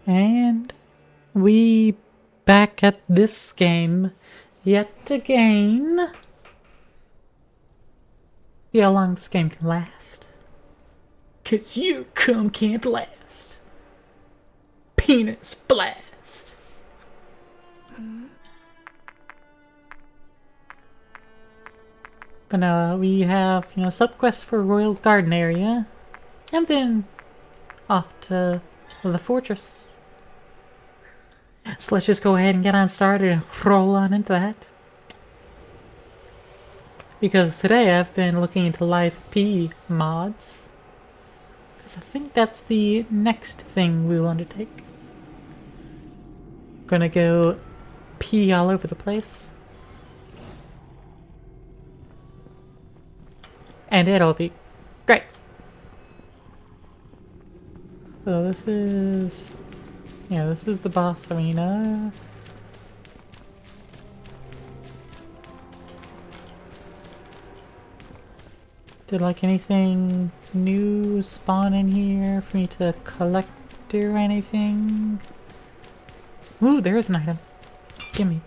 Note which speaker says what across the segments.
Speaker 1: And we back at this game yet again. See how long this game can last. 'Cause your cum can't last. Penis blast. But now we have, subquests for Royal Garden area. And then off to the fortress. So let's just go ahead and get on started and roll on into that. Because today I've been looking into Lies of P mods. Because I think that's the next thing we will undertake. Gonna go pee all over the place. And it'll be great. So this is... yeah, this is the boss arena. Did like anything new spawn in here for me to collect or anything? Ooh, there's an item. Gimme.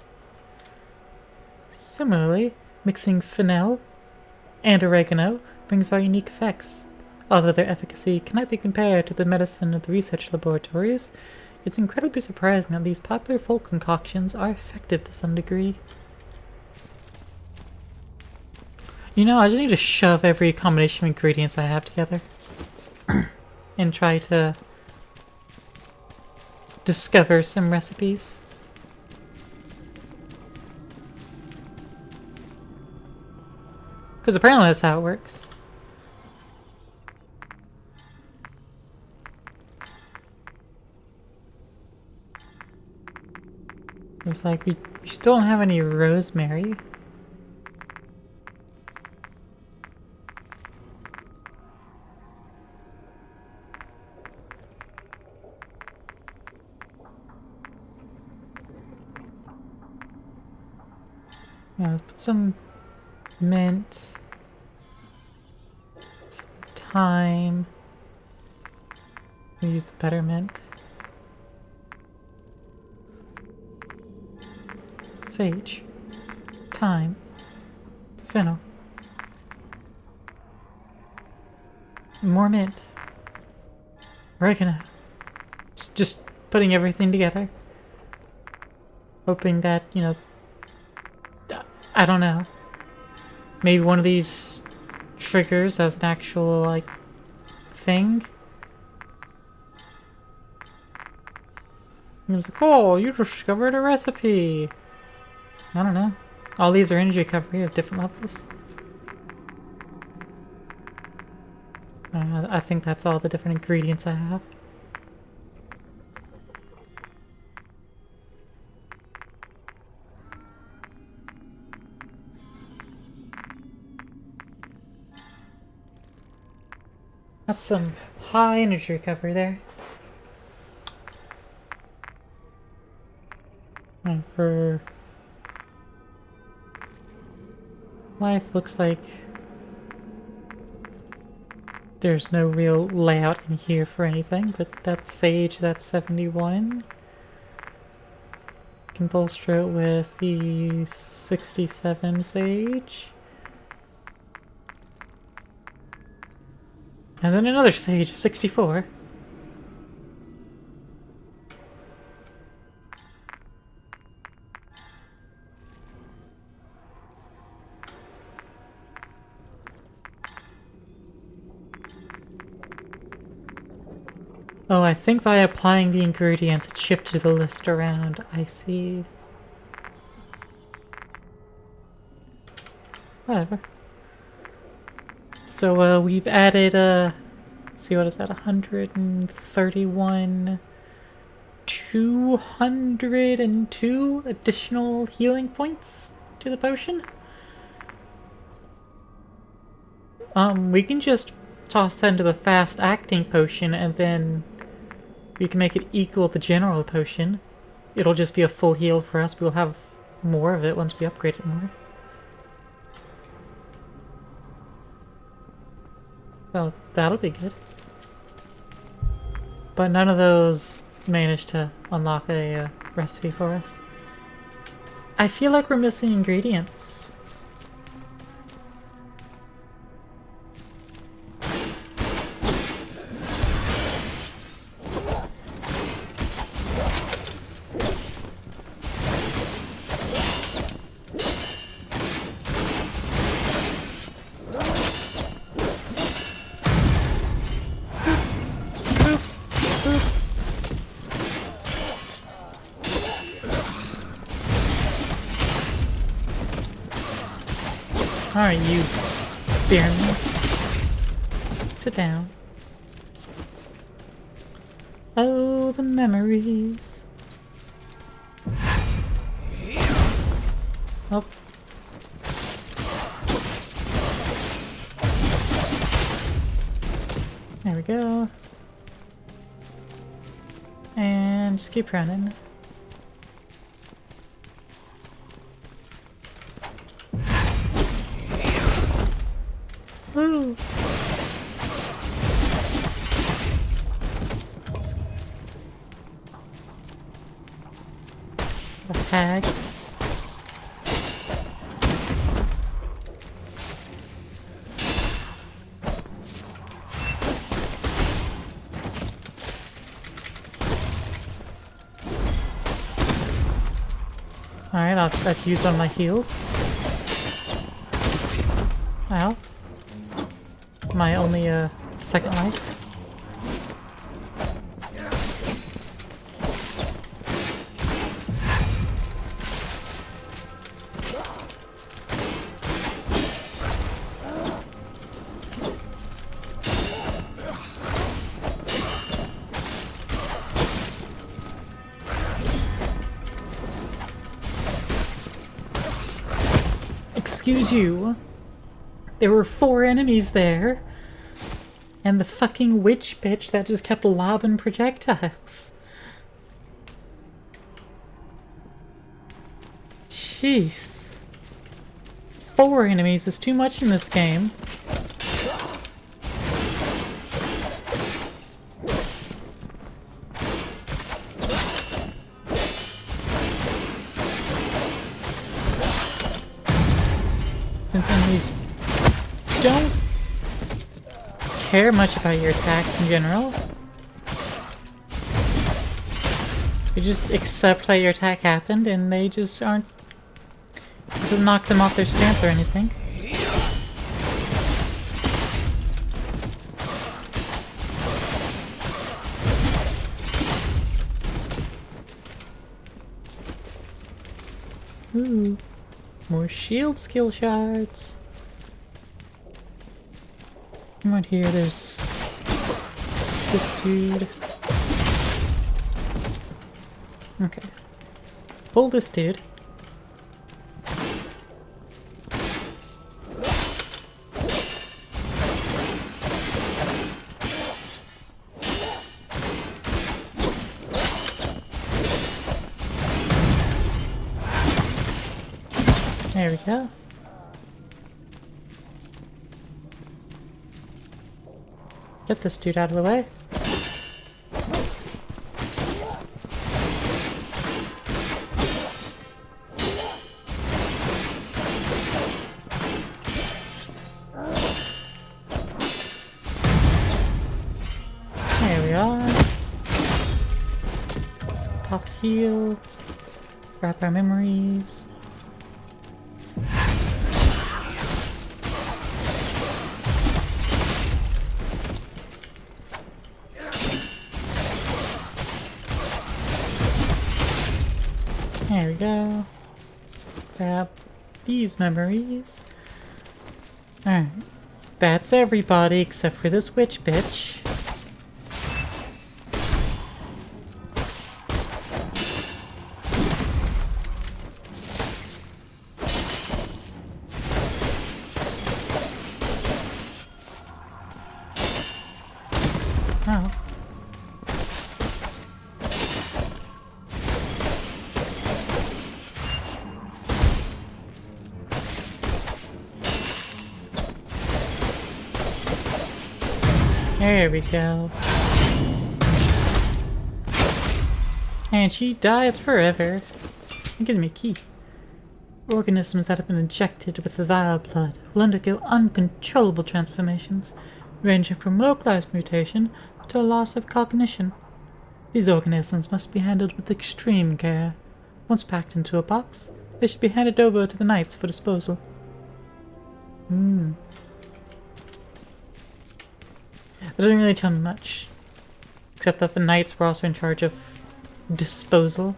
Speaker 1: Similarly, mixing fennel and oregano brings about unique effects. Although their efficacy cannot be compared to the medicine of the research laboratories, it's incredibly surprising that these popular folk concoctions are effective to some degree. I just need to shove every combination of ingredients I have together and try to discover some recipes. Because apparently that's how it works. It's like we still don't have any rosemary. Yeah, let's put some mint, some thyme. We'll use the peppermint. Sage, thyme, fennel, more mint, oregano. It's just putting everything together. Hoping that, I don't know. Maybe one of these triggers as an actual, like, thing. And it's like, oh, you discovered a recipe! I don't know. All these are energy recovery at different levels. I think that's all the different ingredients I have. That's some high energy recovery there. And for life, looks like there's no real layout in here for anything, but that's sage, that's 71. Can bolster it with the 67 sage. And then another sage of 64. Oh, I think by applying the ingredients it shifted the list around. I see. Whatever. So, we've added, let's see, what is that, 131, 202 additional healing points to the potion? We can just toss that into the fast-acting potion, and then we can make it equal the general potion. It'll just be a full heal for us. We'll have more of it once we upgrade it more. So that'll be good. But none of those managed to unlock a recipe for us. I feel like we're missing ingredients. Alright, you spearman. Sit down. Oh, the memories. Oh. There we go. And just keep running. Woo! A tag. Alright, I've used on my heals. Ow. My only second life. Excuse you. There were 4 enemies there. And the fucking witch bitch that just kept lobbing projectiles. Jeez. 4 enemies is too much in this game. Since enemies don't care much about your attacks in general. You just accept that your attack happened and they just aren't... It doesn't knock them off their stance or anything. Ooh, more shield skill shards. Right here, there's this dude. Okay. Pull this dude. There we go. Get this dude out of the way. There we are. Pop heal. Grab our memories. There we go. Grab these memories. Alright. That's everybody except for this witch bitch. Oh. There we go. And she dies forever. It gives me a key. Organisms that have been injected with the vile blood will undergo uncontrollable transformations, ranging from localized mutation to a loss of cognition. These organisms must be handled with extreme care. Once packed into a box, they should be handed over to the knights for disposal. That doesn't really tell me much, except that the knights were also in charge of disposal.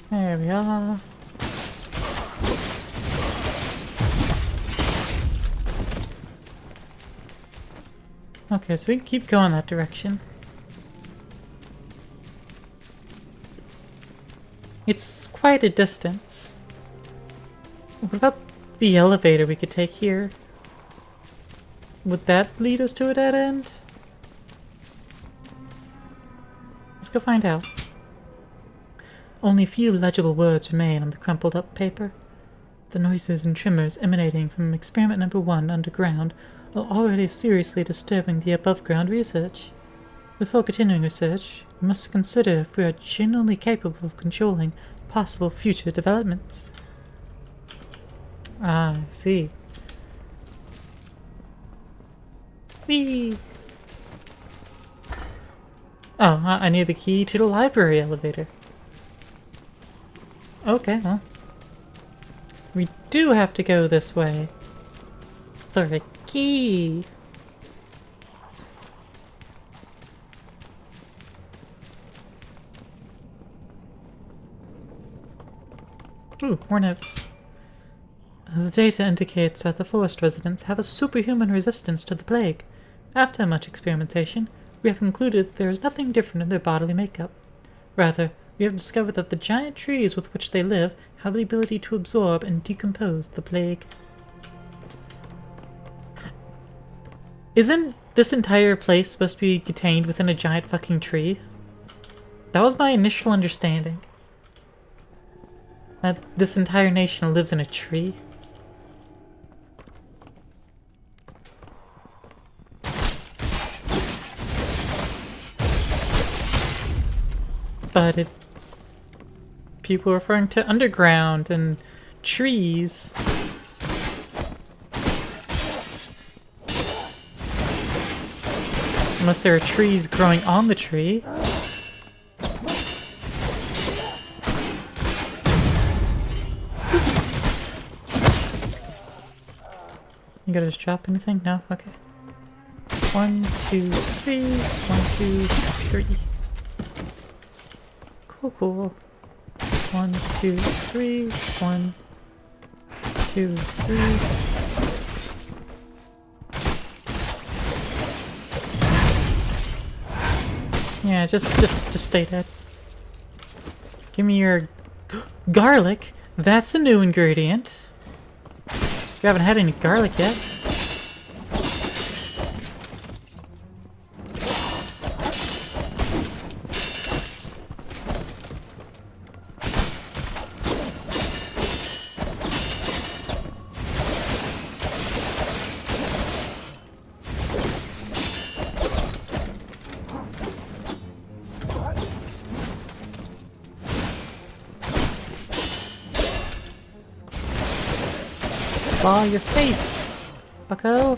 Speaker 1: There we are. Okay, so we can keep going that direction. It's quite a distance. What about the elevator we could take here? Would that lead us to a dead end? Let's go find out. Only a few legible words remain on the crumpled up paper. The noises and tremors emanating from experiment number 1 underground are already seriously disturbing the above ground research. Before continuing research, we must consider if we are genuinely capable of controlling possible future developments. Ah, I see. Whee! Oh, I need the key to the library elevator. Okay, well. We do have to go this way. For a key! Ooh, more notes. The data indicates that the forest residents have a superhuman resistance to the plague. After much experimentation, we have concluded that there is nothing different in their bodily makeup. Rather, we have discovered that the giant trees with which they live have the ability to absorb and decompose the plague. Isn't this entire place supposed to be contained within a giant fucking tree? That was my initial understanding. That this entire nation lives in a tree. But people are referring to underground and trees. Unless there are trees growing on the tree. You gotta just drop anything? No? Okay. 1, 2, 3. 1, 2, 3. Cool. 1, 2, 3. 1, 2, 3. Yeah, just stay dead. Give me your garlic. That's a new ingredient. You haven't had any garlic yet. Claw your face, bucko.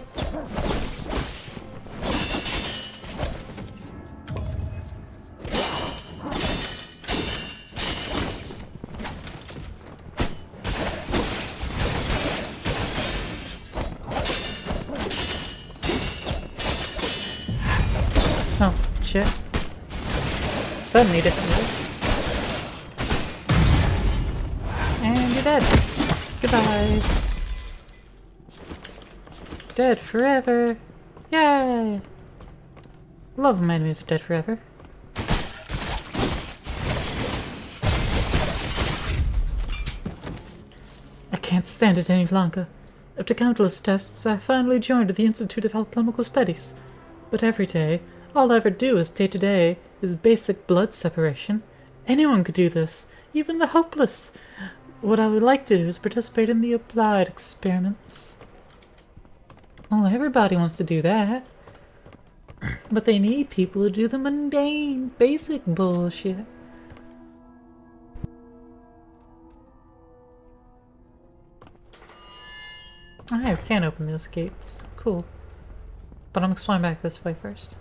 Speaker 1: Oh, shit. Suddenly different move. And you're dead. Goodbye. Dead forever! Yay! Love when my enemies are dead forever. can't stand it any longer. After countless tests, I finally joined the Institute of Alchemical Studies. But every day, all I ever do is day-to-day is basic blood separation. Anyone could do this, even the hopeless. What I would like to do is participate in the applied experiments. Well, everybody wants to do that. But they need people to do the mundane, basic bullshit. I can't open those gates. Cool. But I'm exploring back this way first.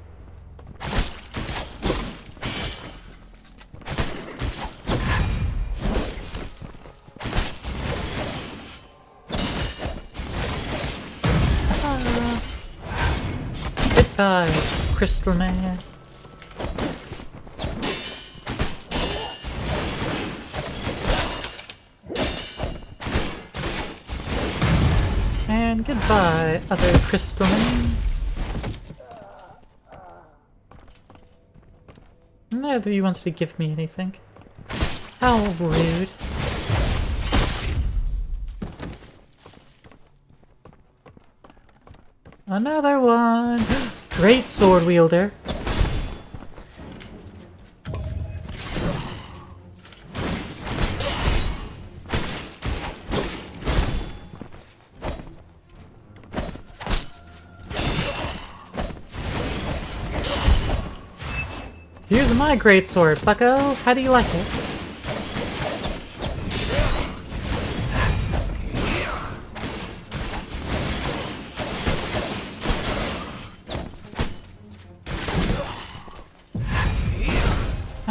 Speaker 1: Goodbye, Crystal Man. And goodbye, other Crystal Man. Neither of you wants to give me anything. How rude. Another one! Great sword wielder! Here's my great sword, bucko! How do you like it?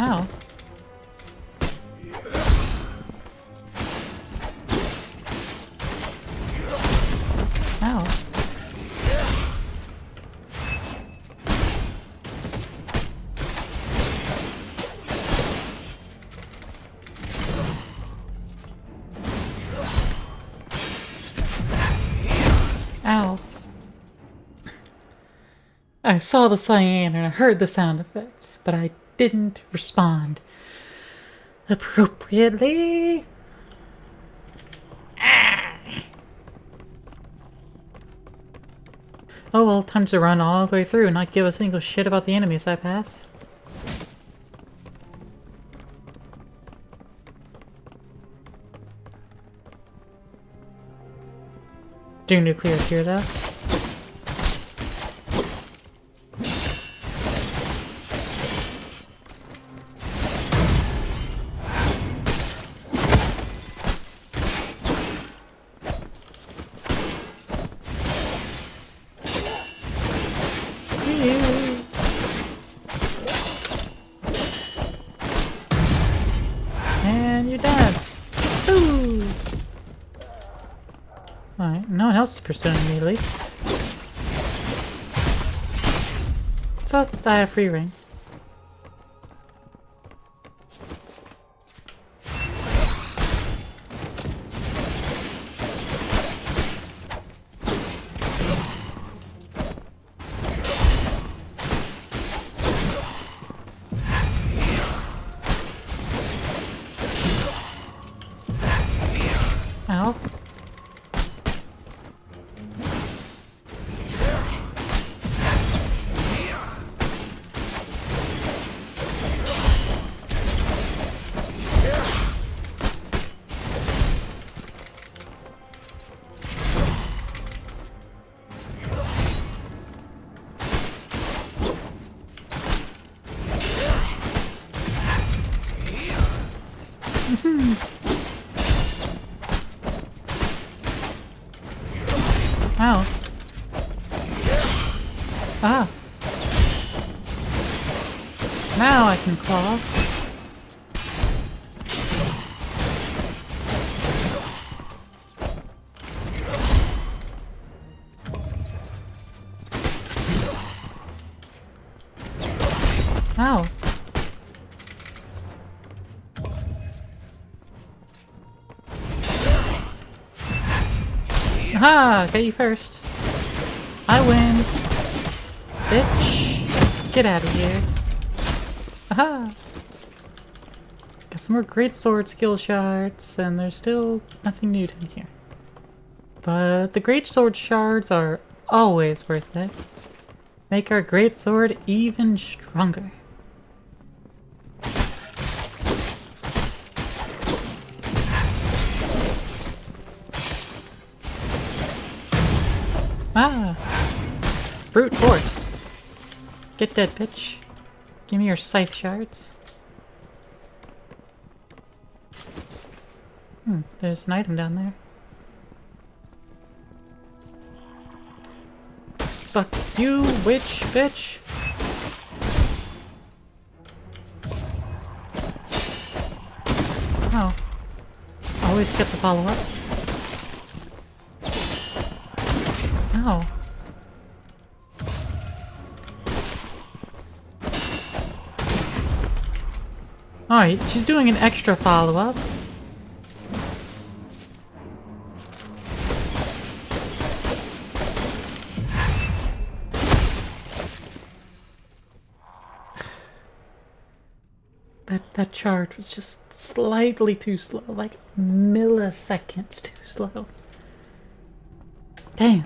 Speaker 1: Ow. Ow. Ow. I saw the cyan and I heard the sound effect, but I didn't respond appropriately. Oh well, time to run all the way through and not give a single shit about the enemies I pass. Do nuclear here though. And you're dead. Ooh. Alright, no one else is pursuing me at least. So I have free reign. Ow. Ow. Ah. Now I can claw. Ow. Aha! Got you first. I win. Bitch. Get out of here. Aha! Got some more great sword skill shards, and there's still nothing new in here. but the greatsword shards are always worth it. Make our greatsword even stronger. Ah! Brute force. Get dead, bitch. Give me your scythe shards. There's an item down there. Fuck you, witch, bitch! Oh. Always get the follow-up. Oh. Alright, she's doing an extra follow-up. That charge was just slightly too slow, like milliseconds too slow. Damn.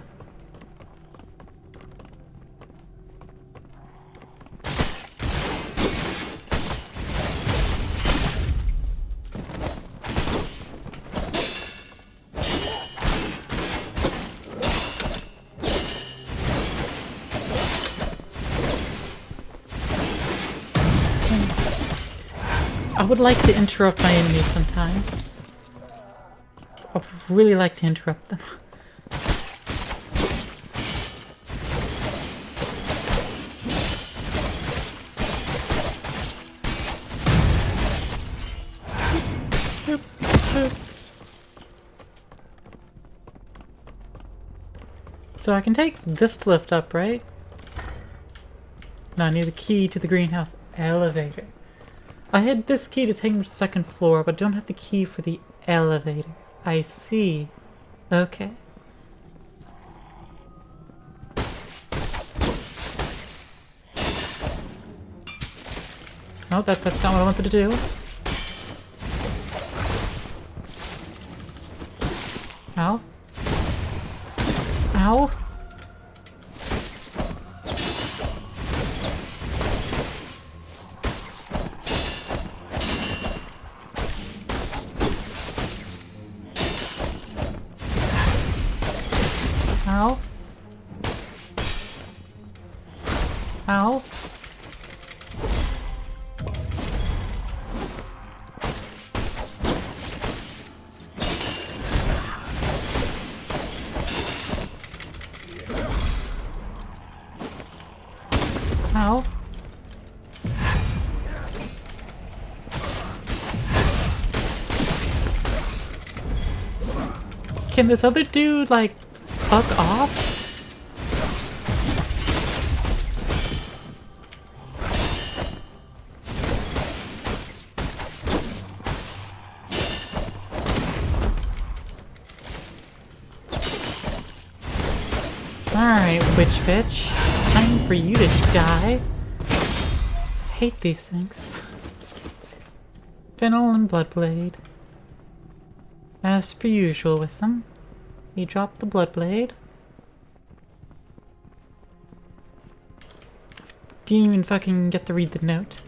Speaker 1: I would like to interrupt my enemies sometimes. I would really like to interrupt them. So I can take this lift up, right? No, I need the key to the greenhouse elevator. I had this key to take me to the second floor, but I don't have the key for the elevator. I see. Okay. Oh, that's not what I wanted to do. Ow. Ow. Ow. Ow. Ow. Can this other dude, like, fuck off? Alright, witch bitch. Time for you to die. Hate these things. Fennel and Bloodblade. As per usual with them. He dropped the Bloodblade. Didn't even fucking get to read the note.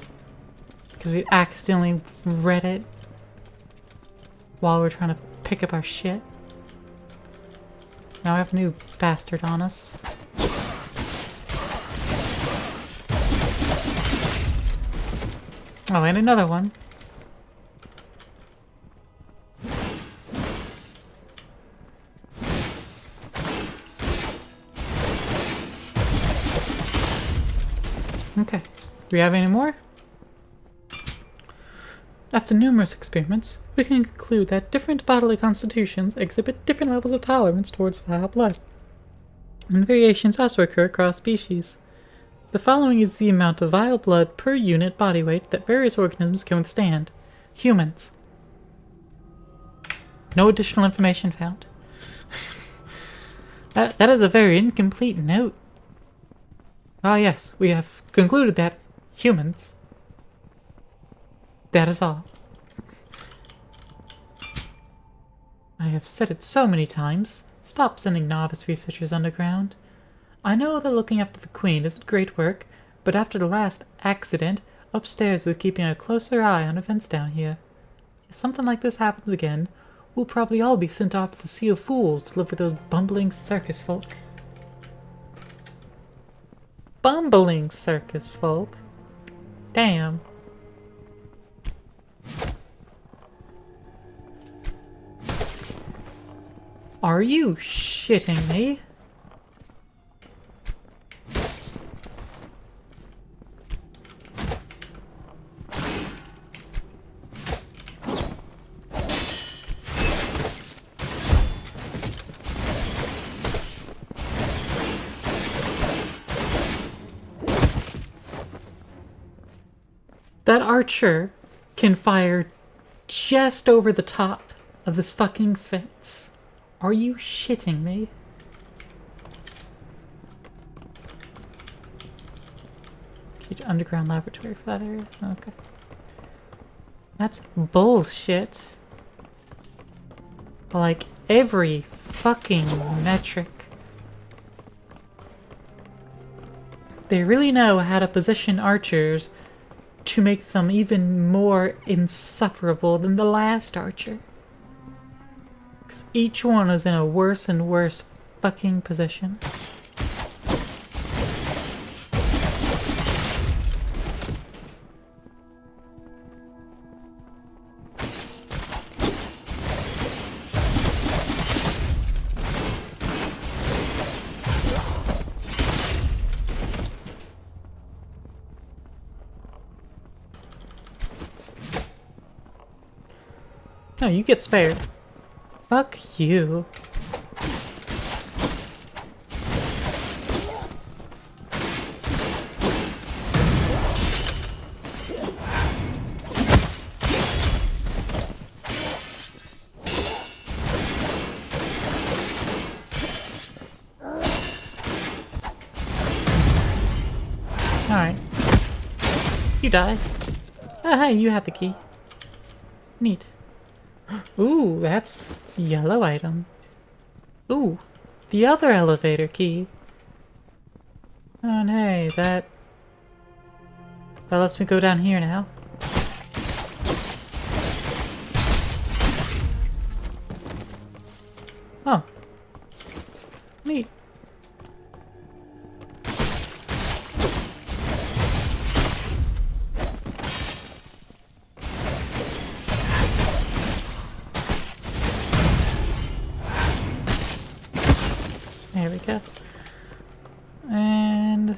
Speaker 1: Because we accidentally read it while we're trying to pick up our shit. Now I have a new bastard on us. Oh, and another one. Okay. Do we have any more? After numerous experiments, we can conclude that different bodily constitutions exhibit different levels of tolerance towards vile blood, and variations also occur across species. The following is the amount of vile blood per unit body weight that various organisms can withstand. Humans. No additional information found. That is a very incomplete note. Ah yes, we have concluded that humans. That is all. I have said it so many times. Stop sending novice researchers underground. I know that looking after the Queen isn't great work, but after the last accident, upstairs is keeping a closer eye on events down here. If something like this happens again, we'll probably all be sent off to the Sea of Fools to live with those bumbling circus folk. Bumbling circus folk? Damn. Are you shitting me? That archer can fire just over the top of this fucking fence. Are you shitting me? Huge underground laboratory for that area? Okay. That's bullshit. Like every fucking metric. They really know how to position archers to make them even more insufferable than the last archer. Because each one is in a worse and worse fucking position. No, you get spared. Fuck you. Alright. You die. Oh, hey, you have the key. Neat. Ooh, that's yellow item. Ooh, the other elevator key. Oh, and hey, that lets me go down here now. Oh. Neat. There we go. And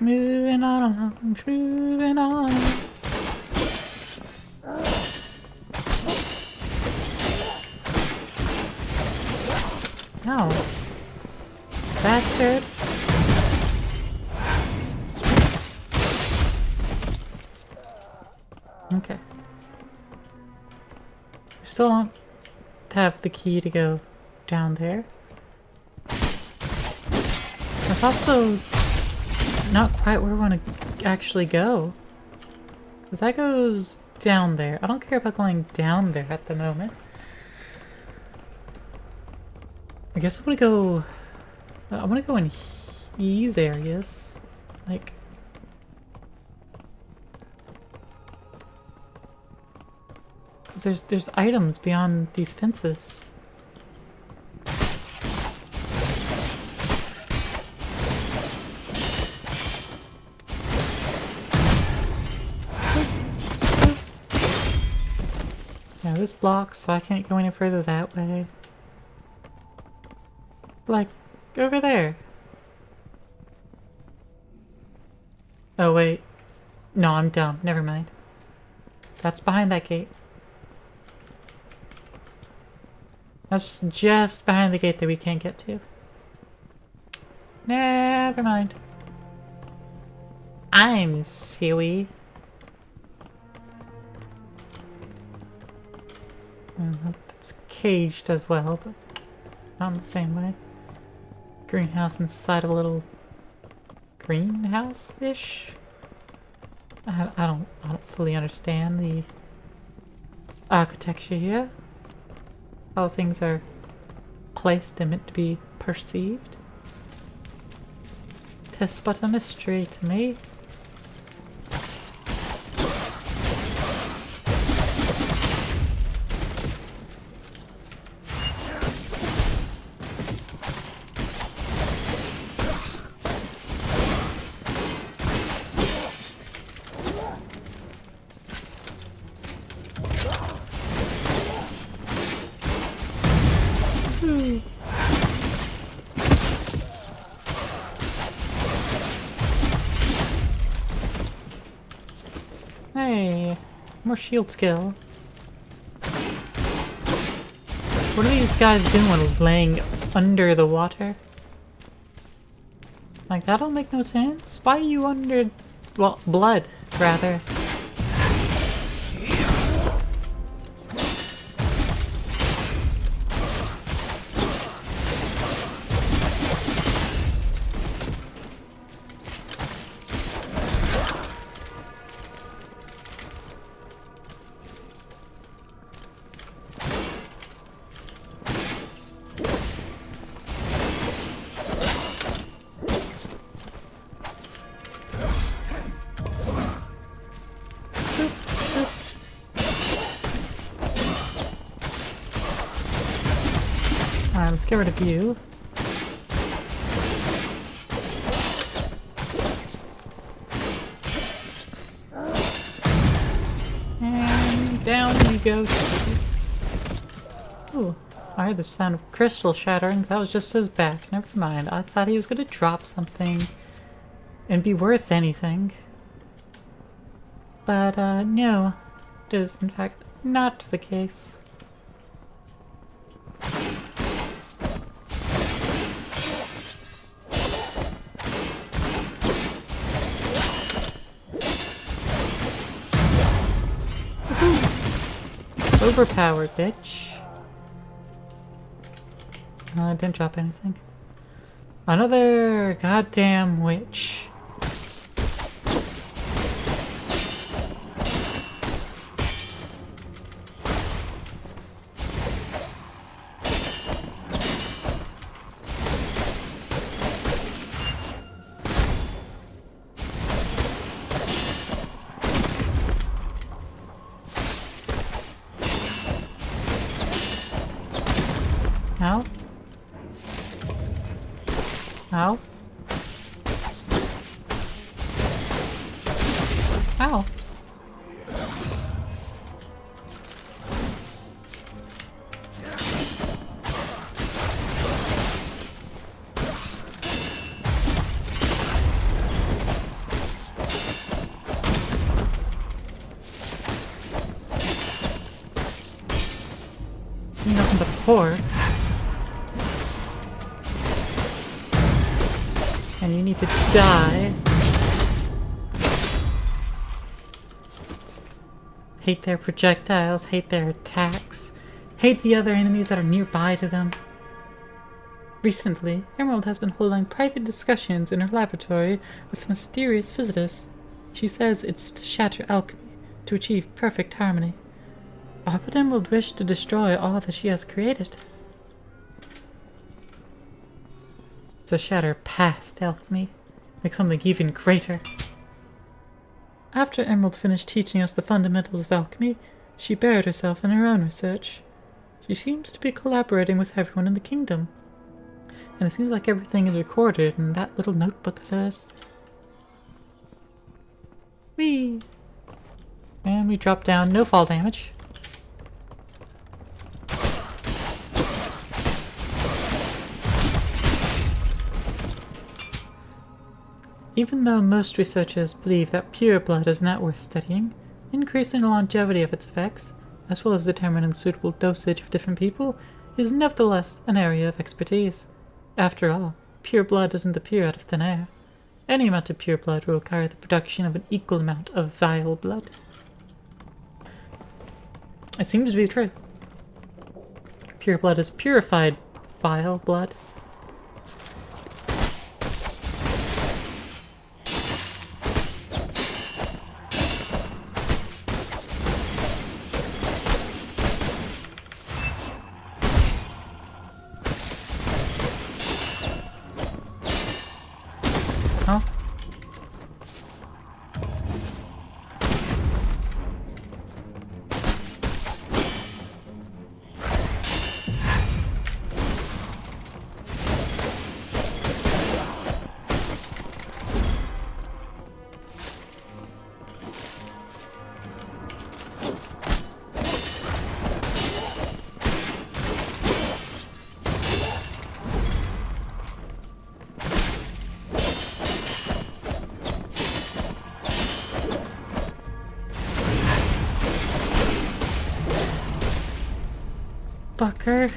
Speaker 1: moving on along, moving on. Oh. Bastard. Okay. We still don't have the key to go down there. It's also not quite where we want to actually go. Because that goes down there. I don't care about going down there at the moment. I guess I want to go in these areas. Like... Because there's items beyond these fences. Yeah, this blocks, so I can't go any further that way. Like, over there. Oh, wait. No, I'm dumb. Never mind. That's behind that gate. That's just behind the gate that we can't get to. Never mind. I'm silly. It's caged as well, but not in the same way. Greenhouse inside of a little greenhouse-ish? I don't fully understand the architecture here. How things are place they're meant to be perceived. 'Tis but a mystery to me. Hey, more shield skill. What are these guys doing laying under the water? Like, that don't make no sense. Why are you under... well, blood, rather. Alright, let's get rid of you. And down you go. Ooh, I heard the sound of crystal shattering. That was just his back. Never mind. I thought he was gonna drop something and be worth anything. But, no. It is, in fact, not the case. Overpowered, bitch. Didn't drop anything. Another goddamn witch. Ow. Ow. Ow. Nothing but poor. And you need to die. Hate their projectiles, hate their attacks, hate the other enemies that are nearby to them. Recently, Emerald has been holding private discussions in her laboratory with mysterious visitors. She says it's to shatter alchemy, to achieve perfect harmony. Why would Emerald wish to destroy all that she has created? To shatter past alchemy, make something even greater. After Emerald finished teaching us the fundamentals of alchemy, she buried herself in her own research. She seems to be collaborating with everyone in the kingdom, and it seems like everything is recorded in that little notebook of hers. Whee! And we drop down, no fall damage. Even though most researchers believe that pure blood is not worth studying, increasing the longevity of its effects, as well as determining the suitable dosage of different people, is nevertheless an area of expertise. After all, pure blood doesn't appear out of thin air. Any amount of pure blood will require the production of an equal amount of vile blood. It seems to be true. Pure blood is purified vile blood. fucker.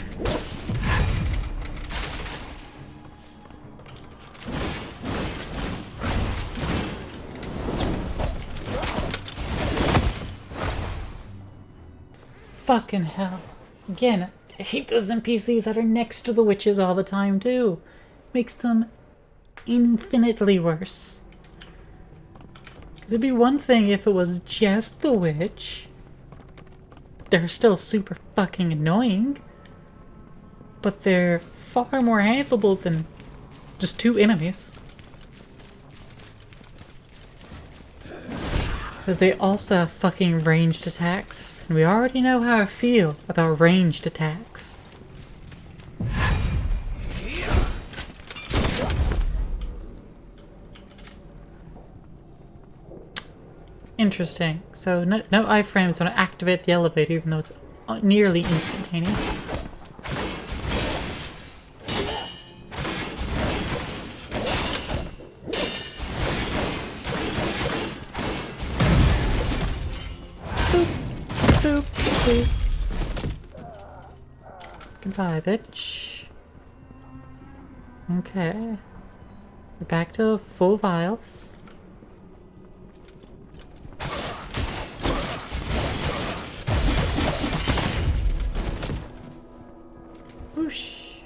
Speaker 1: Fucking hell. Again, I hate those NPCs that are next to the witches all the time, too. Makes them infinitely worse. It'd be one thing if it was just the witch. They're still super fucking annoying. But they're far more handleable than just two enemies. Because they also have fucking ranged attacks. And we already know how I feel about ranged attacks. Interesting. So no iframes when I activate the elevator, even though it's nearly instantaneous. Boop, boop. Goodbye, bitch. Okay. We're back to full vials. Whoosh.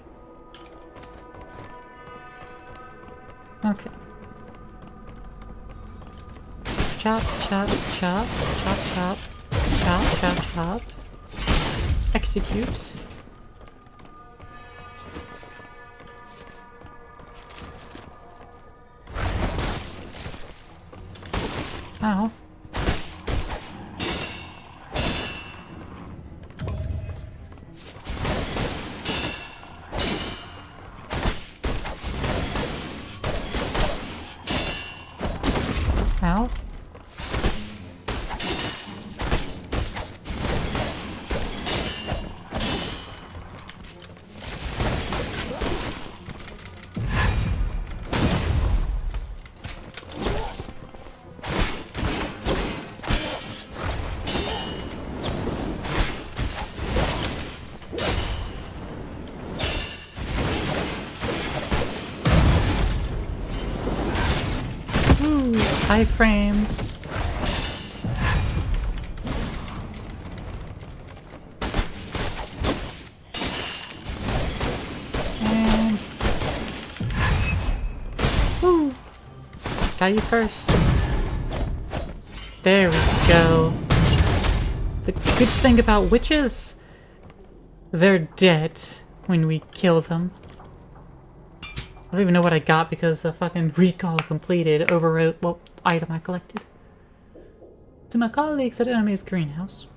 Speaker 1: Okay. Chop, chop, chop, chop, chop. Chop, chop, chop. Execute. Ow. Ow. Iframes. And woo! Got you first. There we go. The good thing about witches, they're dead when we kill them. I don't even know what I got because the fucking recall completed overwrote what item I collected. To my colleagues at Hermes' greenhouse.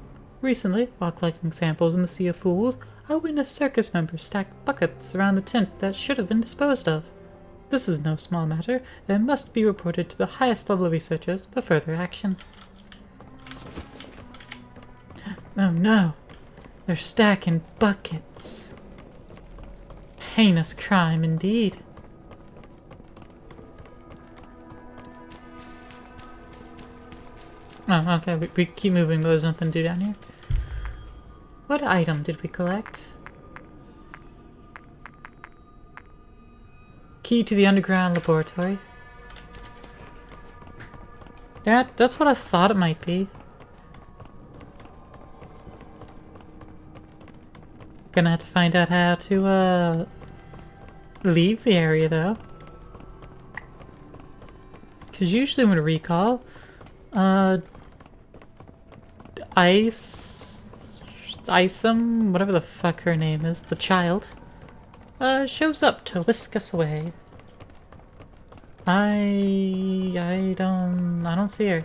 Speaker 1: Recently, while collecting samples in the Sea of Fools, I witnessed circus members stack buckets around the tent that should have been disposed of. This is no small matter, and must be reported to the highest level of researchers for further action. Oh no, they're stacking buckets. Heinous crime indeed. Oh, okay, we keep moving, but there's nothing to do down here. What item did we collect? Key to the underground laboratory. That's what I thought it might be. Gonna have to find out how to, leave the area, though. Because usually when I recall, Isum, whatever the fuck her name is, the child, shows up to whisk us away. I don't see her.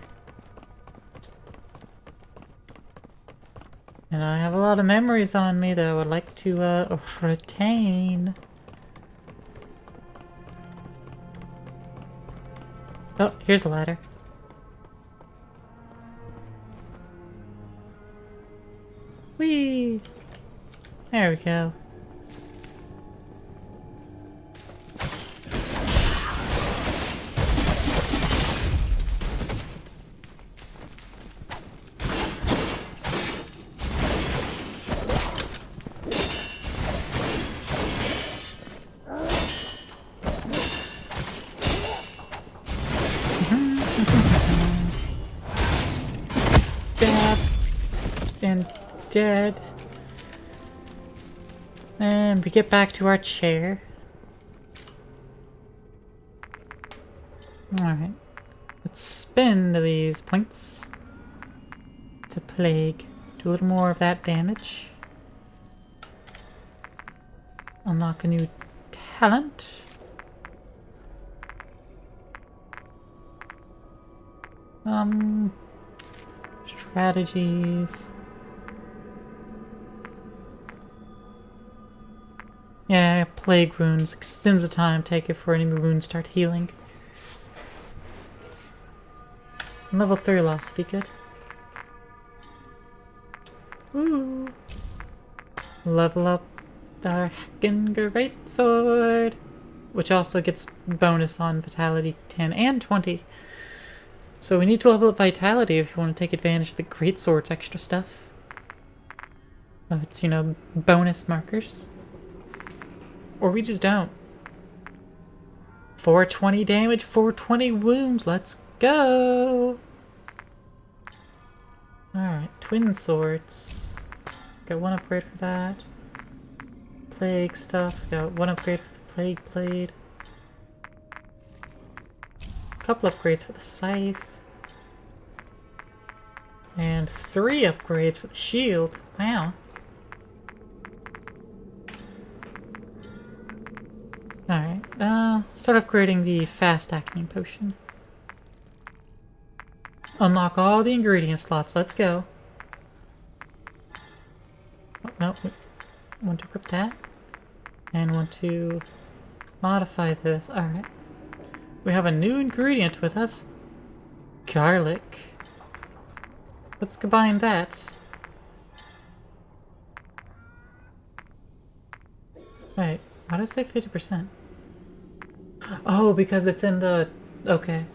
Speaker 1: And I have a lot of memories on me that I would like to, retain. Oh, here's a ladder. Whee! There we go. Stab. And dead. And we get back to our chair. Alright. Let's spin these points to plague. Do a little more of that damage. Unlock a new talent. Strategies. Yeah, plague wounds. Extends the time taken for any wounds start healing. Level 3 loss would be good. Ooh. Level up our heckin' great sword, which also gets bonus on vitality 10 and 20. So we need to level up vitality if you want to take advantage of the great sword's extra stuff. It's, you know, bonus markers. Or we just don't. 420 damage, 420 wounds, let's go! Alright, twin swords. Got one upgrade for that. Plague stuff, got one upgrade for the plague blade. Couple upgrades for the scythe. And 3 upgrades for the shield. Wow. Alright, start upgrading the fast acting potion. Unlock all the ingredient slots, let's go. Oh, no, want to equip that. And want to modify this. Alright. We have a new ingredient with us. Garlic. Let's combine that. Wait, why did I say 50%? Oh, because it's in the... Okay.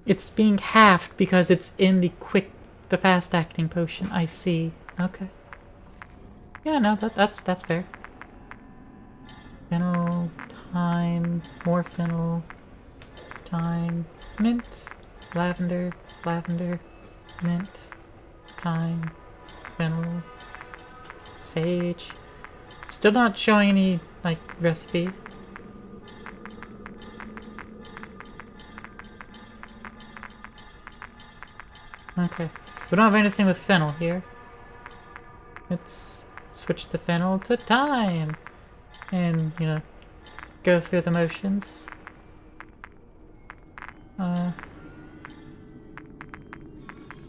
Speaker 1: It's being halved because it's in the fast-acting potion. I see. Okay. Yeah, no, that's fair. Fennel, thyme, more fennel, thyme, mint, lavender, mint, thyme, fennel, sage. Still not showing any, like, recipe. Okay, so we don't have anything with fennel here. Let's switch the fennel to thyme. And, you know, go through the motions. No,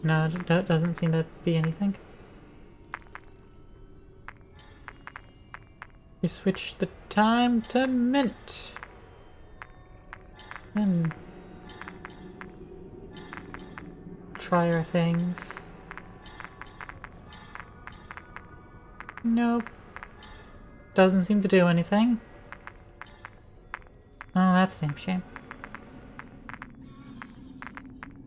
Speaker 1: it doesn't seem to be anything. We switch the thyme to mint. And try our things. Nope. Doesn't seem to do anything. Oh, that's a damn shame.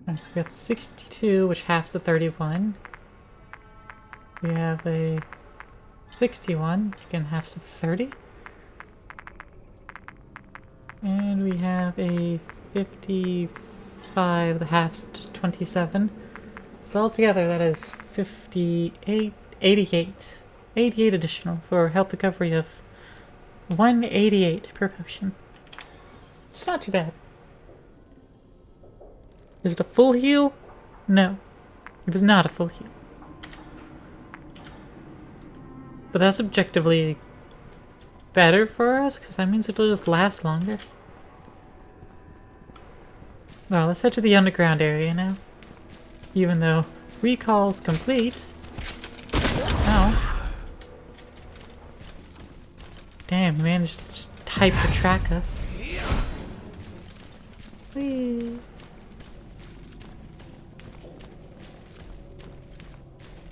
Speaker 1: Alright, so we got 62, which halves the 31. We have a 61, which again halves the 30. And we have a 55, the halves to 27. So altogether that is 58, 88. 88 additional for health recovery of 188 per potion. It's not too bad. Is it a full heal? No. It is not a full heal. But that's objectively better for us, because that means it'll just last longer. Well, let's head to the underground area now. Even though recall's complete. Oh. Damn, we managed to just hyper track us. Whee.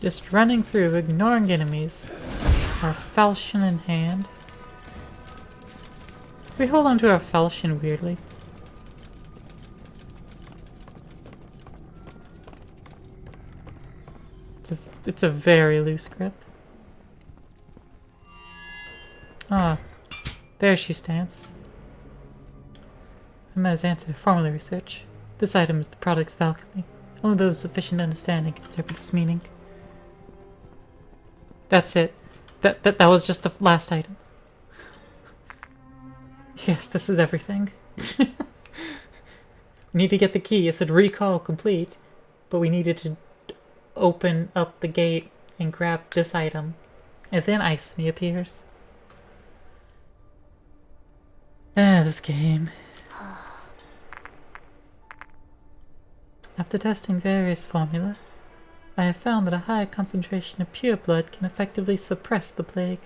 Speaker 1: Just running through, ignoring enemies. Our falchion in hand. We hold on to our falchion weirdly. It's a very loose grip. Ah, there she stands. Hermes answer, formula research. This item is the product of alchemy. Only those of sufficient understanding can interpret its meaning. That's it. That was just the last item. Yes, this is everything. We need to get the key. It said recall complete, but we needed to open up the gate and grab this item. And then Ice-Me appears. This game. After testing various formulae, I have found that a high concentration of pure blood can effectively suppress the plague.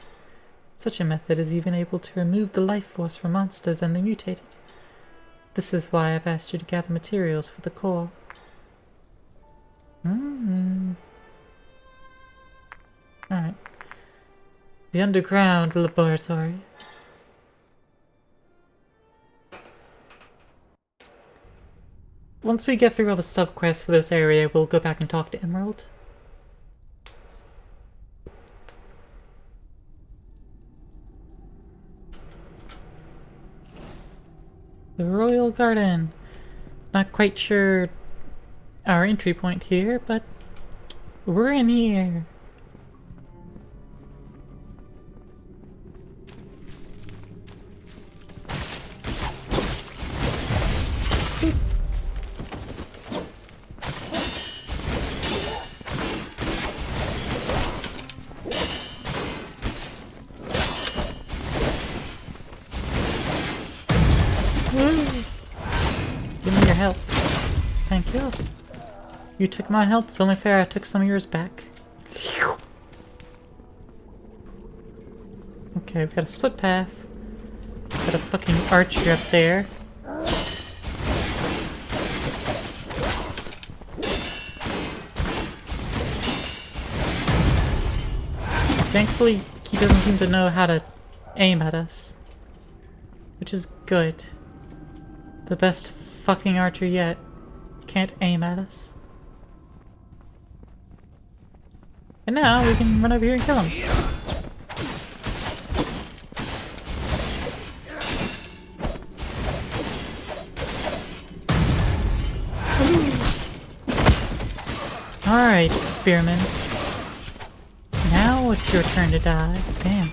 Speaker 1: Such a method is even able to remove the life force from monsters and the mutated. This is why I've asked you to gather materials for the core. Alright. The underground laboratory. Once we get through all the subquests for this area, we'll go back and talk to Emerald. The Royal Garden. Not quite sure our entry point here, but we're in here. Give me your help. Thank you. You took my health, it's only fair I took some of yours back. Okay, we've got a split path. Got a fucking archer up there. Thankfully, he doesn't seem to know how to aim at us. Which is good. The best fucking archer yet can't aim at us. And now we can run over here and kill him. Alright, spearman. Now it's your turn to die. Damn.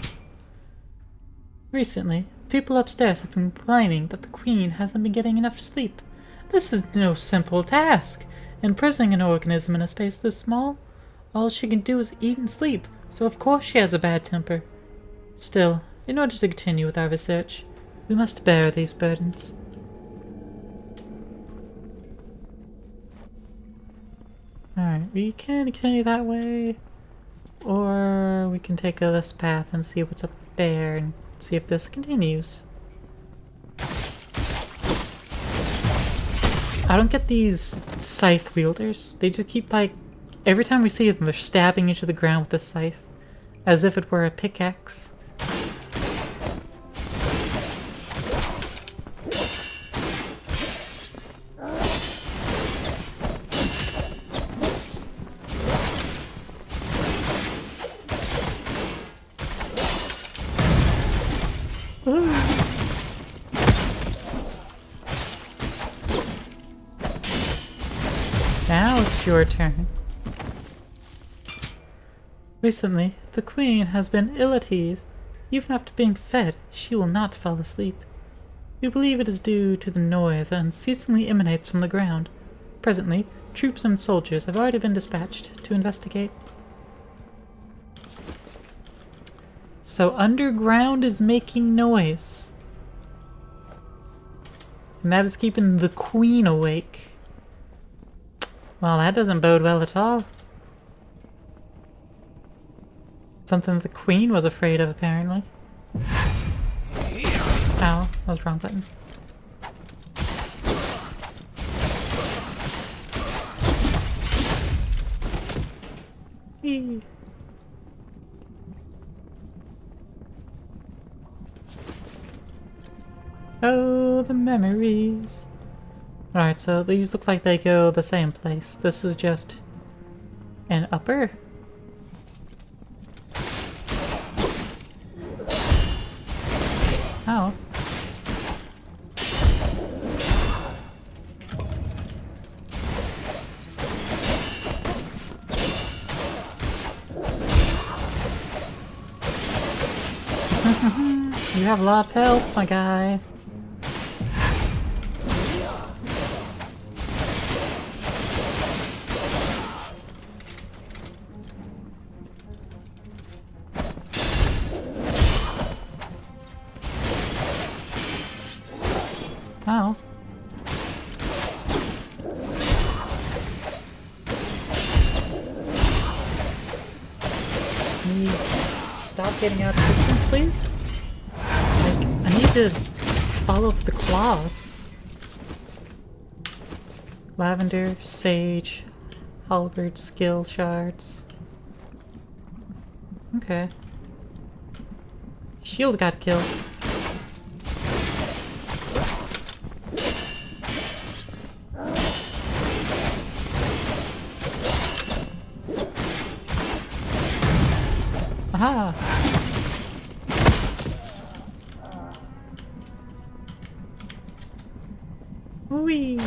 Speaker 1: Recently, people upstairs have been complaining that the Queen hasn't been getting enough sleep. This is no simple task. Imprisoning an organism in a space this small, all she can do is eat and sleep, so of course she has a bad temper. Still, in order to continue with our research, we must bear these burdens. Alright, we can continue that way, or we can take this path and see what's up there and see if this continues. I don't get these scythe wielders. They just keep, like, every time we see them, they're stabbing into the ground with a scythe, as if it were a pickaxe. Now it's your turn. Recently, the Queen has been ill at ease. Even after being fed, she will not fall asleep. We believe it is due to the noise that unceasingly emanates from the ground. Presently, troops and soldiers have already been dispatched to investigate. So underground is making noise. And that is keeping the Queen awake. Well, that doesn't bode well at all. Something the Queen was afraid of, apparently. Ow, that was the wrong button. Eee. Oh, the memories. Alright, so these look like they go the same place. This is just an upper. Oh. You have a lot of health, my guy. Ow. Can you stop getting out of distance, please? Like, I need to follow the claws. Lavender, sage, halberd, skill shards. Okay. Shield got killed. Aha! Whee!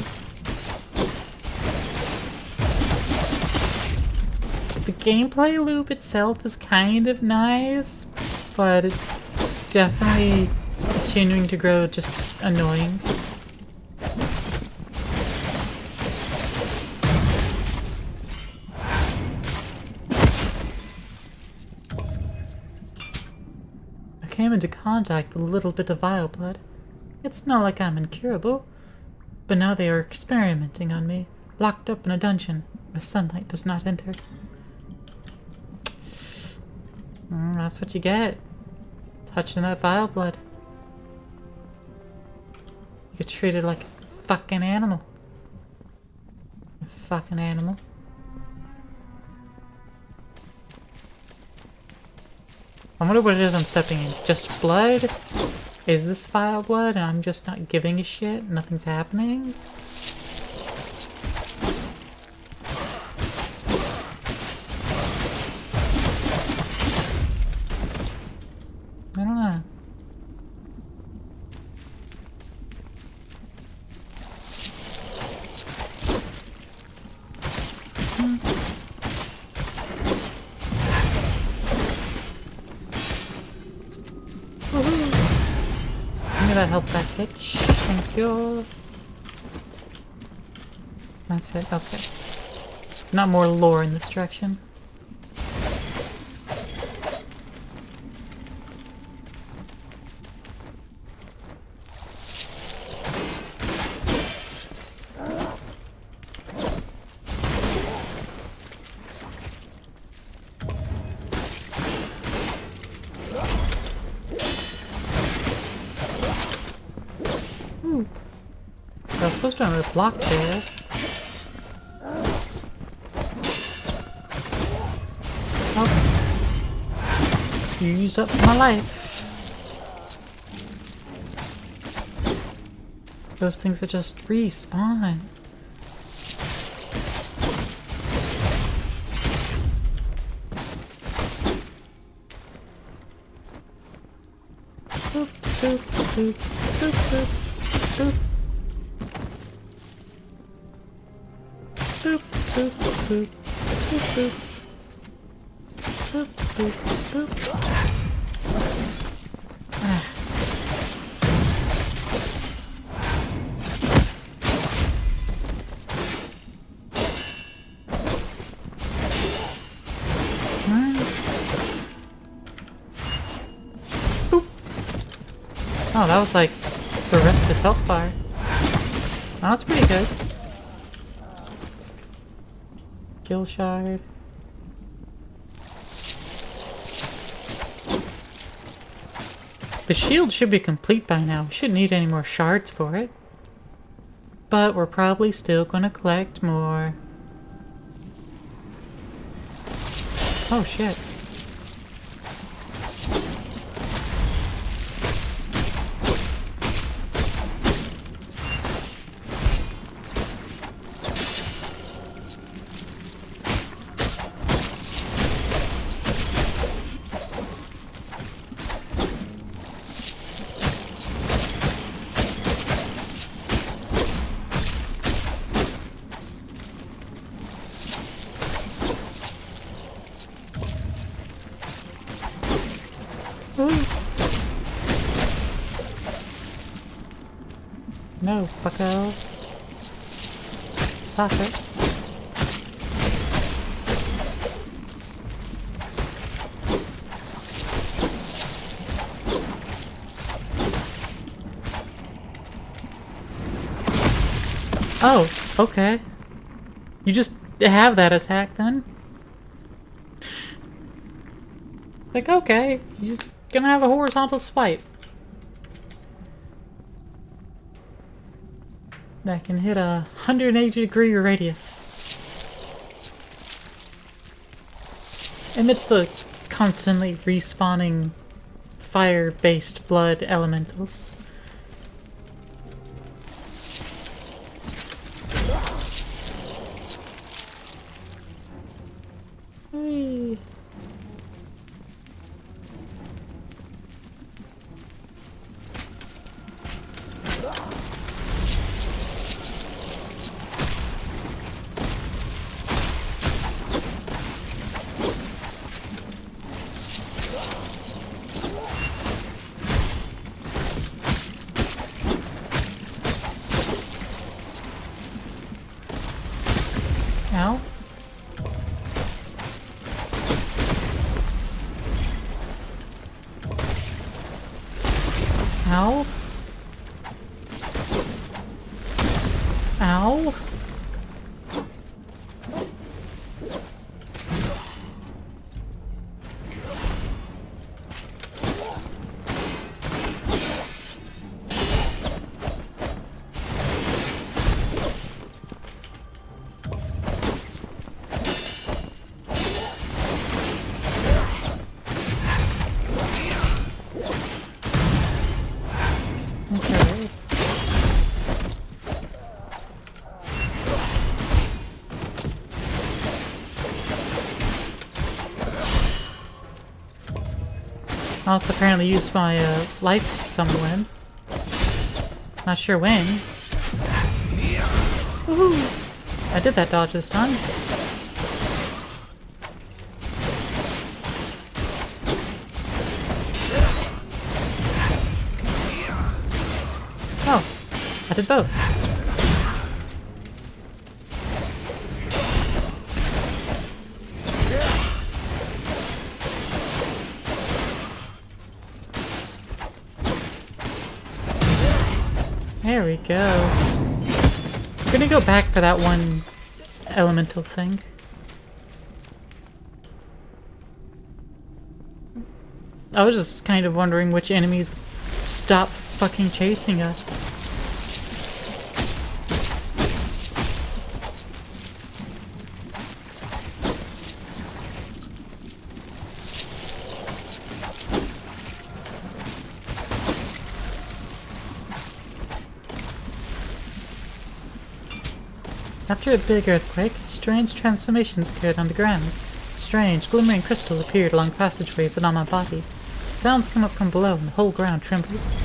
Speaker 1: The gameplay loop itself is kind of nice, but it's definitely continuing to grow just annoying. I came into contact with a little bit of vile blood. It's not like I'm incurable, but now they are experimenting on me, locked up in a dungeon where sunlight does not enter. That's what you get. Touching that vile blood. You get treated like a fucking animal. A fucking animal. I wonder what it is I'm stepping in. Just blood? Is this vile blood and I'm just not giving a shit? Nothing's happening? I don't know. Give me that health back, bitch. Thank you. That's it, okay. Not more lore in this direction. I was supposed to have a block there. Oh. Use up my life. Those things that just respawn. Boop, boop, boop, boop, boop, boop. Boop, boop, boop, boop, boop. Boop, boop, boop. Ah. Boop. Oh, that was like the rest of his health bar. That was pretty good. Kill shard. The shield should be complete by now. We shouldn't need any more shards for it. But we're probably still gonna collect more. Oh shit. No, fucko. Stop it. Oh, okay. You just have that attack then? Like, okay, you're just gonna have a horizontal swipe. That can hit a 180-degree radius. Amidst the constantly respawning fire-based blood elementals. Hey. Ow. Ow. Ow. Okay. I also apparently used my life somewhere. Not sure when. Woohoo! I did that dodge this time. Oh, I did both. There we go. I'm gonna go back for that one elemental thing. I was just kind of wondering which enemies would stop fucking chasing us. After a big earthquake, strange transformations appeared underground. Strange, glimmering crystals appeared along passageways and on my body. Sounds come up from below and the whole ground trembles.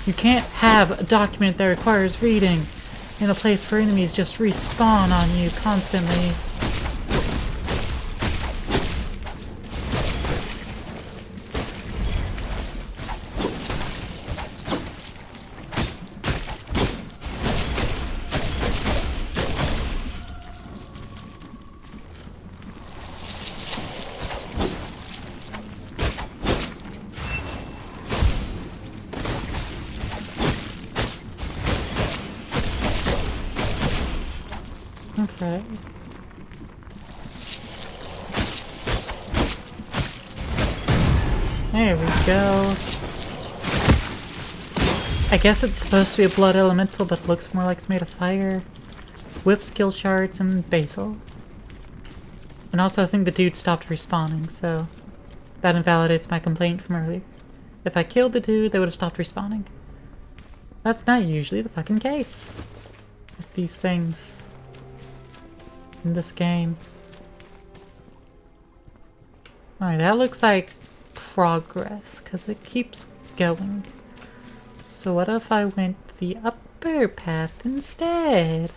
Speaker 1: You can't have a document that requires reading in a place where enemies just respawn on you constantly. Okay. There we go. I guess it's supposed to be a blood elemental, but it looks more like it's made of fire. Whip skill shards and basil. And also I think the dude stopped respawning, so that invalidates my complaint from earlier. If I killed the dude, they would have stopped respawning. That's not usually the fucking case with these things in this game. Alright, that looks like progress, because it keeps going. So what if I went the upper path instead?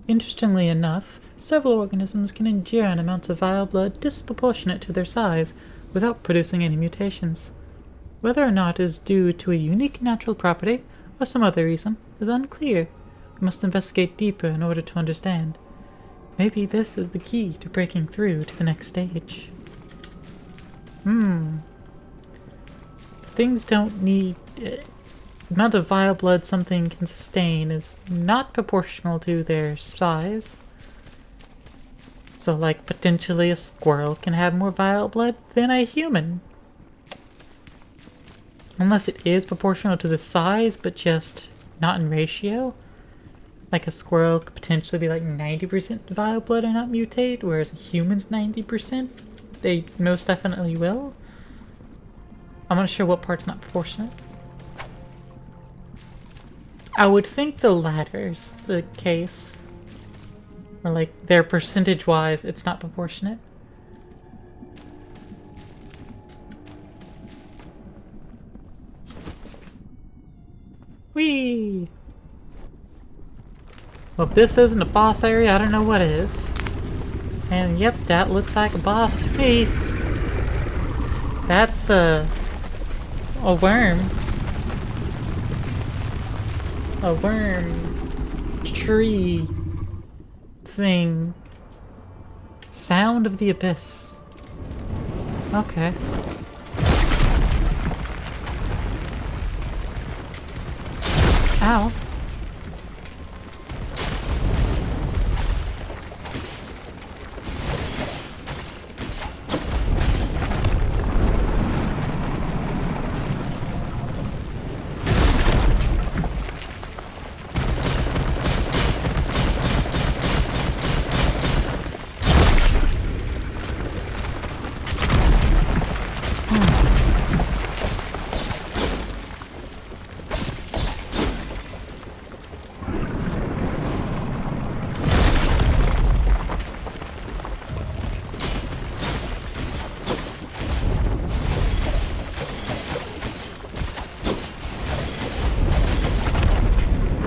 Speaker 1: Interestingly enough, Several organisms can endure an amount of vile blood disproportionate to their size without producing any mutations. Whether or not it is due to a unique natural property or some other reason is unclear. We must investigate deeper in order to understand. Maybe this is the key to breaking through to the next stage. Things don't need... the amount of vile blood something can sustain is not proportional to their size. So, like, potentially a squirrel can have more vile blood than a human. Unless it is proportional to the size, but just not in ratio. Like a squirrel could potentially be like 90% vile blood and not mutate, whereas a human's 90%. They most definitely will. I'm not sure what part's not proportionate. I would think the latter's the case. Or like, their percentage-wise, it's not proportionate. Whee! Well, if this isn't a boss area, I don't know what is. And yep, that looks like a boss to me. That's a worm. A worm tree thing. Sound of the abyss. Okay. Ow.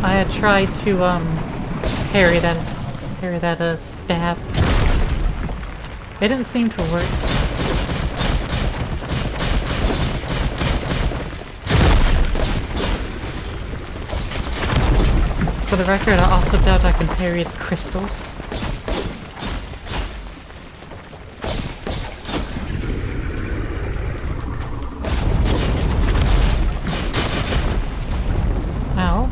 Speaker 1: I had tried to parry that stab. It didn't seem to work. For the record, I also doubt I can parry the crystals. Ow.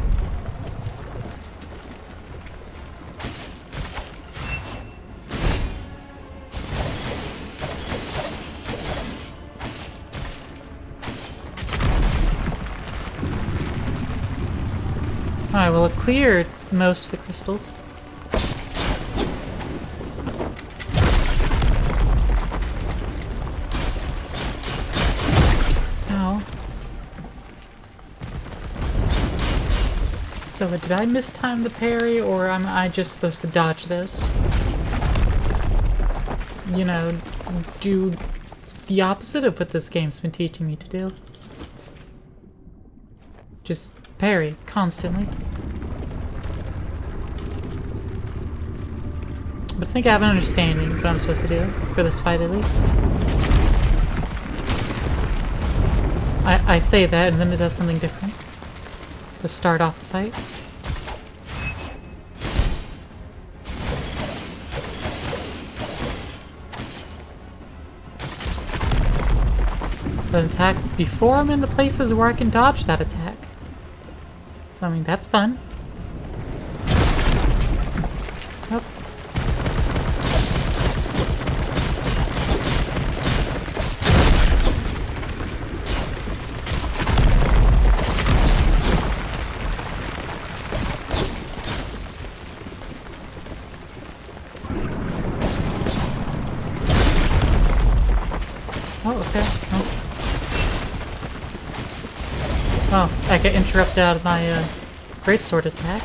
Speaker 1: Alright, well it cleared most of the crystals. Ow. So did I mistime the parry, or am I just supposed to dodge those? You know, do the opposite of what this game's been teaching me to do. Just parry constantly. But I think I have an understanding of what I'm supposed to do for this fight, at least. I say that and then it does something different to start off the fight. But attack before I'm in the places where I can dodge that attack. So, I mean, that's fun. Yep. Oh, okay. Oh, I get interrupted out of my greatsword attack.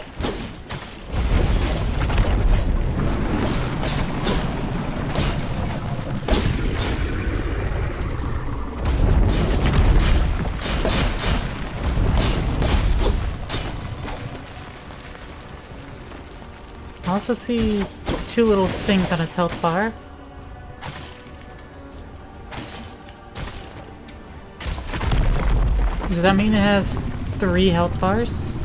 Speaker 1: I also see two little things on his health bar. Does that mean it has 3 health bars?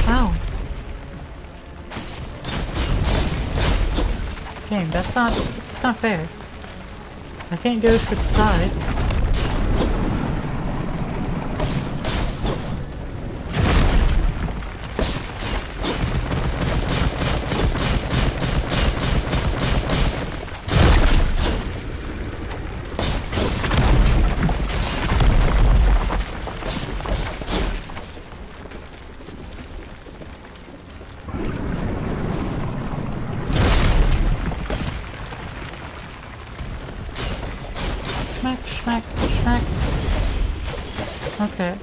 Speaker 1: Ow. Game, that's not fair. I can't go to its side. Smack, smack, smack. Okay.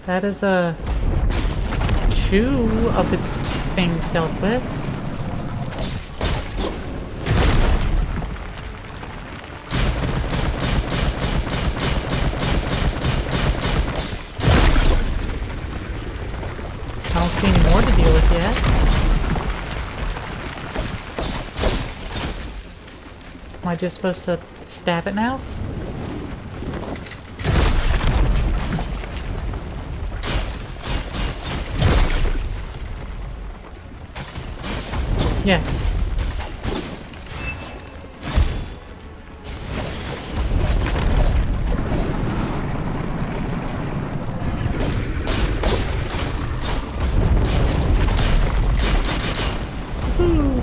Speaker 1: That is, 2 of its things dealt with. I don't see any more to deal with yet. Am I just supposed to stab it now? Yes. Woo.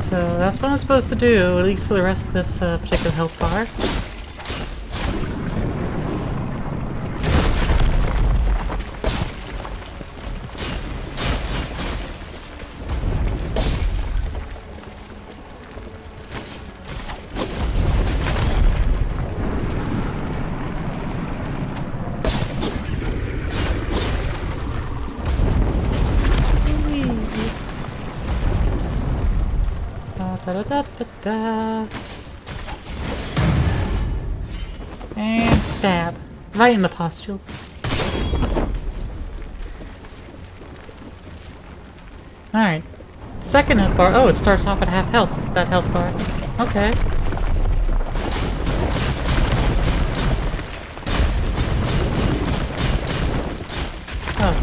Speaker 1: So that's what I'm supposed to do, at least for the rest of this particular health bar. Da, da, da, da. And stab. Right in the pustule. Alright. Second health bar. Oh, it starts off at half health, that health bar. Okay. Oh.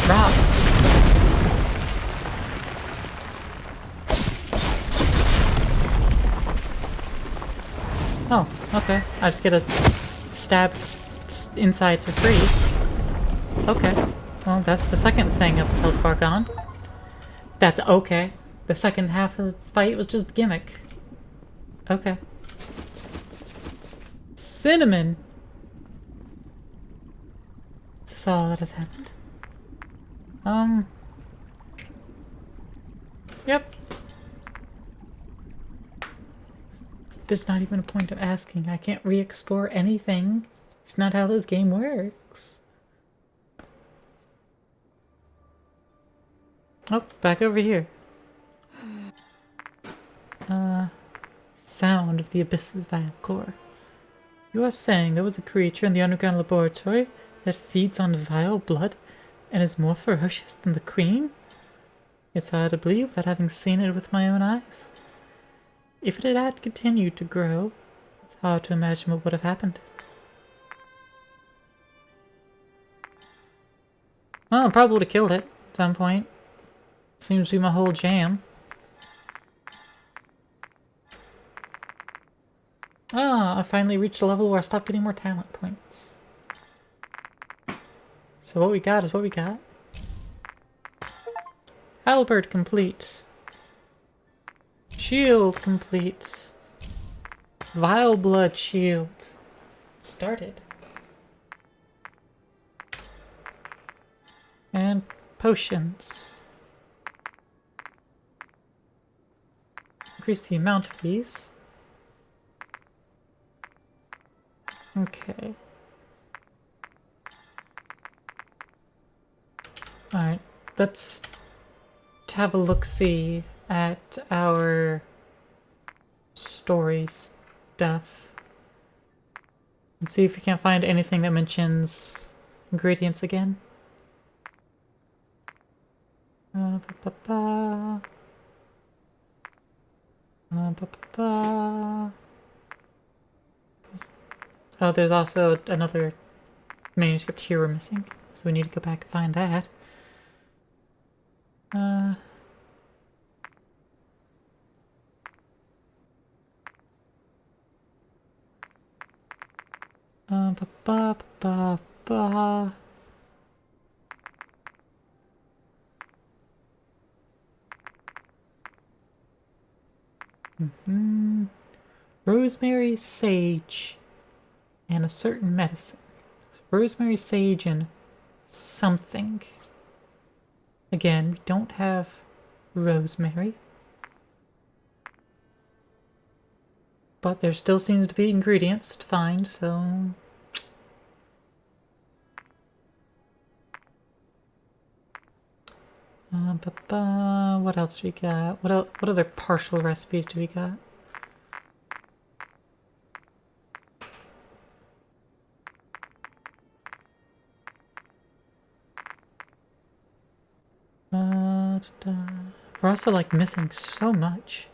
Speaker 1: Rocks. Oh, okay. I just get a stab its insides for free. Okay. Well, that's the second thing of its health bar gone. That's okay. The second half of its fight was just gimmick. Okay. Cinnamon! Is this all that has happened? Yep. There's not even a point of asking. I can't re-explore anything. It's not how this game works. Oh, back over here. Sound of the Abyss's vile core. You are saying there was a creature in the underground laboratory that feeds on vile blood and is more ferocious than the Queen? It's hard to believe that having seen it with my own eyes. If it had continued to grow, it's hard to imagine what would have happened. Well, I probably would have killed it at some point. Seems to be my whole jam. Ah, I finally reached a level where I stopped getting more talent points. So what we got is what we got. Halberd complete. Shield complete. Vile blood shield started. And potions. Increase the amount of these. Okay. Alright, let's have a look-see at our story stuff. And see if we can't find anything that mentions ingredients again. Ba -ba -ba. Ba -ba -ba. Oh, there's also another manuscript here we're missing, so we need to go back and find that. Ba -ba -ba -ba. Rosemary, sage, and a certain medicine. So rosemary, sage, and something. Again, we don't have rosemary. But there still seems to be ingredients to find, so... what else we got? What other partial recipes do we got? We're also like missing so much.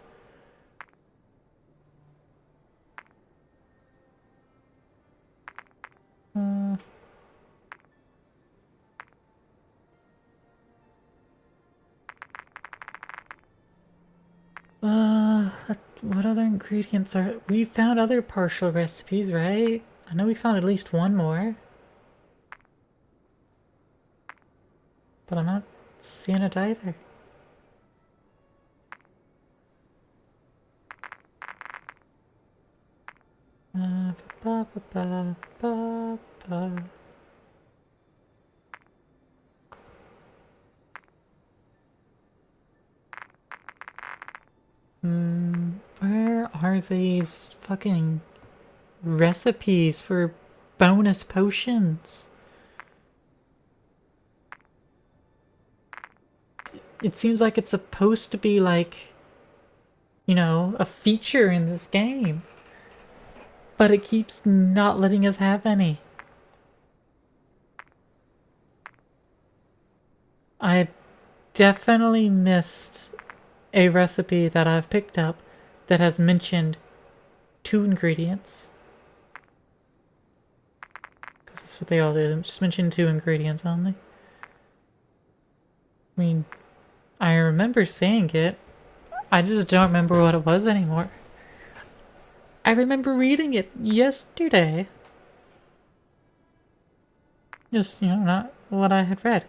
Speaker 1: What other ingredients are... We found other partial recipes, right? I know we found at least one more. But I'm not seeing it either. Ba -ba -ba -ba -ba. Where are these fucking recipes for bonus potions? It seems like it's supposed to be like, you know, a feature in this game. But it keeps not letting us have any. I've definitely missed a recipe that I've picked up that has mentioned 2 ingredients. Because that's what they all do. They just mention 2 ingredients only. I mean, I remember saying it. I just don't remember what it was anymore. I remember reading it yesterday. Just, you know, not what I had read.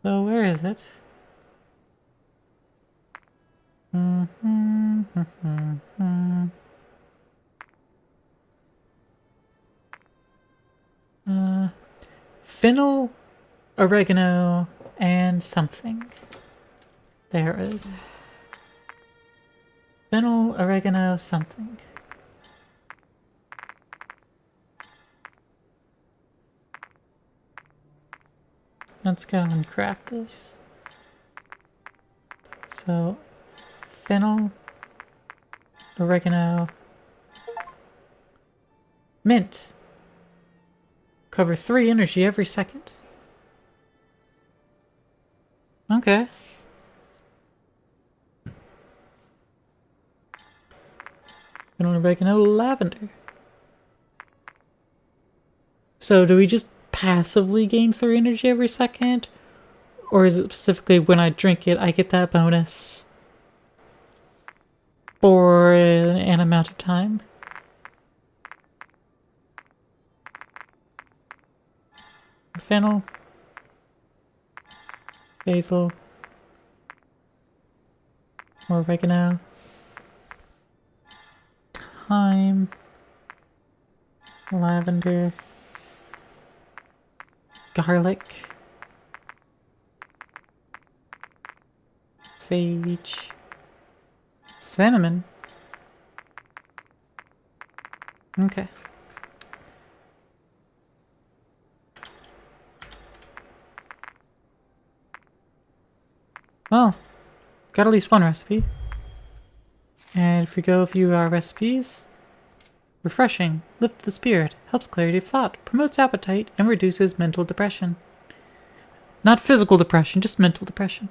Speaker 1: So where is it? Fennel, oregano, and something. There it is. Fennel, oregano, something. Let's go and craft this. So, fennel, oregano, mint. Cover 3 energy every second. Okay. Fennel, oregano, lavender. So do we just passively gain 3 energy every second? Or is it specifically when I drink it, I get that bonus for an amount of time? Fennel, basil, oregano, thyme, lavender, garlic, sage, cinnamon, Okay. Well, got at least one recipe. And if we go view our recipes, refreshing, lifts the spirit, helps clarity of thought, promotes appetite, and reduces mental depression. Not physical depression, just mental depression.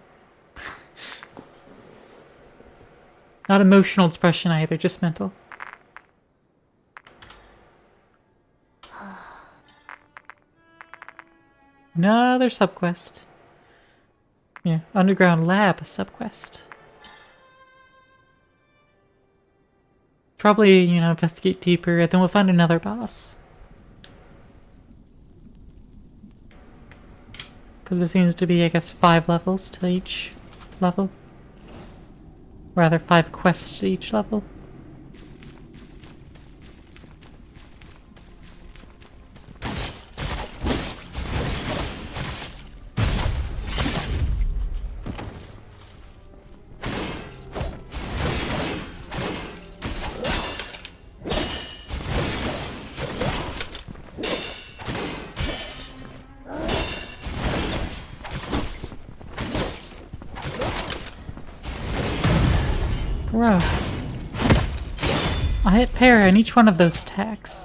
Speaker 1: Not emotional depression either, just mental. Another subquest. Yeah, underground lab subquest. Probably, you know, investigate deeper, and then we'll find another boss. Because there seems to be, I guess, 5 levels to each level. Rather, 5 quests to each level. Bro. I hit parry on each one of those attacks.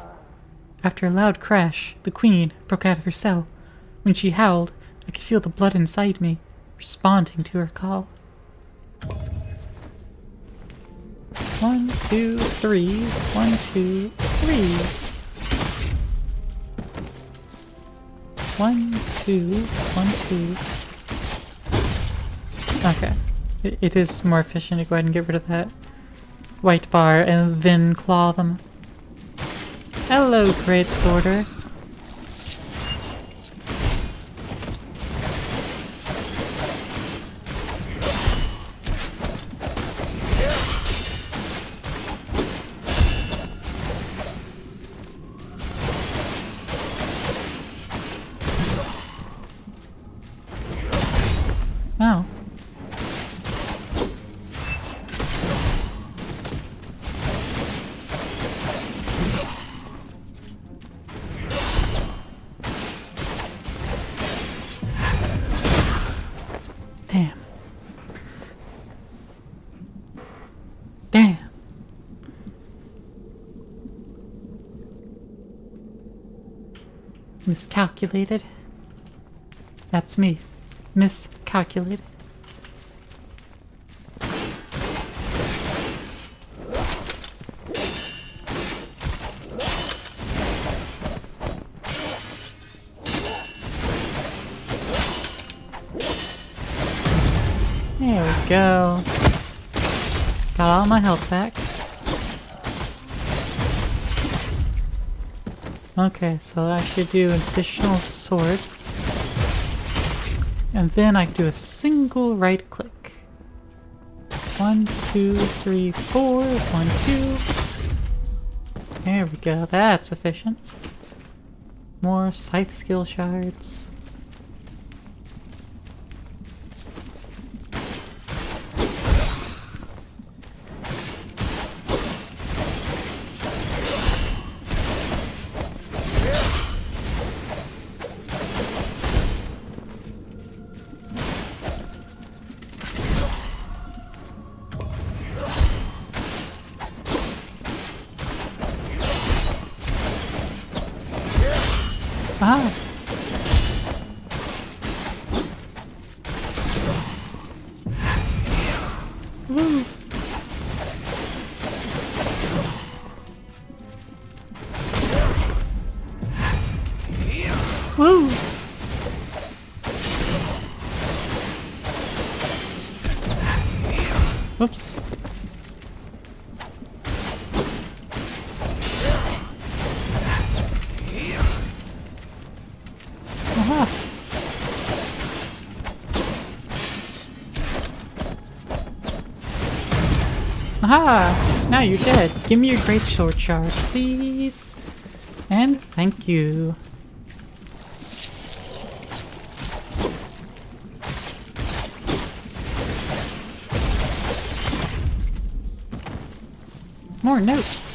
Speaker 1: After a loud crash, the queen broke out of her cell. When she howled, I could feel the blood inside me, responding to her call. 1, 2, 3. 1, 2, 3. 1, 2, 1, 2. Okay. It is more efficient to go ahead and get rid of that white bar and then claw them. Hello, Great Sworder. Oh. Damn. Damn. Miscalculated. That's me. Miscalculated. There we go. Got all my health back. Okay, so I should do an additional sword. And then I can do a single right click. 1, 2, 3, 4. 1, 2. There we go. That's efficient. More scythe skill shards. Ah! Woo! Woo! Whoops. Aha! Aha! Now you're dead. Give me your great sword shard, please. And thank you. More notes.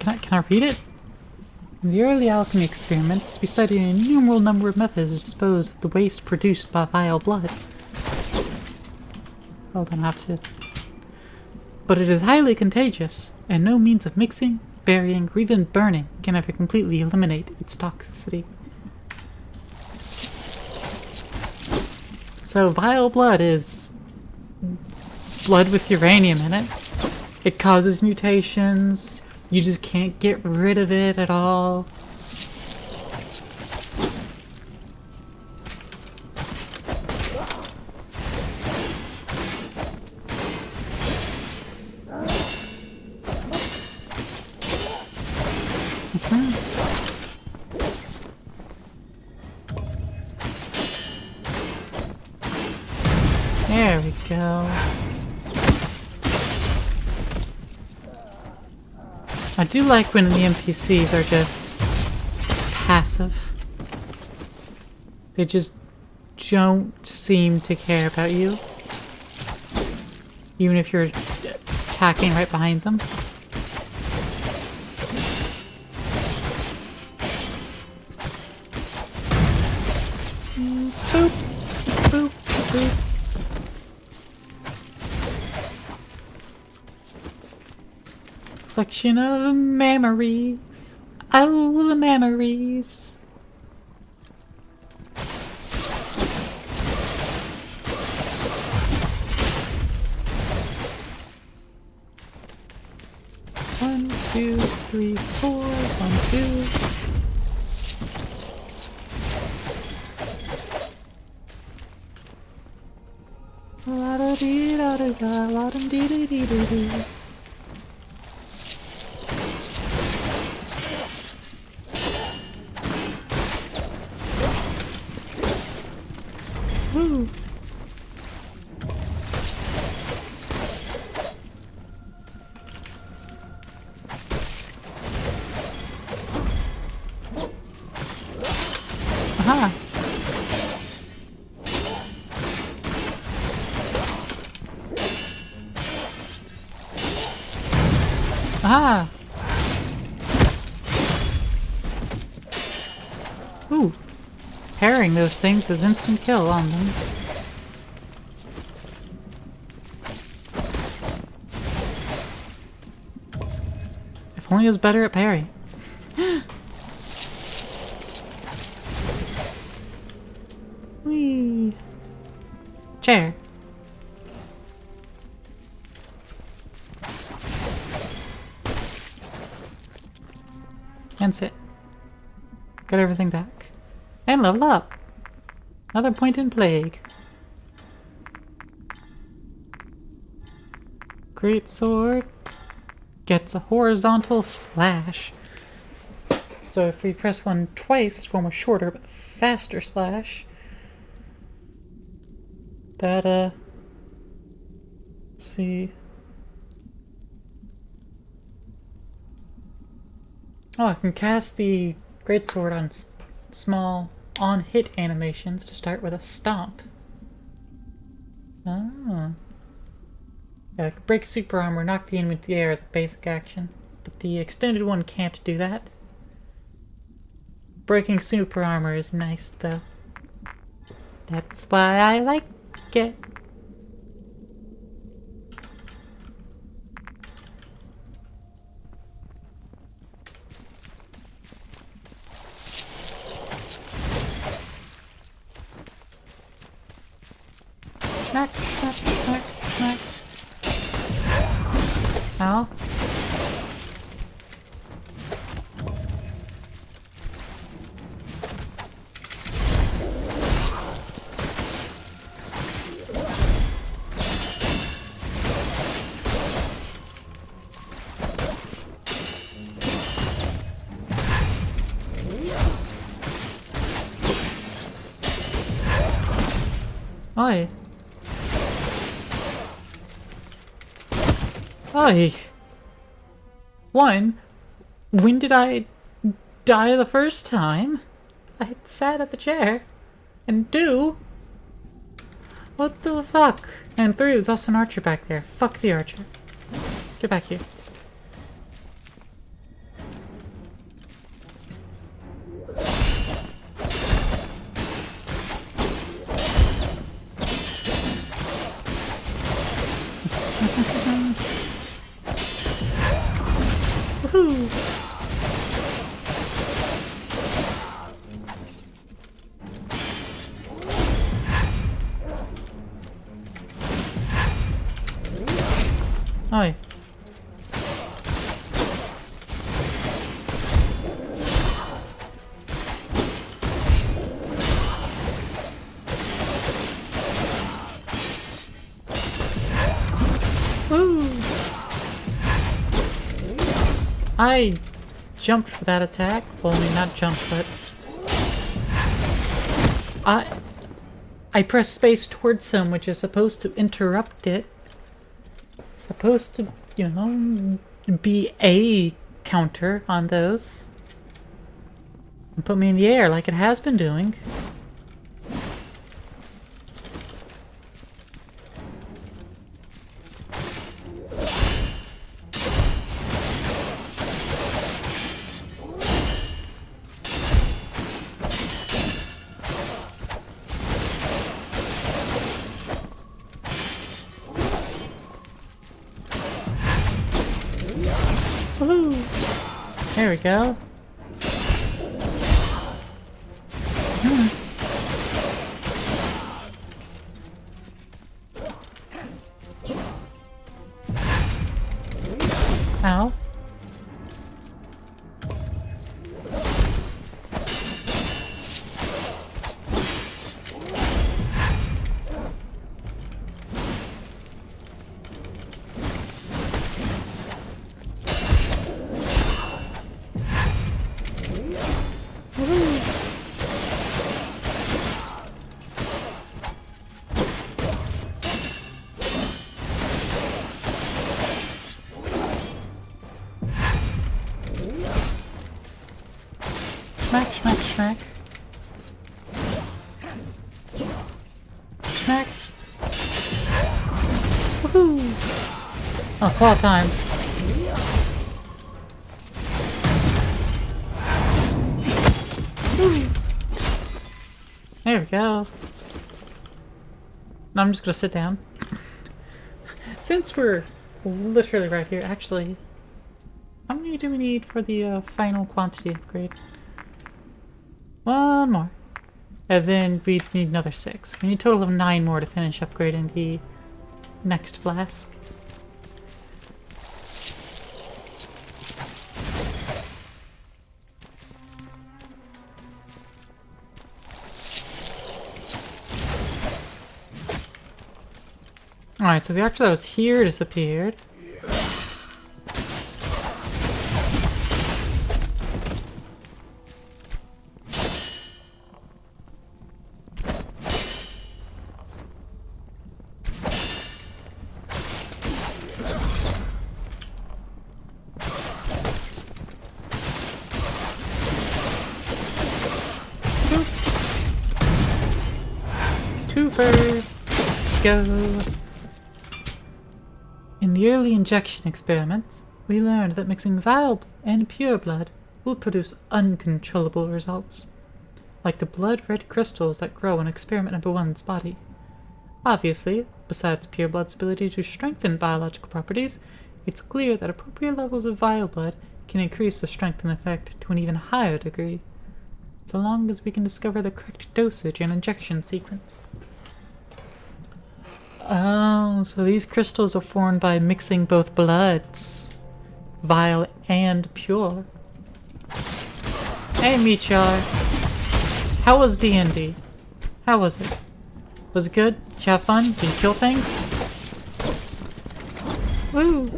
Speaker 1: Can I read it? In the early alchemy experiments, we studied an innumerable number of methods to dispose of the waste produced by vile blood. Hold on, I have to... But it is highly contagious, and no means of mixing, burying, or even burning can ever completely eliminate its toxicity. So vile blood is blood with uranium in it. It causes mutations. You just can't get rid of it at all. There we go. I do like when the NPCs are just passive. They just don't seem to care about you. Even if you're attacking right behind them. Boop, boop, boop. Collection of memories. Oh, the memories. One, two, three, four. 1, 2. La da dee da da da, la dum dee dee dee dee dee. Woo! Aha! Aha! Ooh! Parrying those things is instant kill on them. If only I was better at parry. Whee! Chair. And sit. Get everything back. And level up! Another point in plague. Great sword gets a horizontal slash. So if we press one twice, form a shorter but faster slash. That, let's see. Oh, I can cast the greatsword on small on-hit animations to start with a stomp. Ah. Yeah, break super armor, knock the enemy into the air as a basic action, but the extended one can't do that. Breaking super armor is nice, though. That's why I like it. Smack, smack, smack, smack. Ow. Oi. Oi. One, when did I die the first time? I had sat at the chair. And two, what the fuck? And three, there's also an archer back there. Fuck the archer. Get back here. Woohoo! Oi. Woo! I jumped for that attack. Well, I mean, not jumped, but I pressed space towards him, which is supposed to interrupt it. Supposed to, you know, be a counter on those. And put me in the air like it has been doing. Woohoo! There we go. Ow. Smack, smack, smack. Smack. Woohoo! Oh, claw time. Woo. There we go. Now I'm just gonna sit down. Since we're literally right here, actually, how many do we need for the final quantity upgrade? One more. And then we need another 6. We need a total of 9 more to finish upgrading the next flask. Alright, so the archer that was here disappeared. Twofer! Let's go! In the early injection experiments, we learned that mixing vile and pure blood will produce uncontrollable results, like the blood-red crystals that grow in experiment number 1's body. Obviously, besides pure blood's ability to strengthen biological properties, it's clear that appropriate levels of vile blood can increase the strength and effect to an even higher degree, so long as we can discover the correct dosage and injection sequence. Oh, so these crystals are formed by mixing both bloods, vile and pure. Hey, Meteor. How was D&D? How was it? Was it good? Did you have fun? Did you kill things? Woo!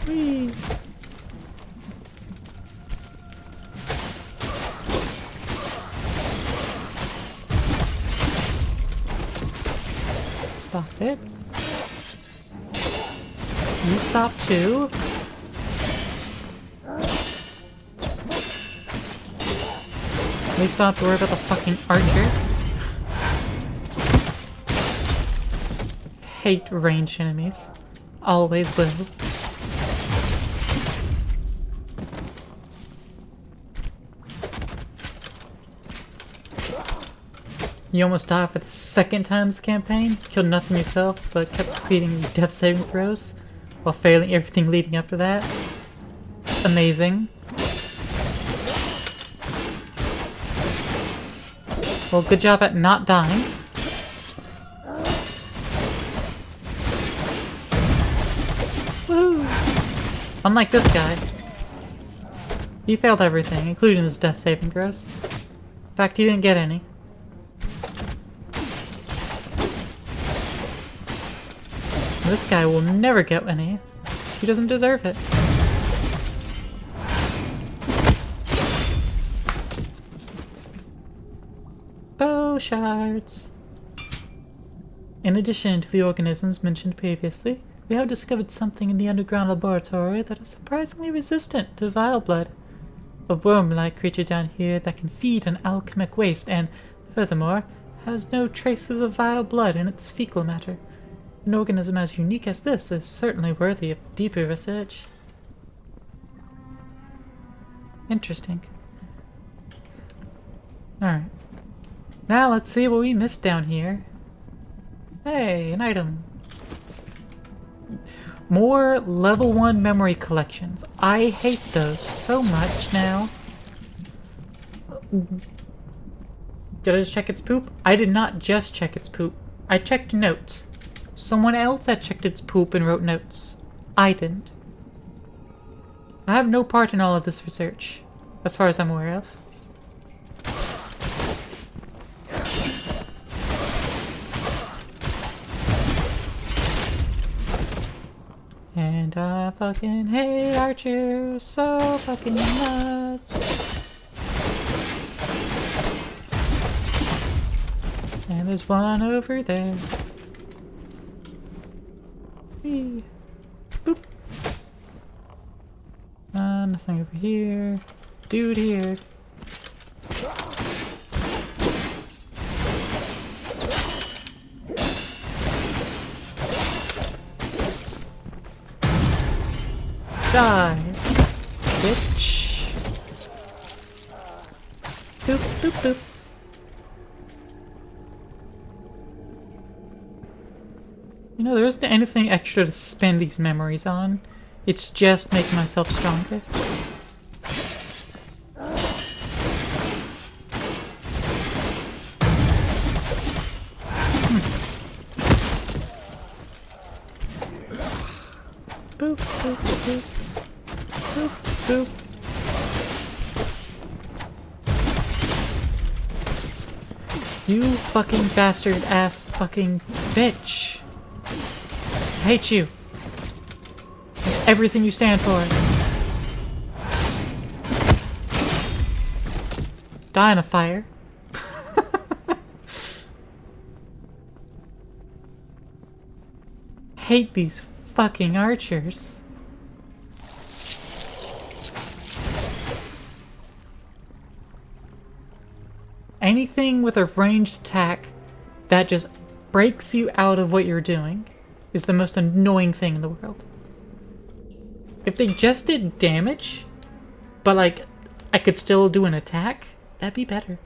Speaker 1: Whee! Stop it. You stop too. At least don't have to worry about the fucking archer. Hate ranged enemies. Always will. You almost died for the second time this campaign. Killed nothing yourself, but kept succeeding in death saving throws while failing everything leading up to that. Amazing. Well, good job at not dying. Woo! Unlike this guy. He failed everything, including his death saving throws. In fact, he didn't get any. This guy will never get any. He doesn't deserve it. Bow shards. In addition to the organisms mentioned previously, we have discovered something in the underground laboratory that is surprisingly resistant to vile blood. A worm-like creature down here that can feed on alchemic waste and, furthermore, has no traces of vile blood in its fecal matter. An organism as unique as this is certainly worthy of deeper research. Interesting. Alright. Now let's see what we missed down here. Hey, an item. More level 1 memory collections. I hate those so much now. Did I just check its poop? I did not just check its poop. I checked notes. Someone else had checked its poop and wrote notes. I didn't. I have no part in all of this research, as far as I'm aware of. And I fucking hate archers so fucking much. And there's one over there. Whee. Boop. Nothing over here. Dude here. Die, bitch. Boop, boop, boop. You know, there isn't anything extra to spend these memories on. It's just making myself stronger. Boop, boop, boop. Boop, boop. You fucking bastard ass fucking bitch. I hate you. And everything you stand for. Die in a fire. Hate these fucking archers. Anything with a ranged attack that just breaks you out of what you're doing is the most annoying thing in the world. If they just did damage, but like I could still do an attack, that'd be better.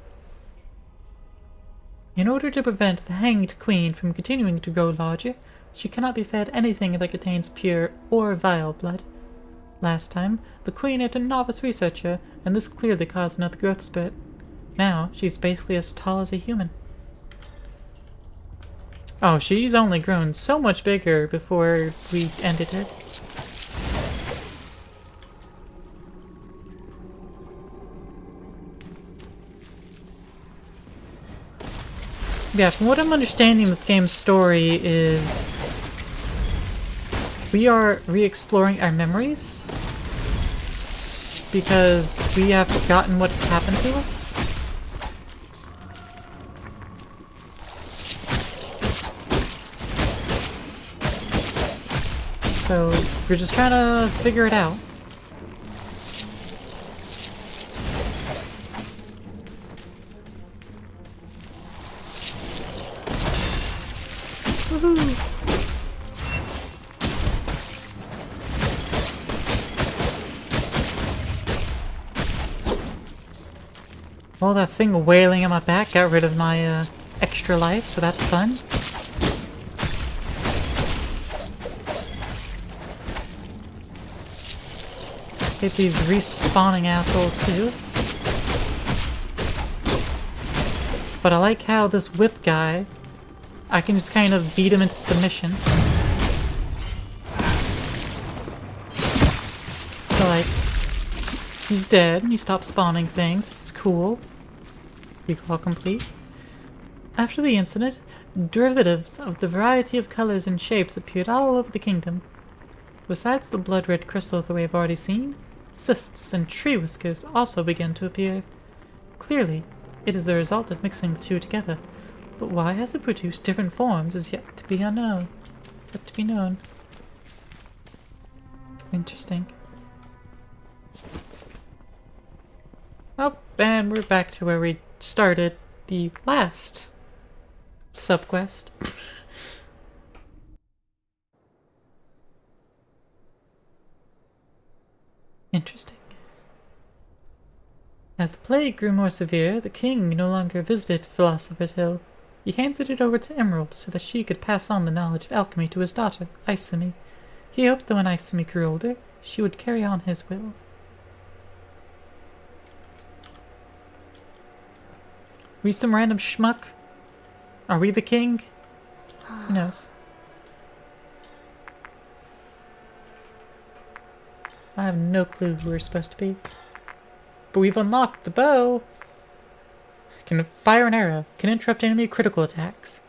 Speaker 1: In order to prevent the Hanged Queen from continuing to grow larger, she cannot be fed anything that contains pure or vile blood. Last time, the Queen ate a novice researcher, and this clearly caused another growth spurt. Now, she's basically as tall as a human. Oh, she's only grown so much bigger before we ended her. Yeah, from what I'm understanding, this game's story is we are re-exploring our memories because we have forgotten what's happened to us. So we're just trying to figure it out. Woohoo! Well, that thing wailing on my back got rid of my extra life, so that's fun. Get these respawning assholes too. But I like how this whip guy, I can just kind of beat him into submission. So like, he's dead, he stopped spawning things, it's cool. Recall complete. After the incident, derivatives of the variety of colors and shapes appeared all over the kingdom. Besides the blood-red crystals that we have already seen, cysts and tree whiskers also began to appear. Clearly, it is the result of mixing the two together, but why has it produced different forms is yet to be unknown. Yet to be known. Interesting. Oh, and we're back to where we started the last subquest. Interesting. As the plague grew more severe, the king no longer visited Philosopher's Hill. He handed it over to Emerald so that she could pass on the knowledge of alchemy to his daughter, Isami. He hoped that when Isami grew older, she would carry on his will. We some random schmuck? Are we the king? Who knows? I have no clue who we're supposed to be. But we've unlocked the bow! Can fire an arrow. Can interrupt enemy critical attacks.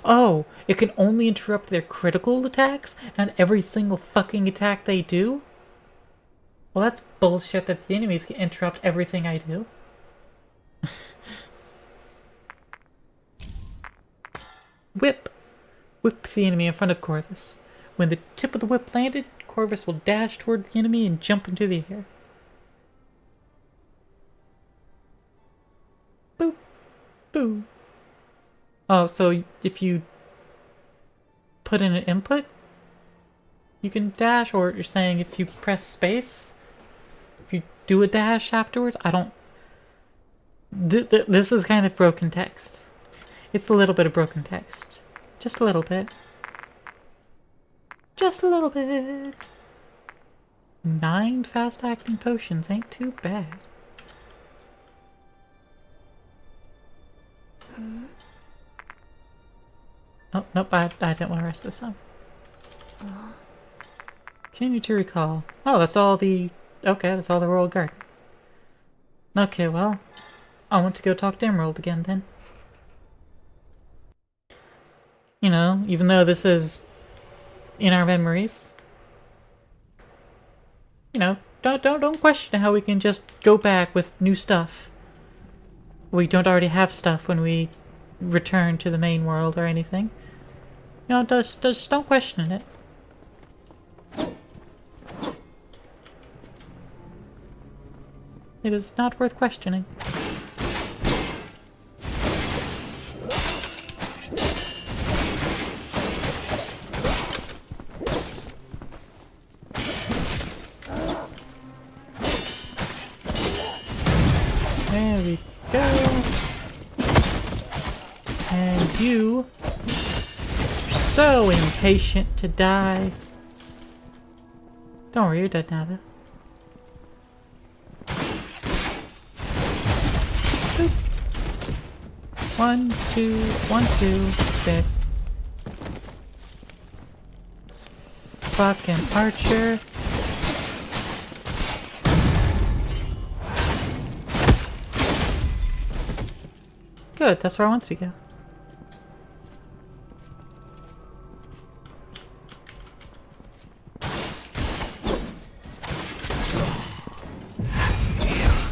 Speaker 1: Oh! It can only interrupt their critical attacks? Not every single fucking attack they do? Well, that's bullshit that the enemies can interrupt everything I do. Whip! Whip the enemy in front of Corvus. When the tip of the whip landed, Corvus will dash toward the enemy and jump into the air. Boop! Boop! Oh, so if you put in an input, you can dash, or you're saying if you press space, if you do a dash afterwards? I don't... This is kind of broken text. It's a little bit of broken text. Just a little bit. Just a little bit. 9 fast-acting potions ain't too bad. Oh, nope, I didn't want to rest this time. Continue to recall. Oh, that's all the... Okay, that's all the Royal Guard. Okay, well, I want to go talk to Emerald again then. You know, even though this is in our memories, you know, don't question how we can just go back with new stuff. We don't already have stuff when we return to the main world or anything. You know, just don't question it. It is not worth questioning. There we go. And you are so impatient to die. Don't worry, you're dead now though. Boop. 1, 2, 1, 2, dead. This fucking archer. Good, that's where I want to go.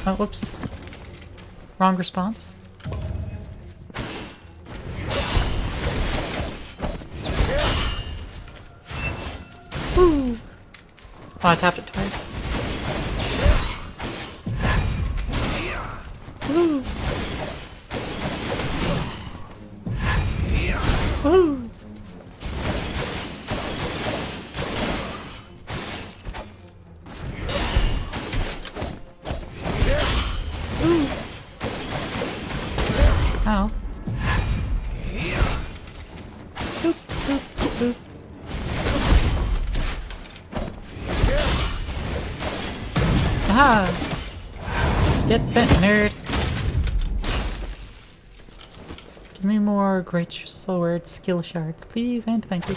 Speaker 1: Oh, whoops. Wrong response. Woo! Oh, I tapped it twice. Woo! Woo! Ow. Aha! Get bent, nerd! Give me more great sword skill shards, please, and thank you.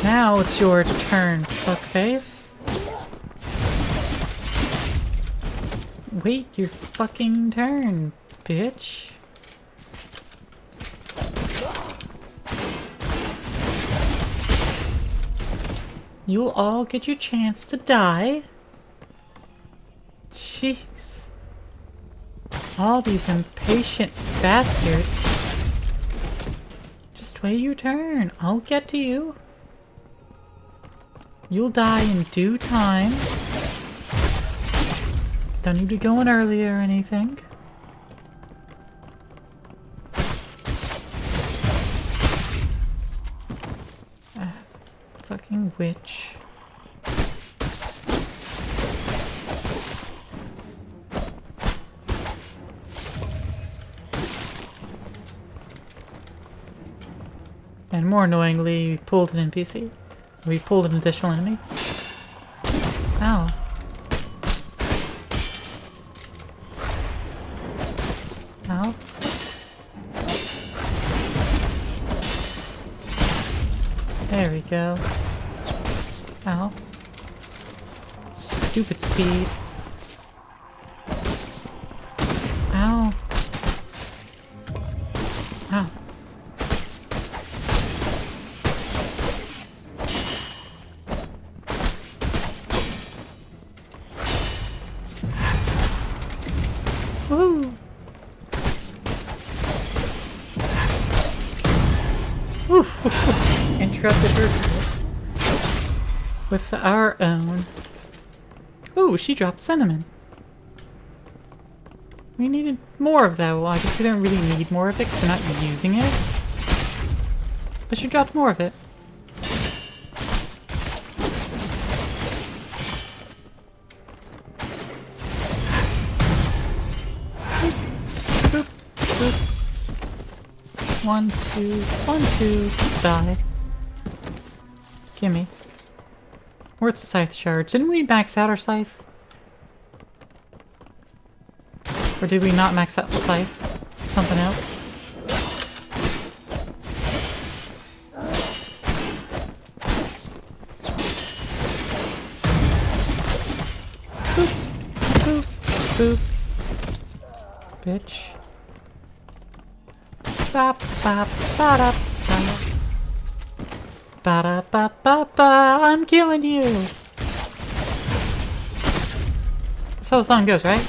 Speaker 1: Now it's your turn, fuckface. Wait your fucking turn, bitch. You'll all get your chance to die. Jeez. All these impatient bastards. Just wait your turn. I'll get to you. You'll die in due time. Don't need to go in early or anything. Fucking witch. And more annoyingly, we pulled an NPC. We pulled an additional enemy. Ow. Ow. There we go. Ow. Stupid speed. Ow. Ow. Woo! Interrupted her with our own. Ooh, she dropped cinnamon. We needed more of that. Well, I guess we don't really need more of it because we're not using it. But she dropped more of it. Boop, boop. 1, 2, 1, 2, die. Gimme. Worth scythe charge. Didn't we max out our scythe? Or did we not max out the scythe? Something else? Boop, boop, boop. Bitch. Bop, bop, ba-da, ba. Ba-da-ba-ba-ba, I'm killing you! That's how the song goes, right?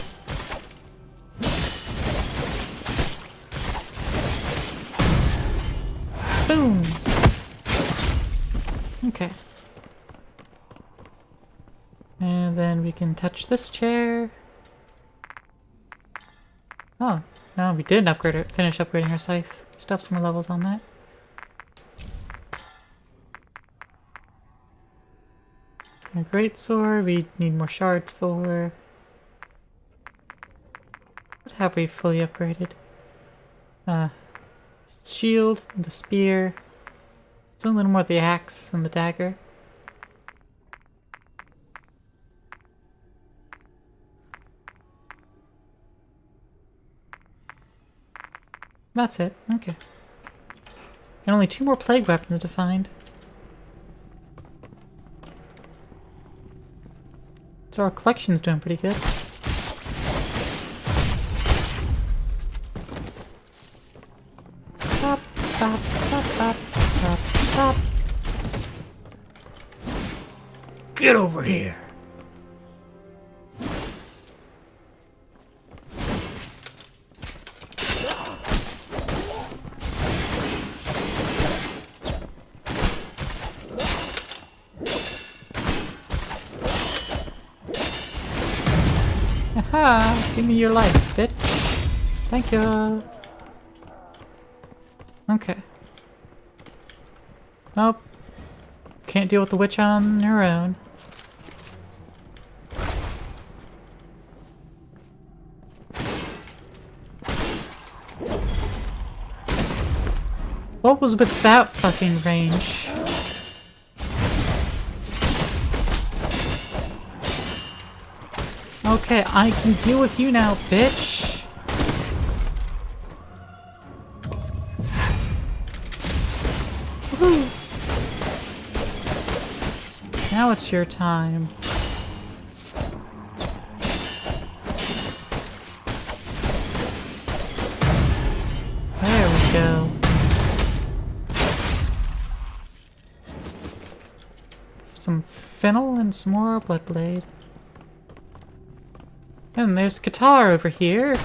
Speaker 1: Boom! Okay. And then we can touch this chair. Oh, no, we didn't upgrade it. Finish upgrading our scythe. Still have some more levels on that. A great sword, we need more shards for. What have we fully upgraded? Shield, the spear. Still a little more of the axe and the dagger. That's it. Okay. And only 2 more plague weapons to find. So our collection's doing pretty good. Pop, pop, pop, pop, pop, pop. Get over here! Aha! Give me your life, bitch. Thank you. Okay. Nope. can't deal with the witch on her own. What was with that fucking range? Okay, I can deal with you now, bitch. Woohoo! Now it's your time. There we go. Some fennel and some more bloodblade. And there's the guitar over here.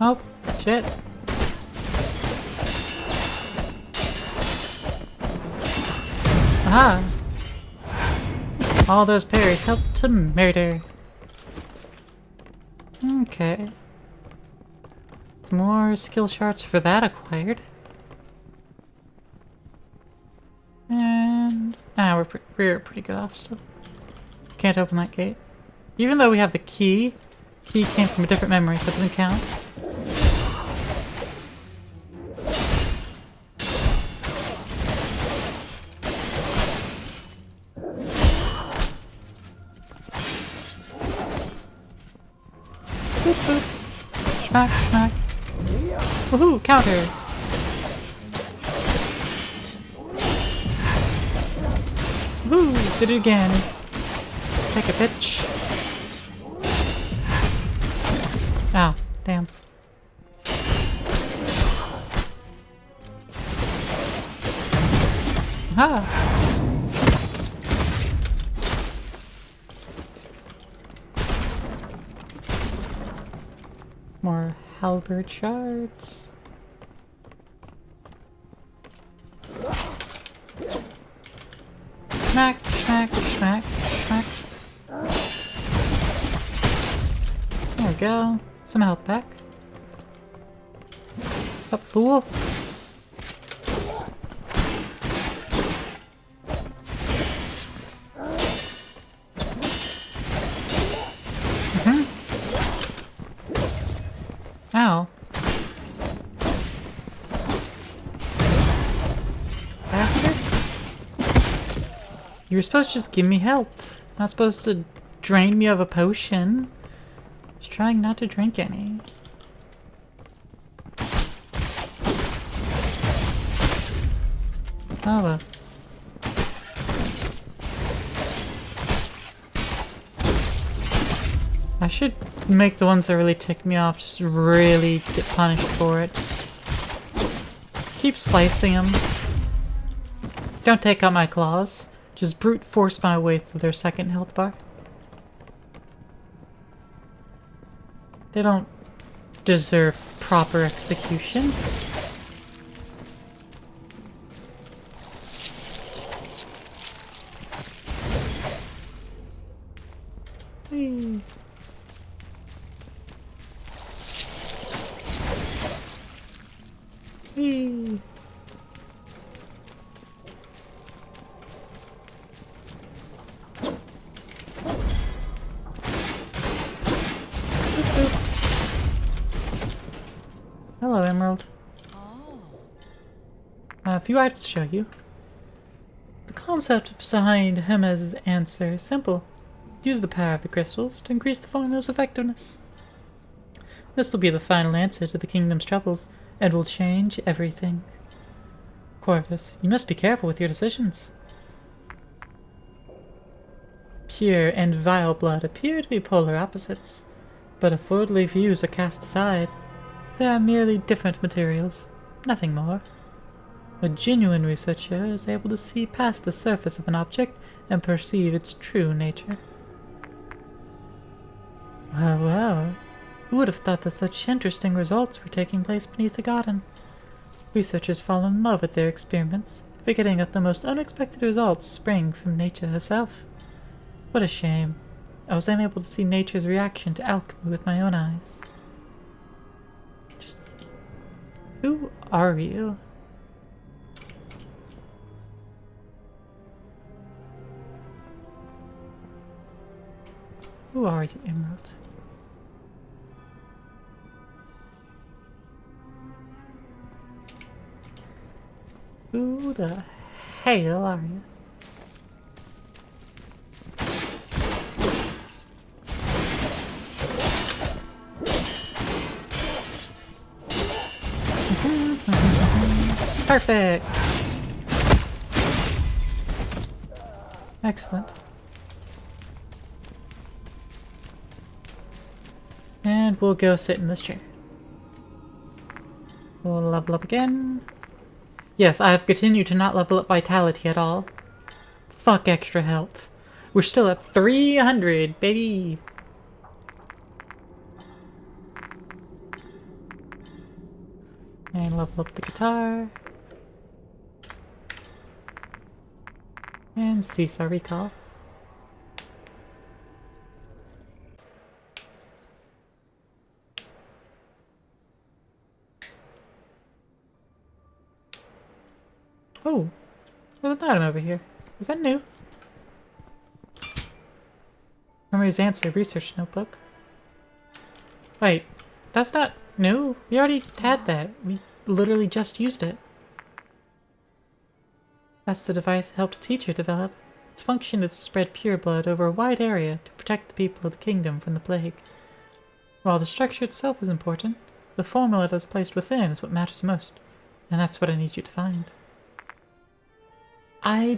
Speaker 1: Oh, shit. Aha! All those parries help to murder. Okay. Some more skill shards for that acquired. And... we're pretty good off still. Can't open that gate. Even though we have the key came from a different memory, so it doesn't count. Boop, boop. Smack, smack. Woohoo! Counter! Woo! Did it again. Take a pitch. Ow, damn. Aha! More halberd shards. Smack, smack, smack, smack. There we go. Some health back. What's up, fool? Ow. Bastard? You were supposed to just give me health. Not supposed to drain me of a potion. Just trying not to drink any. Oh well. I should make the ones that really tick me off just really get punished for it. Just keep slicing them. Don't take out my claws. Just brute force my way through their second health bar. They don't deserve proper execution. Whee. Whee. Hello, Emerald. A few items to show you. The concept behind Hema's answer is simple. Use the power of the crystals to increase the formula's effectiveness. This will be the final answer to the kingdom's troubles, and will change everything. Corvus, you must be careful with your decisions. Pure and vile blood appear to be polar opposites, but if worldly views are cast aside, they are merely different materials. nothing more. A genuine researcher is able to see past the surface of an object and perceive its true nature. Well, well, who would have thought that such interesting results were taking place beneath the garden? Researchers fall in love with their experiments, forgetting that the most unexpected results spring from nature herself. What a shame. I was unable to see nature's reaction to alchemy with my own eyes. Just... who are you? Who are you, Emerald? Who the hell are you? Perfect! Excellent. And we'll go sit in this chair. We'll level up again. Yes, I have continued to not level up vitality at all. Fuck extra health. We're still at 300, baby! And level up the guitar. And cease our recall. Oh, there's an item over here. Is that new? Memory's answer, research notebook. Wait, that's not new. We already had that. We literally just used it. That's the device that helped the teacher develop. Its function is to spread pure blood over a wide area to protect the people of the kingdom from the plague. While the structure itself is important, the formula that's placed within is what matters most. And that's what I need you to find. I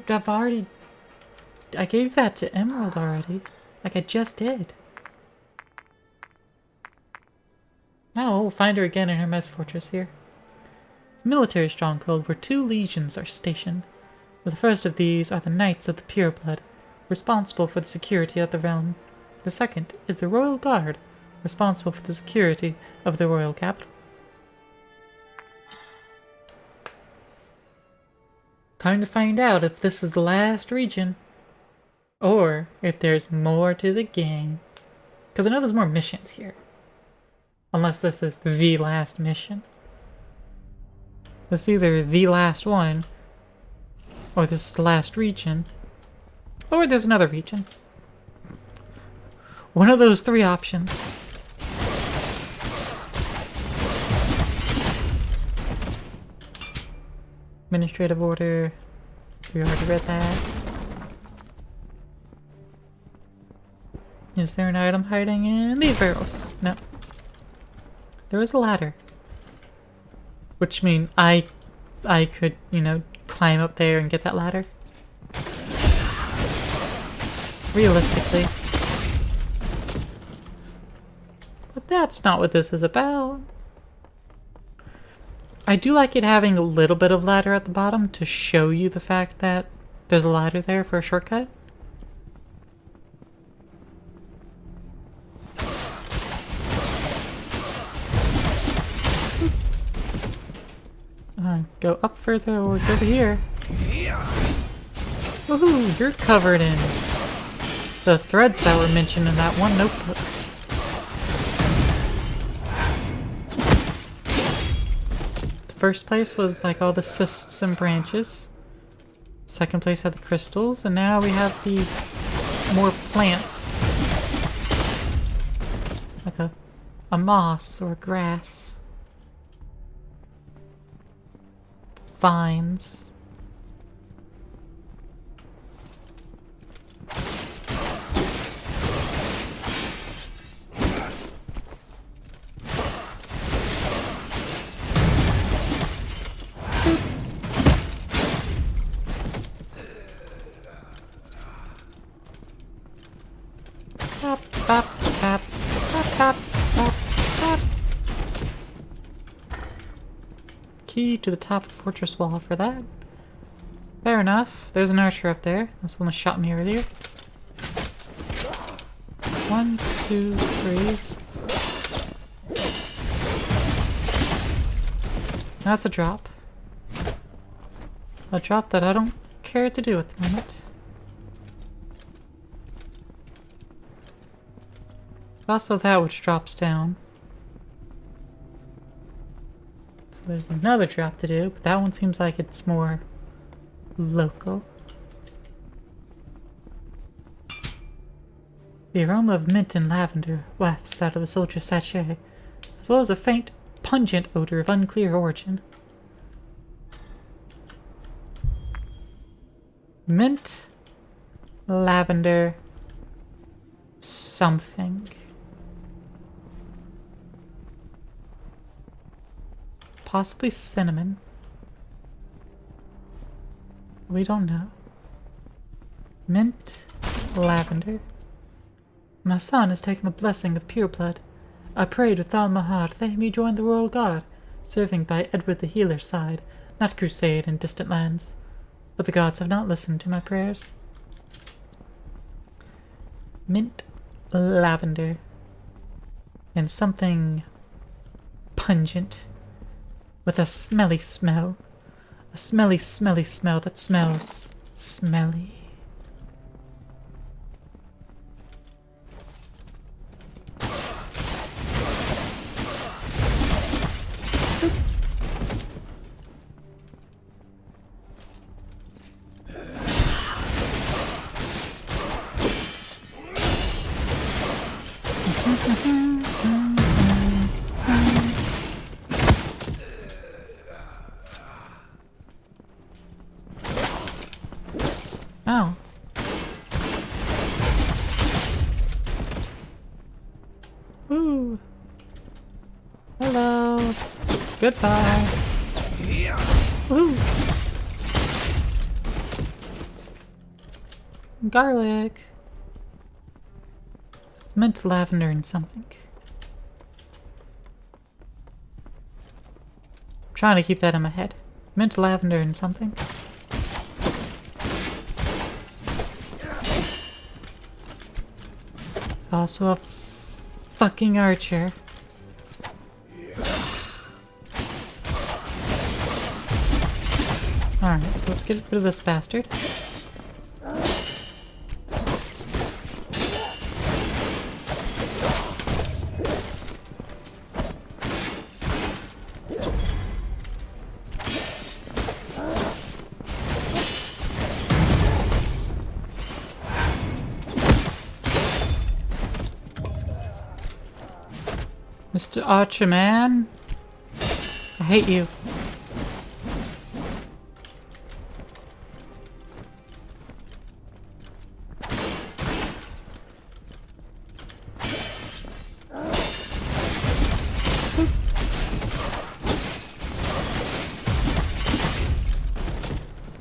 Speaker 1: gave that to Emerald already. Like I just did. Now we'll find her again in her mess fortress here. It's a military stronghold where 2 legions are stationed. The first of these are the Knights of the Pure Blood, responsible for the security of the realm. The second is the Royal Guard, responsible for the security of the royal capital. Time to find out if this is the last region, or if there's more to the game. Because I know there's more missions here. Unless this is the last mission. It's either the last one, or this is the last region, or there's another region. One of those 3 options. Administrative order. We already read that. Is there an item hiding in these barrels? No. There is a ladder. Which means I could, you know, climb up there and get that ladder. Realistically. But that's not what this is about. I do like it having a little bit of ladder at the bottom to show you the fact that there's a ladder there for a shortcut. Go up further or go over here. Woohoo! You're covered in the threads that were mentioned in that one notebook. First place was like all the cysts and branches. Second place had the crystals, and now we have the more plants. Like a moss or grass. Vines. Tap, tap, tap, tap, tap, tap, tap. key to the top of the fortress wall for that. Fair enough. There's an archer up there. That's the one that shot me earlier. 1, 2, 3. That's a drop. A drop that I don't care to do at the moment. Also that which drops down. So there's another drop to do, but that one seems like it's more local. The aroma of mint and lavender wafts out of the soldier's sachet, as well as a faint, pungent odor of unclear origin. Mint, lavender, something. Possibly cinnamon. We don't know. Mint, lavender. My son has taken the blessing of pure blood. I prayed with all my heart that he may join the royal guard, serving by Edward the Healer's side, not crusade in distant lands. But the gods have not listened to my prayers. Mint, lavender, and something pungent, with a smelly smell. A smelly, smelly smell that smells smelly. Oh. Ooh. Hello. Goodbye. Ooh. Garlic. Mint, lavender, and something. I'm trying to keep that in my head. Mint, lavender, and something. Also a fucking archer. Alright, so let's get rid of this bastard. Mr. Archer Man, I hate you.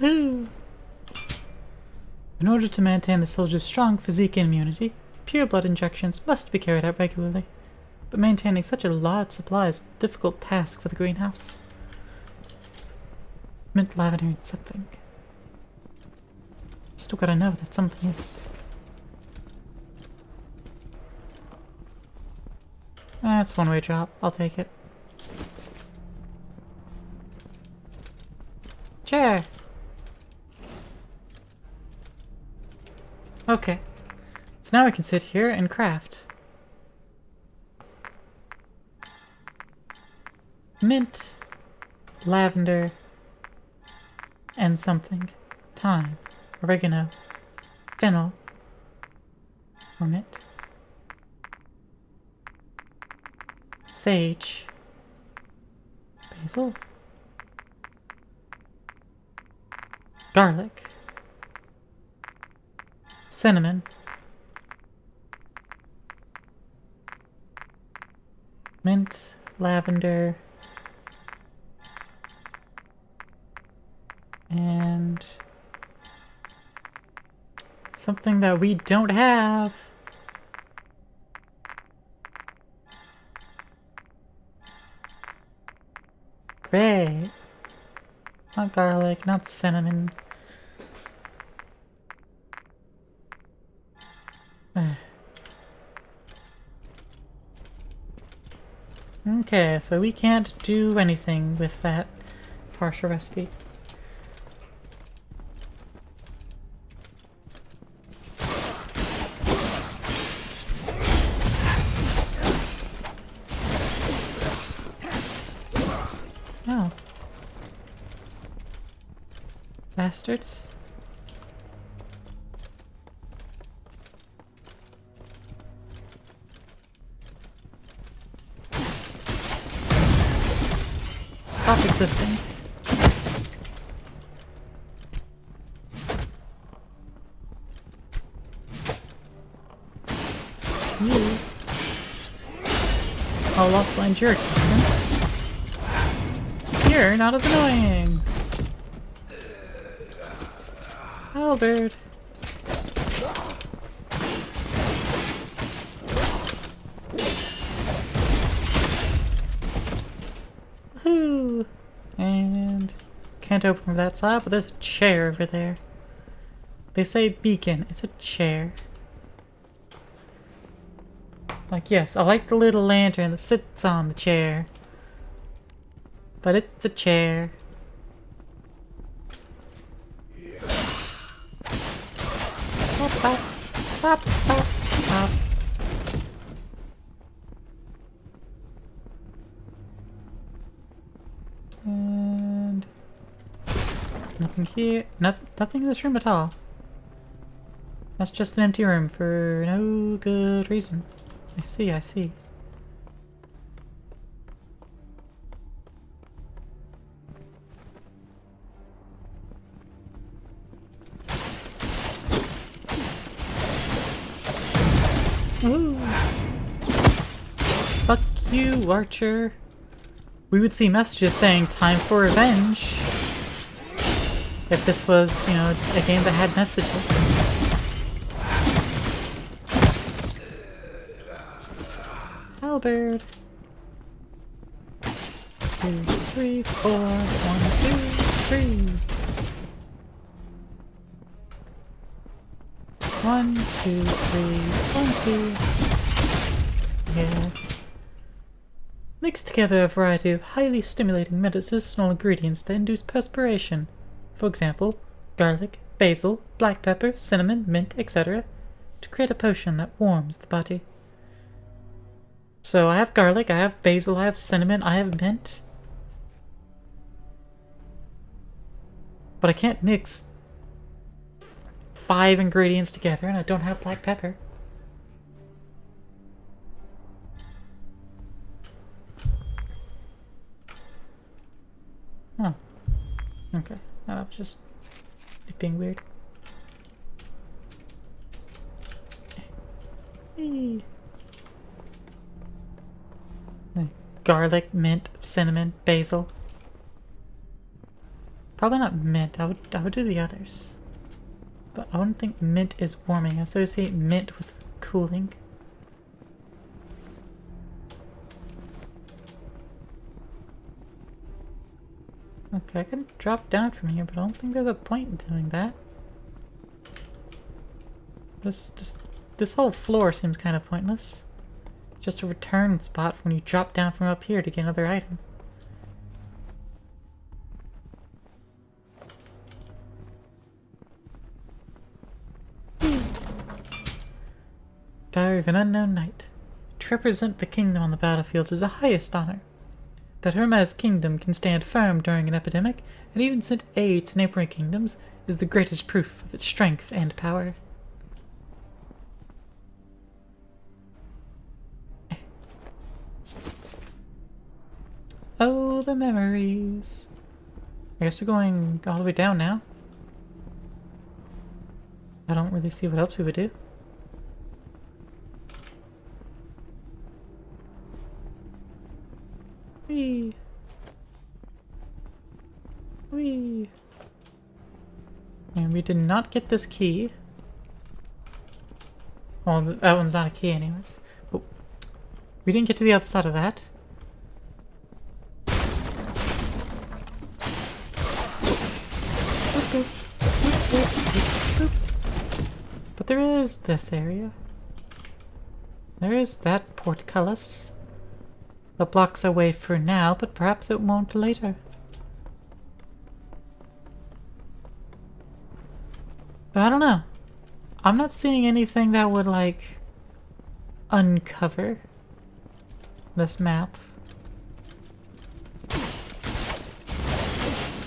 Speaker 1: Ooh. In order to maintain the soldier's strong physique and immunity, pure blood injections must be carried out regularly. But maintaining such a large supply is a difficult task for the greenhouse. Mint, lavender, and something. Still gotta know what that something is. That's one-way drop. I'll take it. Chair! Okay. So now I can sit here and craft. Mint, lavender, and something. Thyme, oregano, fennel, or mint. Sage, basil, garlic, cinnamon, mint, lavender, and something that we don't have. Great. Not garlic, not cinnamon. Okay, so we can't do anything with that partial recipe. Oh. Bastards. Stop existing. You. I'll lost land your existence. You're not as annoying. Albert. Woohoo! And can't open from that side, but there's a chair over there. They say beacon. It's a chair. Like, yes, I like the little lantern that sits on the chair. But it's a chair. Bop, bop, bop, bop, bop. And nothing here. Nothing in this room at all. That's just an empty room for no good reason. I see, I see. Ooh. Fuck you, Archer. We would see messages saying time for revenge if this was, you know, a game that had messages. Albert. 2, 3, 4, 1, 2, 3. 1, 2, 3, 1, 2. Yeah. Mix together a variety of highly stimulating medicinal ingredients that induce perspiration. For example, garlic, basil, black pepper, cinnamon, mint, etc. to create a potion that warms the body. So I have garlic, I have basil, I have cinnamon, I have mint. But I can't mix 5 ingredients together, and I don't have black pepper. Oh. Okay. That was just it being weird. Hey. Garlic, mint, cinnamon, basil. Probably not mint. I would do the others. But I wouldn't think mint is warming. I associate mint with cooling. Okay, I can drop down from here, but I don't think there's a point in doing that. This whole floor seems kind of pointless. It's just a return spot when you drop down from up here to get another item. Diary of an Unknown Knight. To represent the kingdom on the battlefield is the highest honor. That Hermes' kingdom can stand firm during an epidemic and even send aid to neighboring kingdoms is the greatest proof of its strength and power. Oh, the memories. I guess we're going all the way down now. I don't really see what else we would do. Whee! Whee! And we did not get this key. Well, that one's not a key anyways. Oh. We didn't get to the other side of that. this area. There is that portcullis. That blocks our way for now, but perhaps it won't later. But I don't know. I'm not seeing anything that would, like, uncover this map.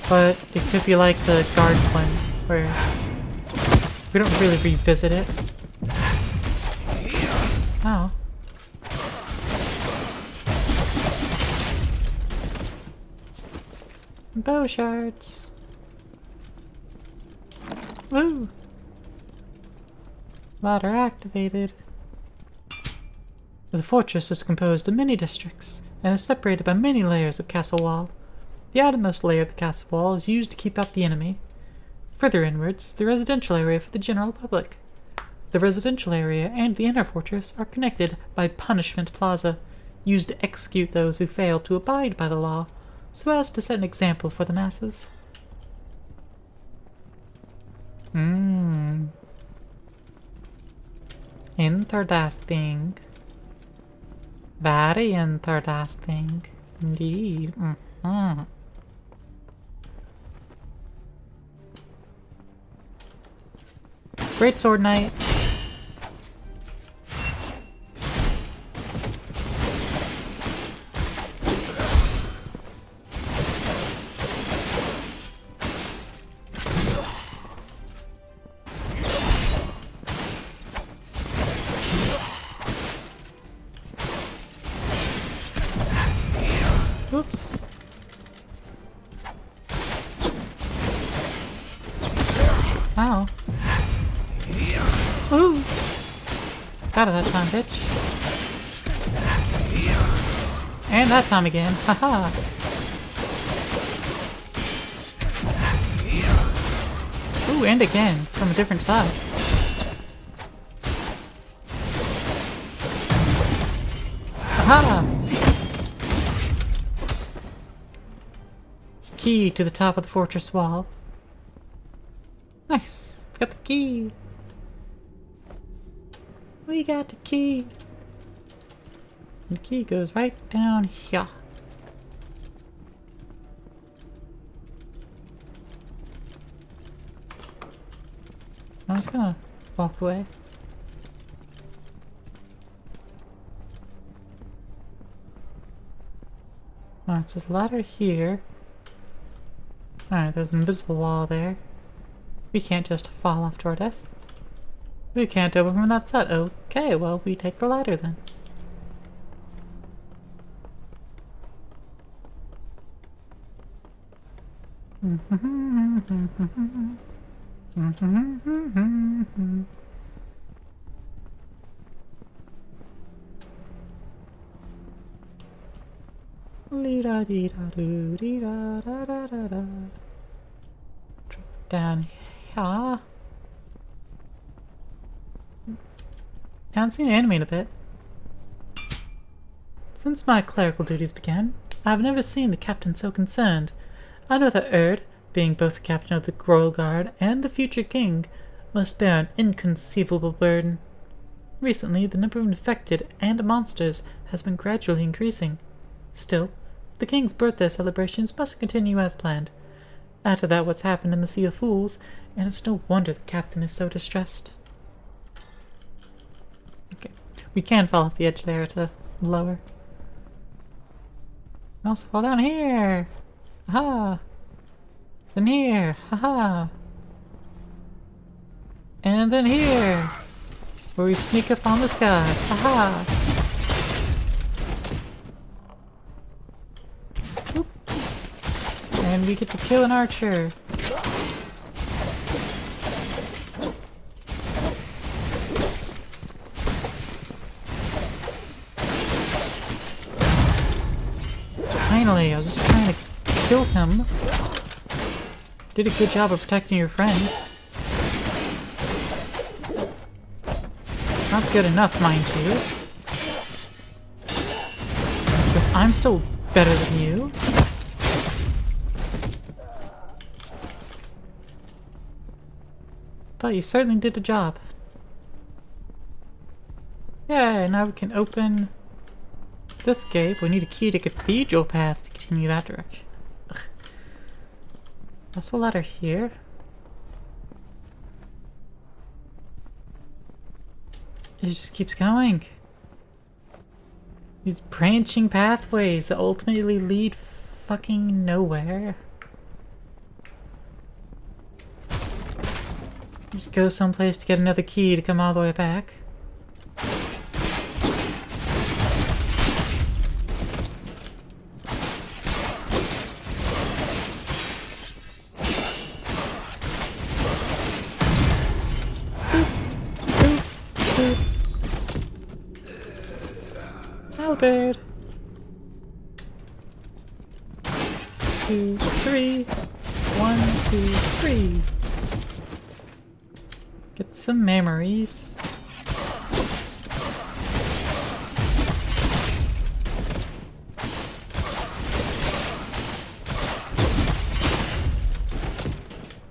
Speaker 1: But it could be like the guard one, where we don't really revisit it. Oh. Bow shards. Woo! Ladder activated. The fortress is composed of many districts, and is separated by many layers of castle wall. The outermost layer of the castle wall is used to keep out the enemy. Further inwards is the residential area for the general public. The residential area and the inner fortress are connected by Punishment Plaza, used to execute those who fail to abide by the law, so as to set an example for the masses. Interesting. Very interesting indeed. Great Sword Knight. Oops. Ow. Ooh! Got it that time, bitch. And that time again. Haha! Ooh, and again. From a different side. Aha! Key to the top of the fortress wall. Nice. We got the key. We got the key. The key goes right down here. I'm just gonna walk away. Alright, so there's a ladder here. Alright, there's an invisible wall there. We can't just fall off to our death. We can't open from that side. Okay, well, we take the ladder then. Down here. Haven't seen an enemy in a bit. Since my clerical duties began, I have never seen the captain so concerned. I know that Erd, being both the captain of the Royal Guard and the future king, must bear an inconceivable burden. Recently, the number of infected and monsters has been gradually increasing. Still, the king's birthday celebrations must continue as planned. Add to that what's happened in the Sea of Fools, and it's no wonder the captain is so distressed. Okay, we can fall off the edge there to lower. And also fall down here! Aha! Then here! Haha! And then here! Where we sneak up on this guy! Haha! Whoop. And we get to kill an archer! Finally, I was just trying to kill him. Did a good job of protecting your friend. Not good enough, mind you. Because I'm still better than you. But you certainly did a job. Yeah, now we can open this gate. We need a key to Cathedral Path to continue that direction. Ugh. Also a ladder here. It just keeps going. These branching pathways that ultimately lead fucking nowhere. Just go someplace to get another key to come all the way back. Bed. 2, 3. 1, 2, 3. Get some memories.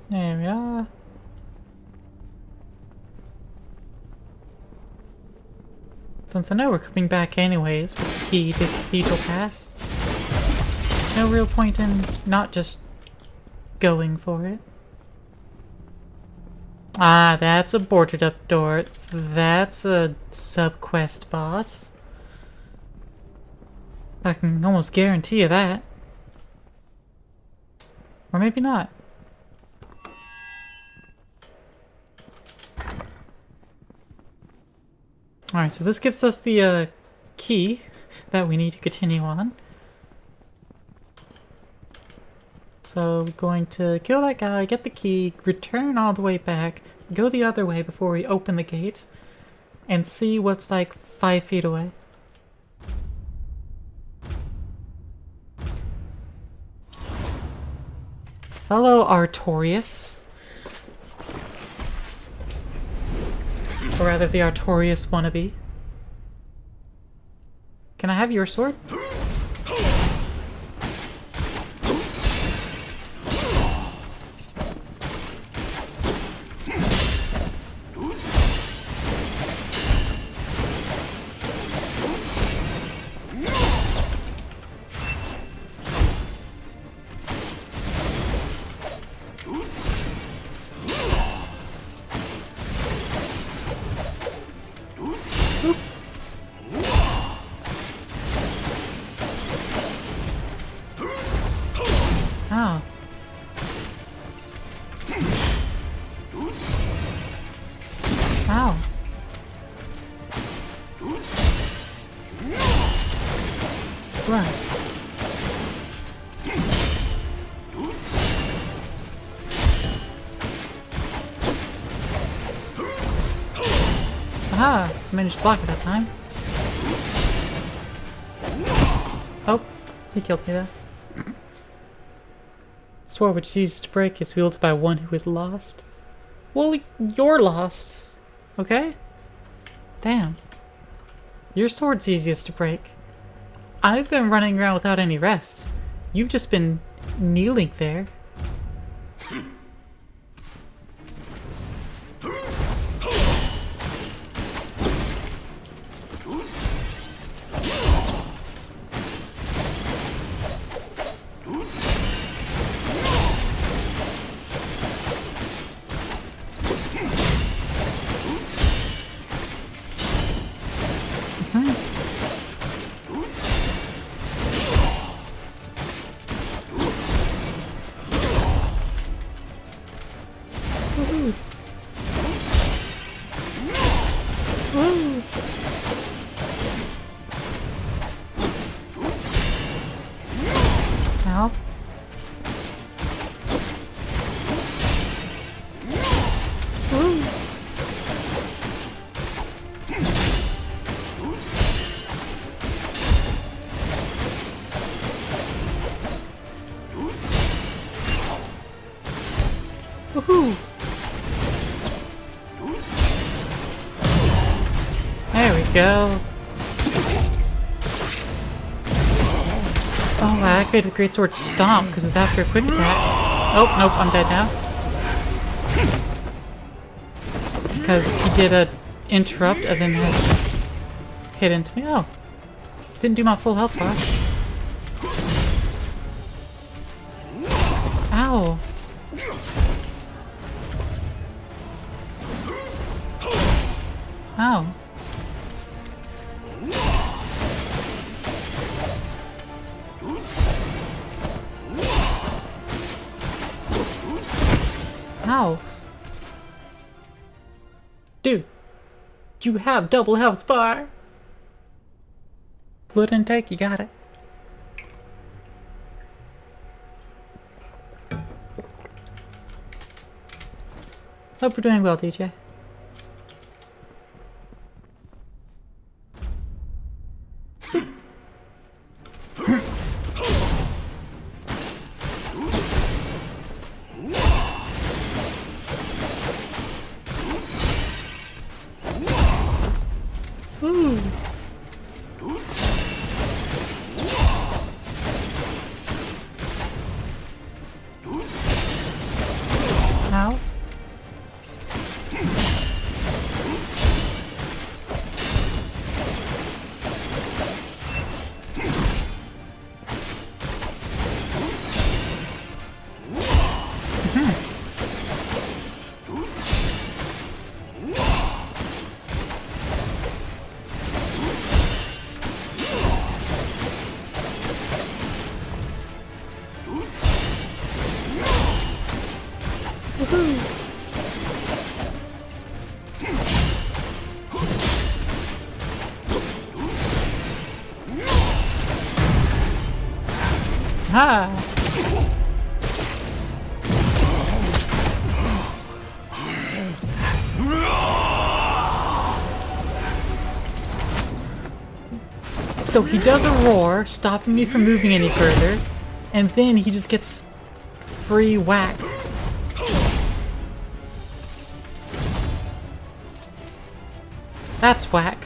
Speaker 1: There we are. Since I know we're coming back anyways with the key to the Cathedral Path, no real point in not just going for it. Ah, that's a boarded up door. That's a sub-quest boss. I can almost guarantee you that. Or maybe not. Alright, so this gives us the key that we need to continue on. So we're going to kill that guy, get the key, return all the way back, go the other way before we open the gate, and see what's like 5 feet away. Hello, Artorias. Or rather, the Artorias wannabe. Can I have your sword? Oh. Ow. Right. Aha! I managed to block it that time. Oh, he killed me there. Sword which ceases to break is wielded by one who is lost. Well, you're lost. Okay? Damn. Your sword's easiest to break. I've been running around without any rest. You've just been kneeling there. Ow. Woo. Woohoo! There we go. Oh, I activated the Greatsword Stomp because it was after a quick attack. Oh, nope, I'm dead now. Because he did a interrupt of him hit into me. Oh. Didn't do my full health bar. Ow. Ow. Ow. Dude, you have double health bar. Fluid intake, you got it. Hope you're doing well, DJ. Ooh. Ow. Ha! So he does a roar, stopping me from moving any further, and then he just gets free whack. That's whack.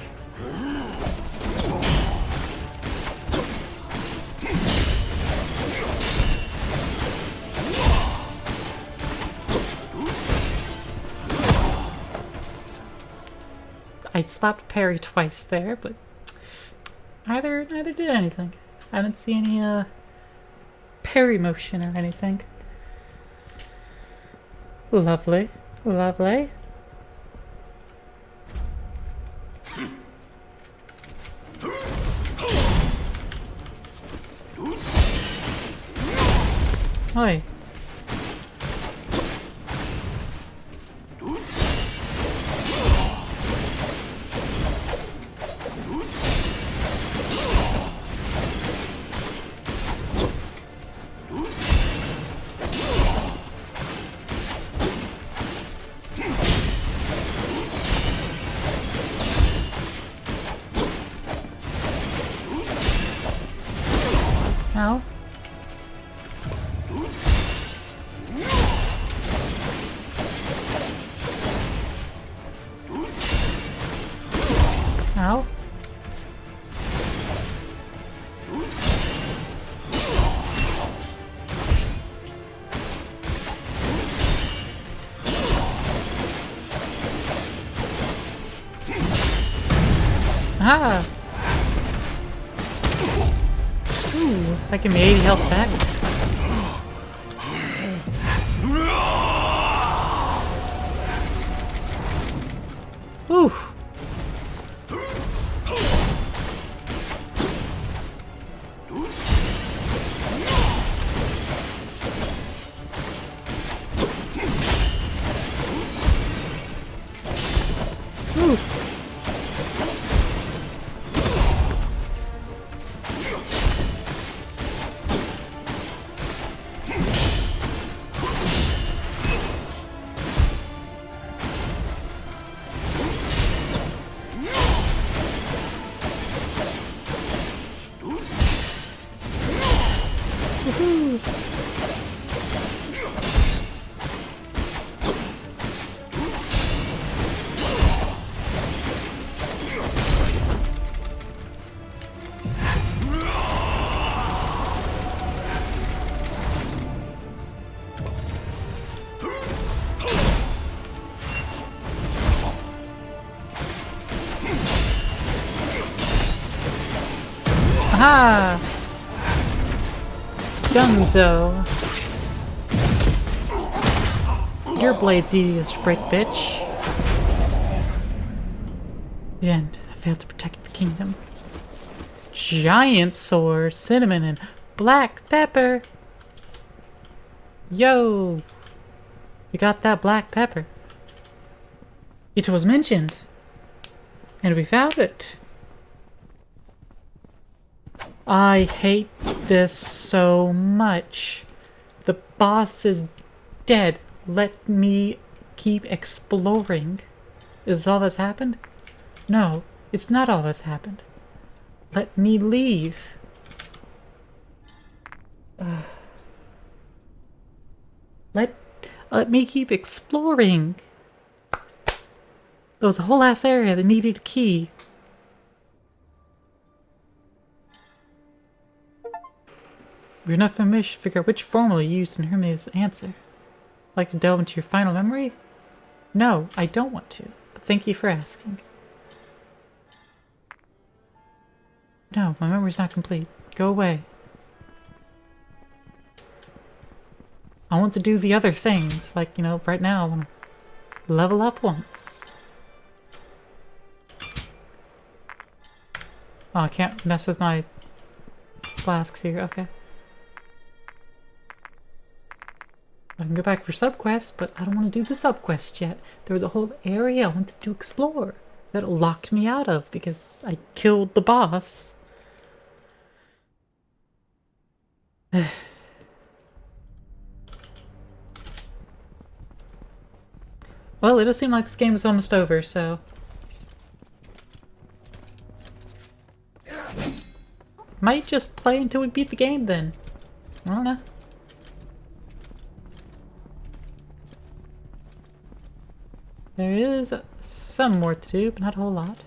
Speaker 1: I slapped parry twice there, but neither did anything. I didn't see any parry motion or anything. Lovely, lovely. Oi. Ow. Ow. Ah! Ooh, that gave me 80 health back. Ooh. Ooh. Woohoo! Aha! Gunzo! Your blade's easiest to break, bitch. The end. I failed to protect the kingdom. Giant sword, cinnamon, and black pepper. Yo! We got that black pepper. It was mentioned. And we found it. I hate this so much. The boss is dead. Let me keep exploring. Is this all that's happened? No, it's not all that's happened. Let me leave. Let me keep exploring. There was a whole ass area that needed a key. We're enough information to figure out which formula you used in Hermes' answer. Like to delve into your final memory? No, I don't want to, but thank you for asking. No, my memory's not complete. Go away. I want to do the other things, like, you know, right now I want to level up once. Oh, I can't mess with my flasks here, okay. I can go back for subquests, but I don't want to do the subquests yet. There was a whole area I wanted to explore that it locked me out of because I killed the boss. Well, it does seem like this game is almost over, so... Might just play until we beat the game then. I don't know. There is some more to do, but not a whole lot.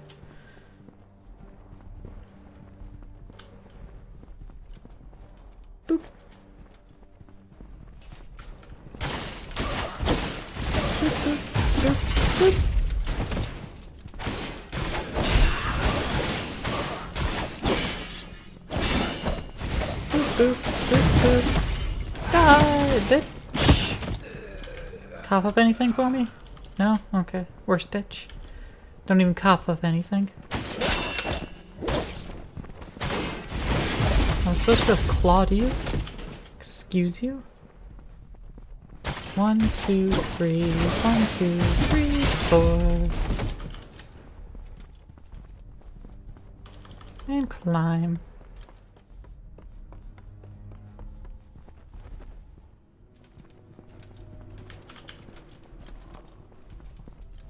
Speaker 1: Boop. Boop, boop, boop, boop. Boop, boop, boop. Die, bitch! Cough up anything for me? No? Okay. Worst bitch. Don't even cough up anything. I'm supposed to have clawed you? Excuse you? 1, 2, 3, 1, 2, 3, 4. And climb.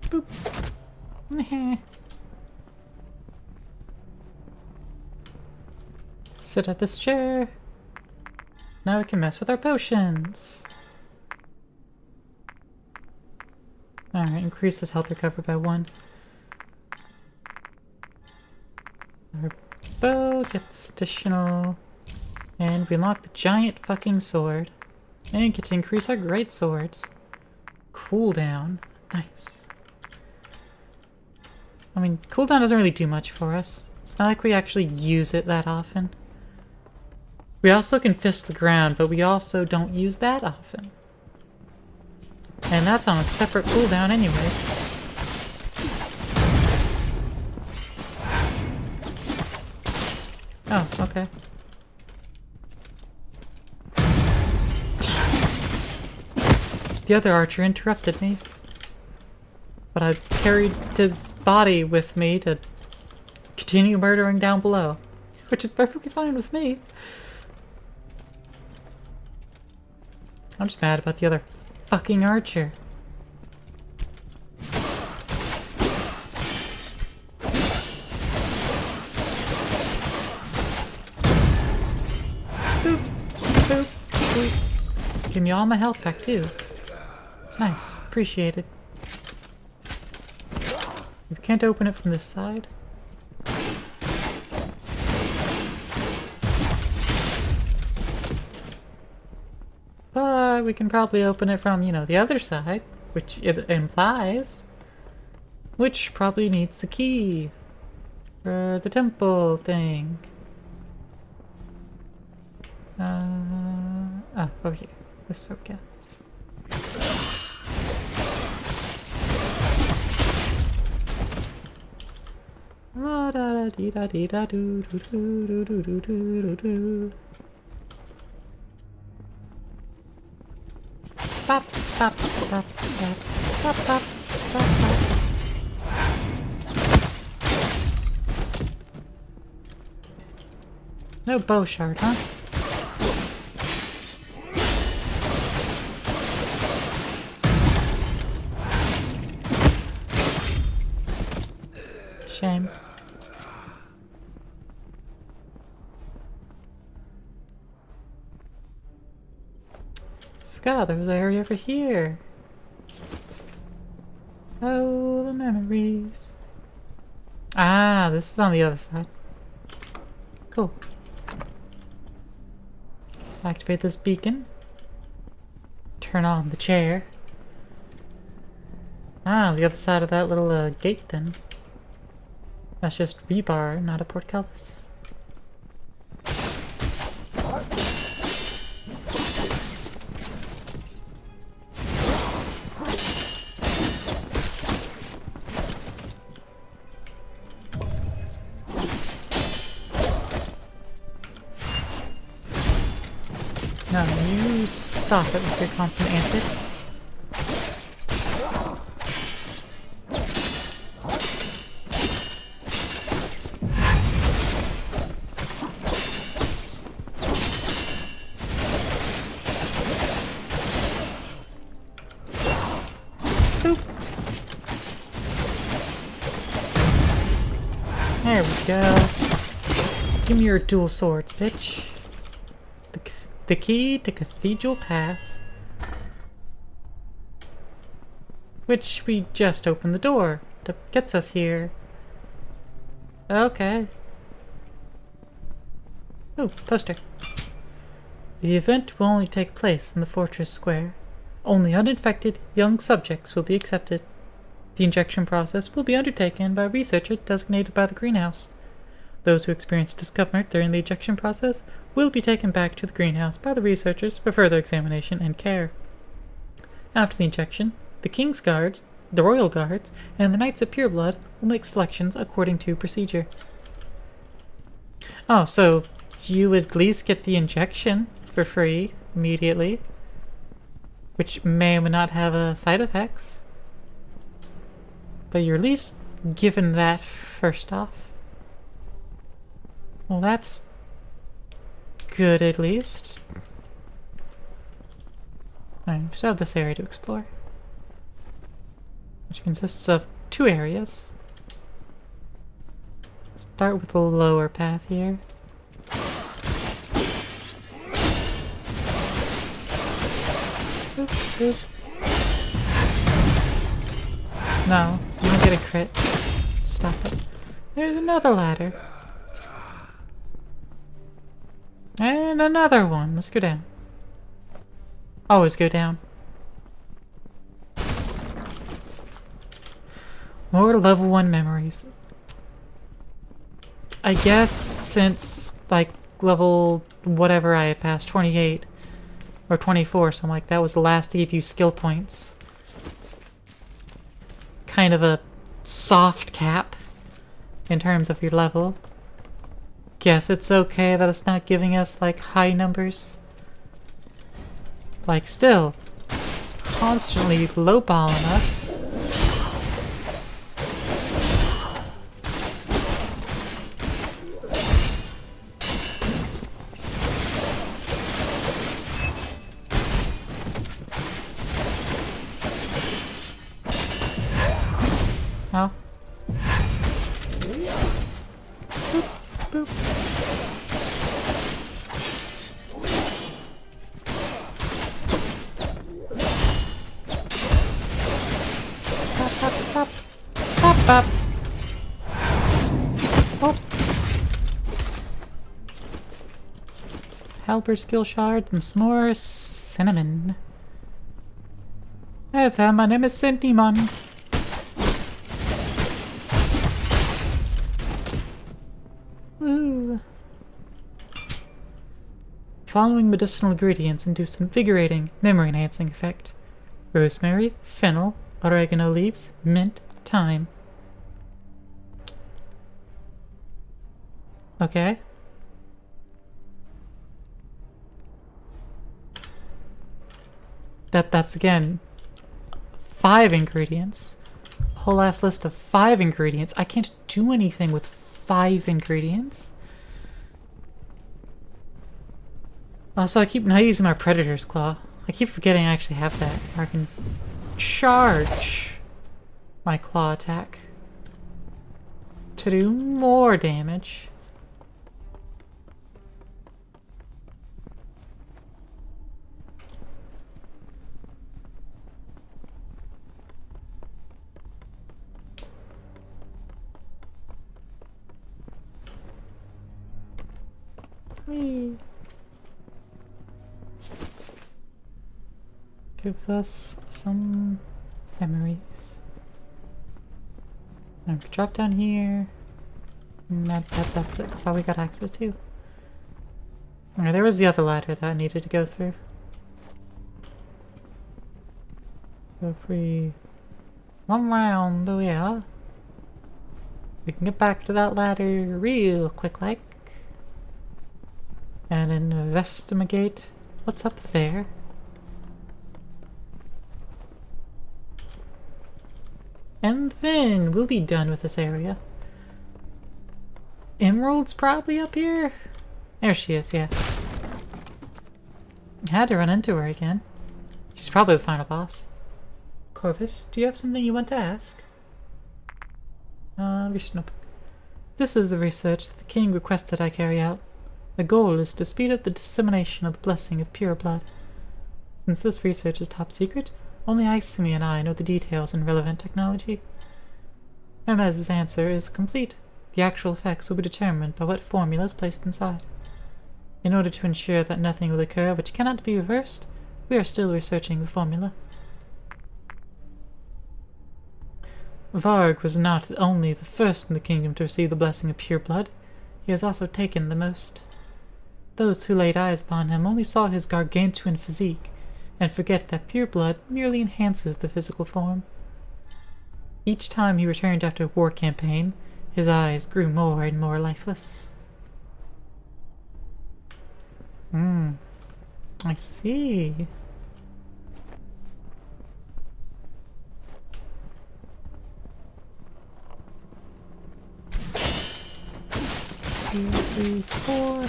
Speaker 1: Boop. Sit at this chair. Now we can mess with our potions. Alright, increase this health recovery by 1. Our bow gets additional. And we unlock the giant fucking sword. And get to increase our great swords. Cooldown. Nice. I mean, cooldown doesn't really do much for us. It's not like we actually use it that often. We also can fist the ground, but we also don't use that often. And that's on a separate cooldown anyway. Oh, okay. The other archer interrupted me. But I carried his body with me to continue murdering down below. Which is perfectly fine with me. I'm just mad about the other fucking archer. Boop, boop, boop. Give me all my health back too. Nice, appreciate it. We can't open it from this side. But we can probably open it from, you know, the other side, which it implies. Which probably needs the key for the temple thing. Over here. This is where we go. La da da dee da dee da do do do do do do do do. Bop bop bop bop bop bop bop bop. No bow shard, huh? Shame. Forgot there was an area over here. Oh, the memories. Ah, this is on the other side. Cool. Activate this beacon. Turn on the chair. Ah, the other side of that little gate then. That's just rebar, not a portcullis. No, you stop it with your constant antics. Boop. There we go. Give me your dual swords, bitch. The key to Cathedral Path. Which we just opened the door. That gets us here. Okay. Ooh, poster. The event will only take place in the fortress square. Only uninfected young subjects will be accepted. The injection process will be undertaken by a researcher designated by the greenhouse. Those who experience discomfort during the ejection process will be taken back to the greenhouse by the researchers for further examination and care. After the injection, the King's Guards, the Royal Guards, and the Knights of Pureblood will make selections according to procedure. Oh, so you would at least get the injection for free immediately, which may or may not have side effects. But you're at least given that first off. Well, that's good, at least. Alright, we still have this area to explore, which consists of 2 areas. Start with the lower path here. Boop, boop. No, you don't get a crit. Stop it. There's another ladder. And another one. Let's go down. Always go down. More level 1 memories. I guess since, like, level whatever I passed, 28 or 24, something like that, was the last to give you skill points. Kind of a soft cap in terms of your level. Guess it's okay that it's not giving us, like, high numbers. Like, still, constantly lowballing us. Oh. Boop, boop. Pop, pop, pop. Oh. Helper skill shard and some more cinnamon. Hey there, my name is Cinnamon. Ooh. following medicinal ingredients induce invigorating, memory-enhancing effect. Rosemary, fennel, oregano leaves, mint, thyme. Okay. That's again 5 ingredients. A whole ass list of 5 ingredients. I can't do anything with 5 ingredients. Also, I keep not using my Predator's Claw. I keep forgetting I actually have that. I can charge my claw attack to do more damage. Whee. Gives us some memories. And we drop down here. And that's it. That's all we got access to. Okay, there was the other ladder that I needed to go through. So if we run around the way, we can get back to that ladder real quick like. And investigate what's up there. And then we'll be done with this area. Emerald's probably up here? There she is, yeah. I had to run into her again. She's probably the final boss. Corvus, do you have something you want to ask? Nope. This is the research that the king requested I carry out. The goal is to speed up the dissemination of the blessing of pure blood. Since this research is top secret, only Isami and I know the details and relevant technology. Hermes's answer is complete. The actual effects will be determined by what formula is placed inside. In order to ensure that nothing will occur which cannot be reversed, we are still researching the formula. Varg was not only the first in the kingdom to receive the blessing of pure blood, he has also taken the most. Those who laid eyes upon him only saw his gargantuan physique, and forget that pure blood merely enhances the physical form. Each time he returned after a war campaign, his eyes grew more and more lifeless. I see. Two, three, four.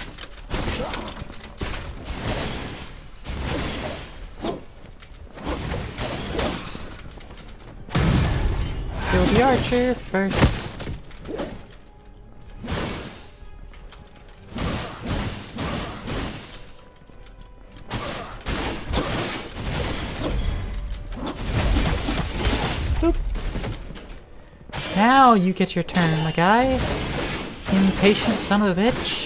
Speaker 1: Kill the archer first. Boop. Now you get your turn, my guy. Impatient son of a bitch.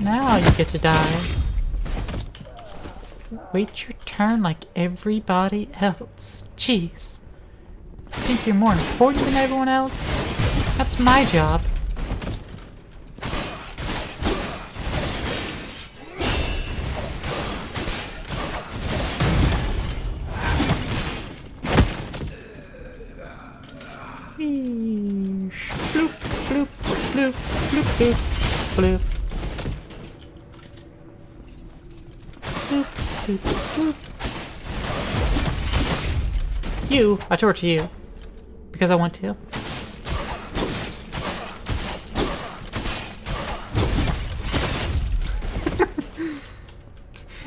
Speaker 1: Now you get to die. Wait your turn like everybody else. Jeez. Think you're more important than everyone else? That's my job. Bloop, bloop, bloop, bloop, bloop, bloop. Bloop, bloop, bloop. You, I torture you. Because I want to.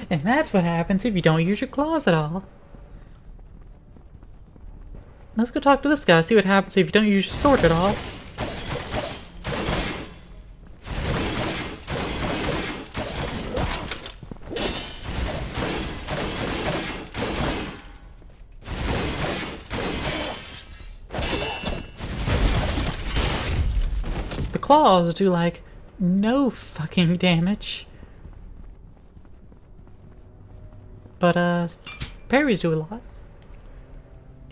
Speaker 1: And that's what happens if you don't use your claws at all. Let's go talk to this guy, see what happens if you don't use your sword at all. The claws do like no fucking damage. But parries do a lot.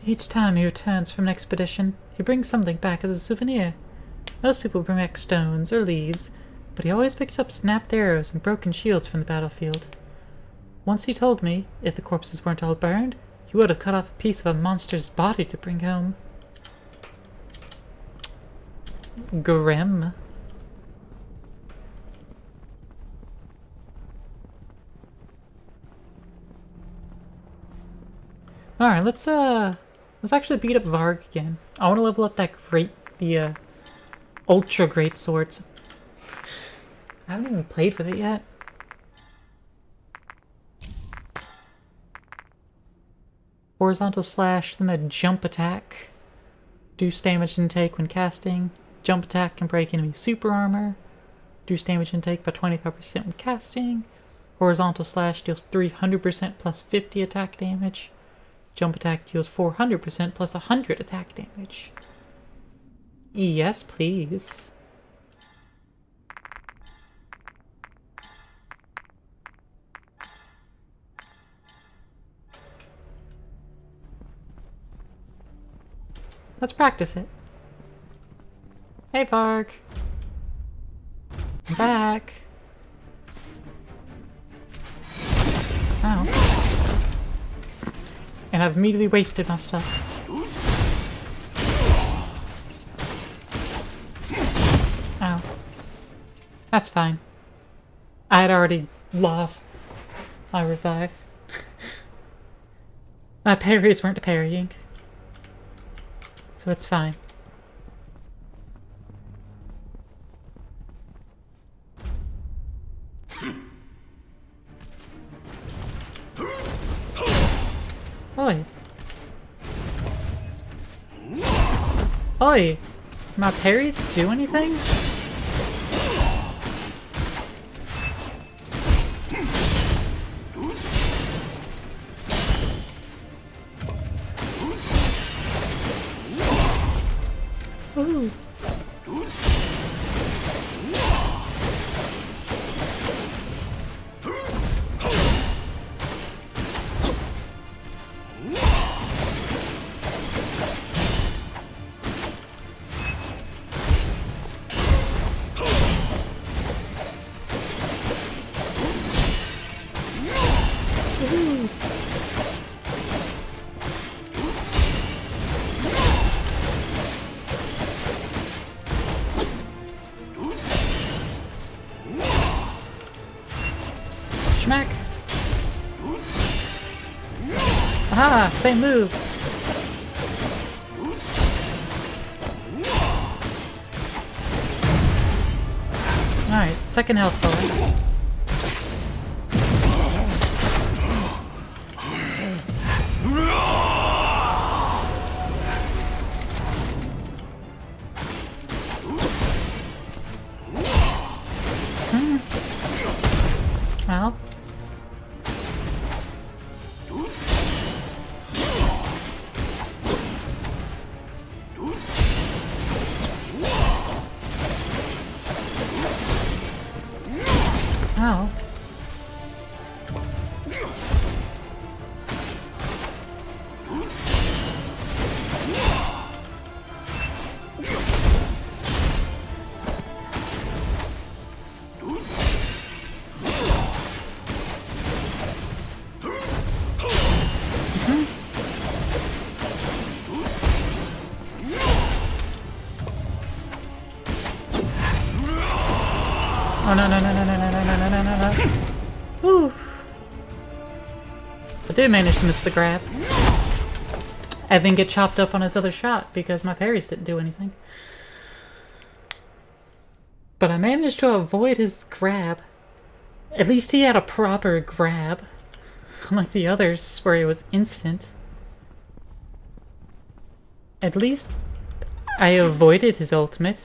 Speaker 1: Each time he returns from an expedition, he brings something back as a souvenir. Most people bring back stones or leaves, but he always picks up snapped arrows and broken shields from the battlefield. Once he told me, if the corpses weren't all burned, he would have cut off a piece of a monster's body to bring home. Grim. Alright, let's actually beat up Varg again. I want to level up that the ultra great swords. I haven't even played with it yet. Horizontal slash, then a jump attack. Reduce damage intake when casting. Jump attack can break enemy super armor. Reduce damage intake by 25% when casting. Horizontal slash deals 300% plus 50 attack damage. Jump attack deals 400% plus 100 attack damage. Yes, please. Let's practice it. Hey, Varg. I'm back. Ow. And I've immediately wasted my stuff. Ow. That's fine. I had already lost my revive. My parries weren't parrying. So it's fine. Oi. Oi! My parries do anything? Ooh. Schmack! Aha! Same move! Alright, second health bar. Well. Ow. Oh no no no no no no no no no no no. Whew. I did manage to miss the grab. I then get chopped up on his other shot because my parries didn't do anything. But I managed to avoid his grab. At least he had a proper grab. Unlike the others where it was instant. At least I avoided his ultimate.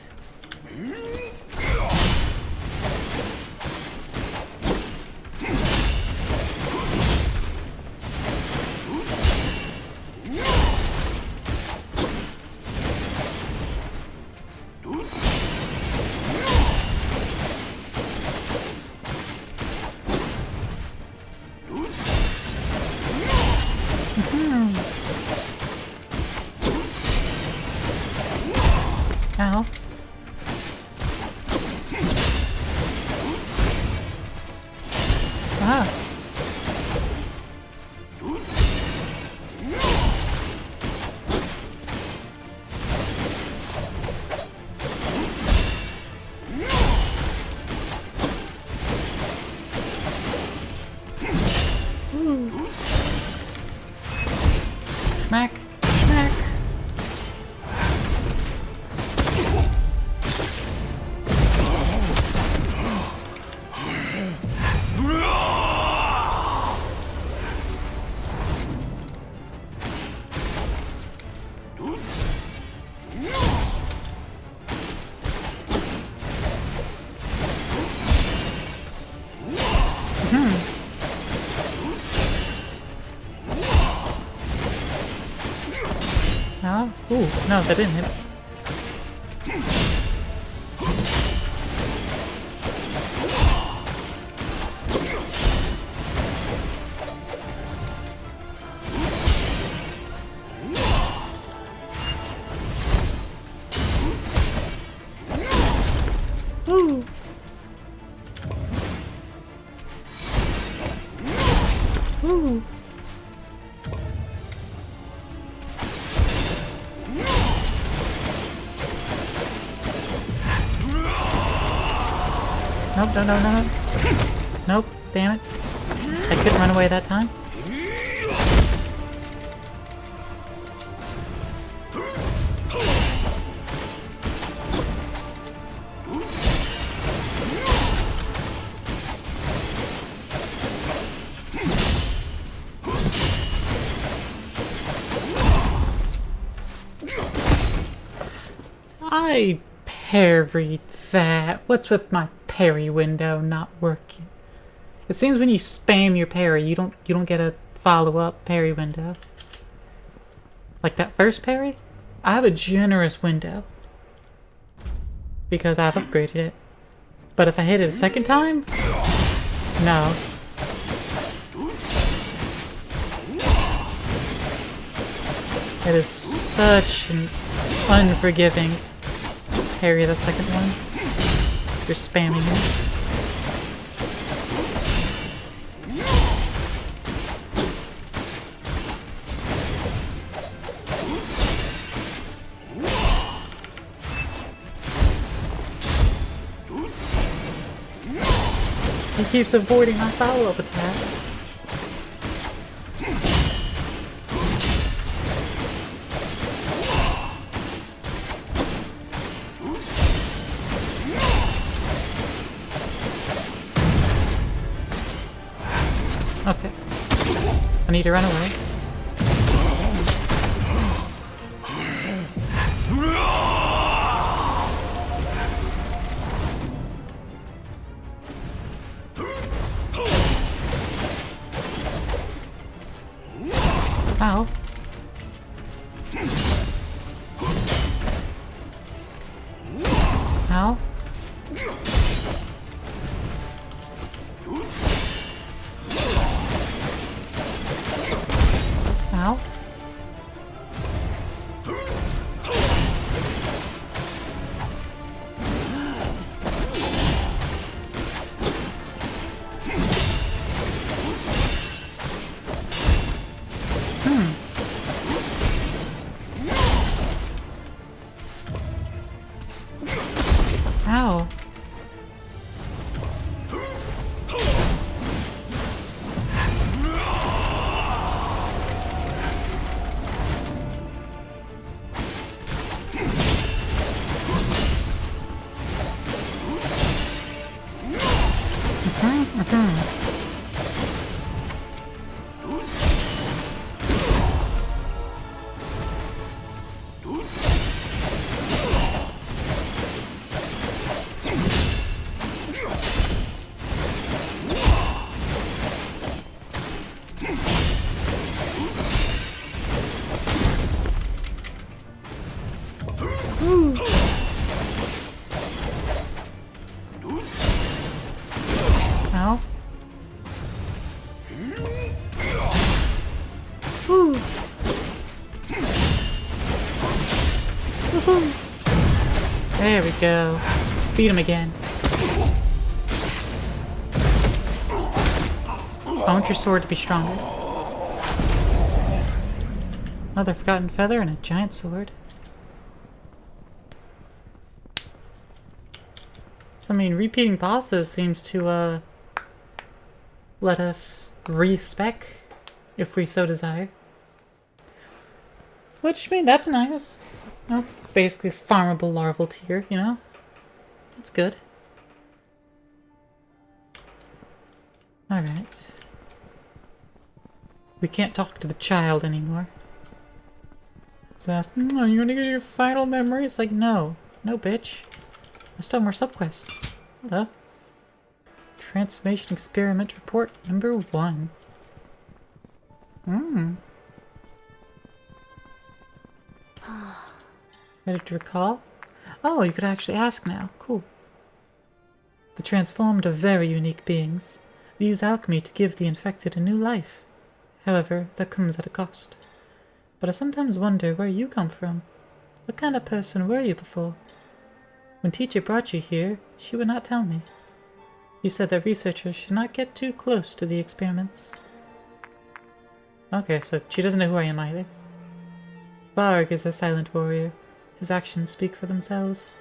Speaker 1: Ow. Ooh, no, that didn't hit. Ooh. Ooh. Nope, no, no, no. Nope, damn it. I couldn't run away that time. I parried that. What's with my parry window not working? It seems when you spam your parry, you don't get a follow-up parry window. Like that first parry, I have a generous window because I've upgraded it. But if I hit it a second time, no. It is such an unforgiving parry, that second one. You're spamming it. He keeps avoiding my follow-up attack. Okay. I need to run away. Ow. Ow. Ow. Ow. Ow. Woo. Woohoo. There we go. Beat him again. I want your sword to be stronger. Another forgotten feather and a giant sword. So, I mean, repeating bosses seems to, let us respec if we so desire. Which, I mean, that's nice. Well, basically farmable larval tier, you know? That's good. Alright. We can't talk to the child anymore. So I asked, oh, you wanna get your final memory? It's like, no. No, bitch. I still have more subquests. Hello. Transformation Experiment Report number 1. Ready to recall? Oh, you could actually ask now. Cool. The transformed are very unique beings. We use alchemy to give the infected a new life. However, that comes at a cost. But I sometimes wonder where you come from. What kind of person were you before? When teacher brought you here, she would not tell me. You said that researchers should not get too close to the experiments. Okay, so she doesn't know who I am either. Varg is a silent warrior. His actions speak for themselves,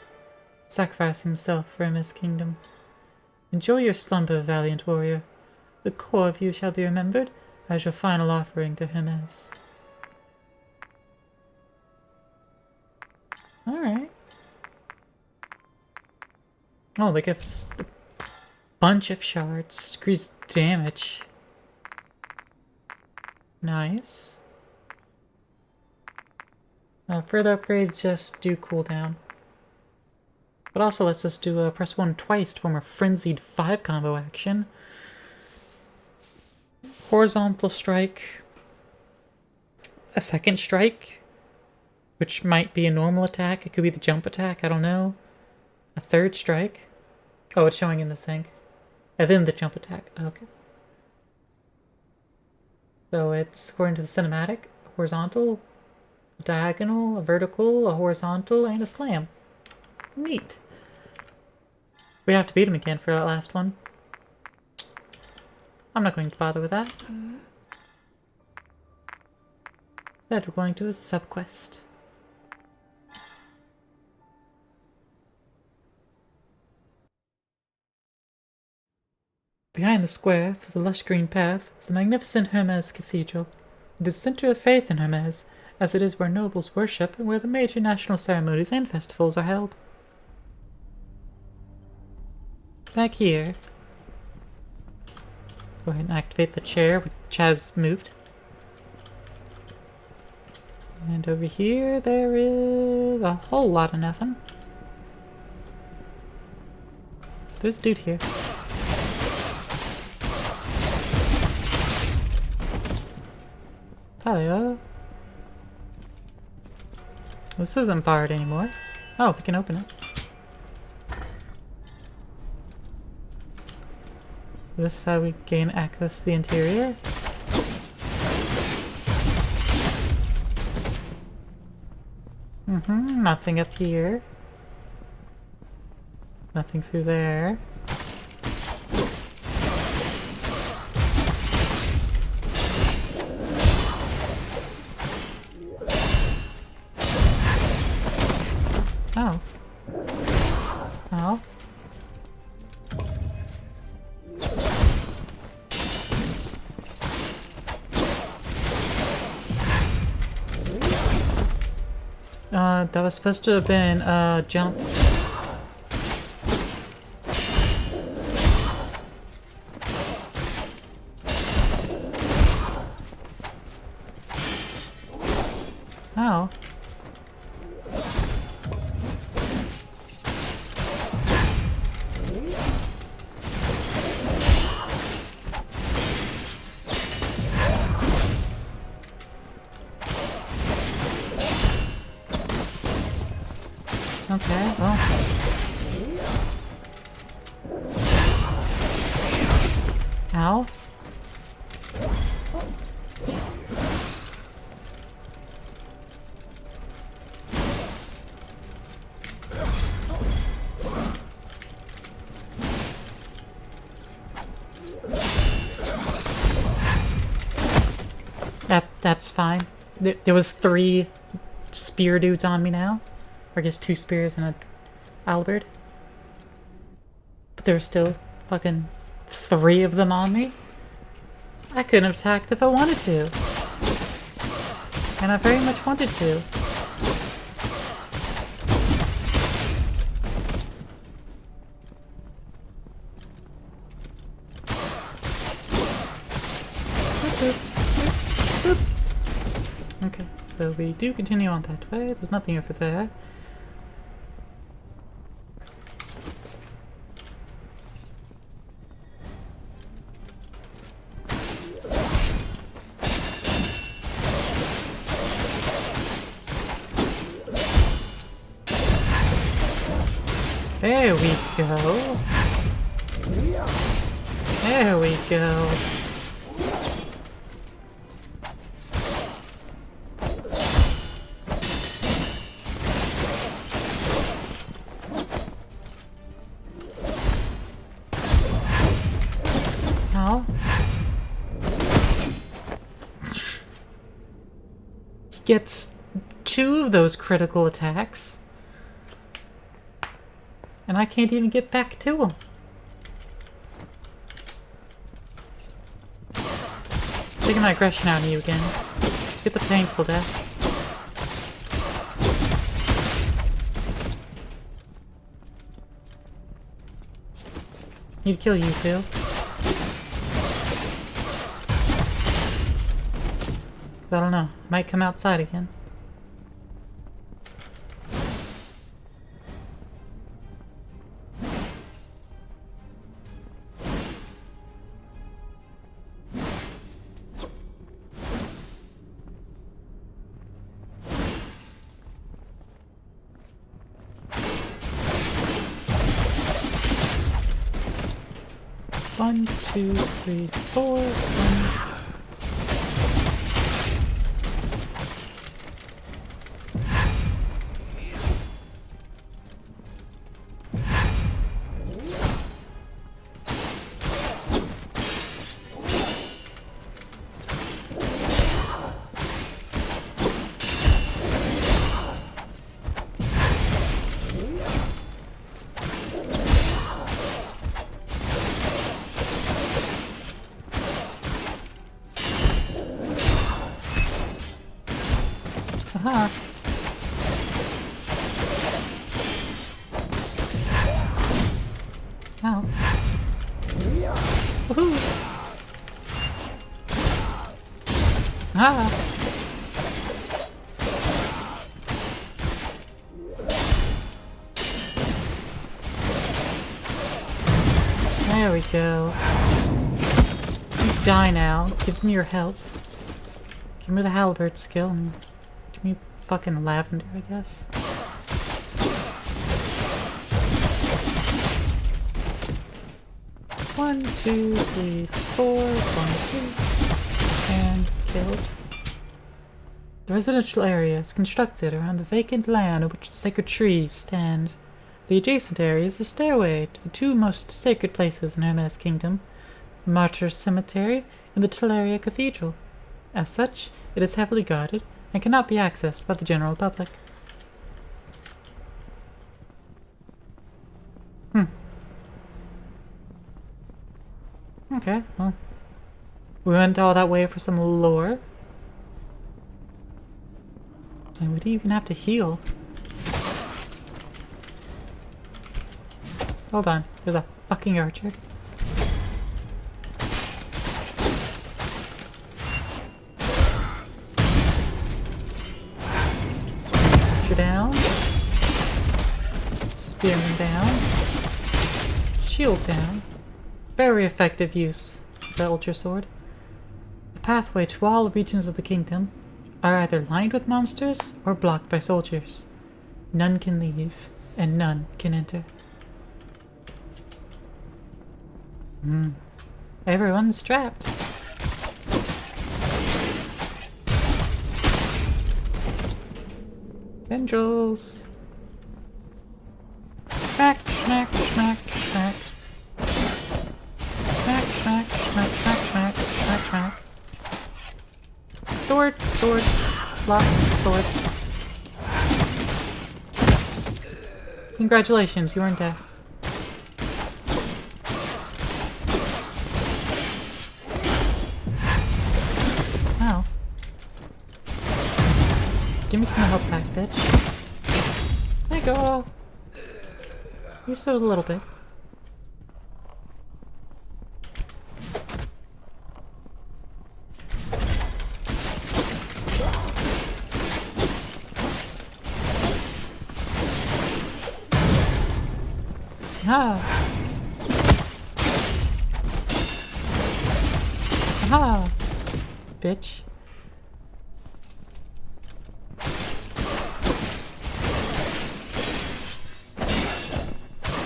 Speaker 1: sacrificing himself for Hermes' kingdom. Enjoy your slumber, valiant warrior. The core of you shall be remembered as your final offering to Hermes. Alright. Oh, they give us a bunch of shards. Increased damage. Nice. Further upgrades just do cooldown. But also lets us do press 1 twice to form a Frenzied 5 combo action. Horizontal strike. A second strike. Which might be a normal attack. It could be the jump attack, I don't know. A third strike. Oh, it's showing in the thing. And then the jump attack. Okay. So it's according to the cinematic. Horizontal. A diagonal, a vertical, a horizontal, and a slam. Neat. We have to beat him again for that last one. I'm not going to bother with that. Instead, we're going to the sub-quest. Behind the square, through the lush green path, is the magnificent Hermes Cathedral. It is the center of faith in Hermes, as it is where nobles worship and where the major national ceremonies and festivals are held. Back here. Go ahead and activate the chair, which has moved. And over here, there is a whole lot of nothing. There's a dude here. Hello. This isn't barred anymore. Oh, we can open it. This is how we gain access to the interior. Nothing up here. Nothing through there. Oh. Oh. That was supposed to have been a jump. Oh. Okay, well. Ow. That's fine. There was 3 spear dudes on me now. Or I guess 2 spears and a halberd. But there were still fucking 3 of them on me. I couldn't have attacked if I wanted to. And I very much wanted to. Okay, so we do continue on that way. There's nothing over there. There we go. There we go. Now, gets 2 of those critical attacks, and I can't even get back to him. Taking my aggression out of you again. Get the painful death. Need to kill you too. I don't know. Might come outside again. One, two, three, four. Aha. Ow. Woohoo! Ah! There we go. You die now. Give me your health. Give me the halberd skill and give me fucking lavender, I guess. One, two, three, four. 1, 2. And killed. The residential area is constructed around the vacant land on which the sacred trees stand. The adjacent area is a stairway to the 2 most sacred places in Hermes' kingdom, the Martyrs' Cemetery and the Teleria Cathedral. As such, it is heavily guarded and cannot be accessed by the general public. Okay, well. We went all that way for some lore. And we didn't even have to heal. Hold on, there's a fucking archer. Archer down. Spearman down. Shield down. Very effective use of the Ultra Sword. The pathway to all regions of the kingdom are either lined with monsters or blocked by soldiers. None can leave, and none can enter. Everyone's trapped. Tendrils. Smack, smack, smack, smack. Smack, smack, smack, smack, smack, smack, smack. Sword, sword, lock, sword. Congratulations, you earned death. Wow. Give me some health back, bitch. There you go. You still a little bit. Ah. Aha! Bitch.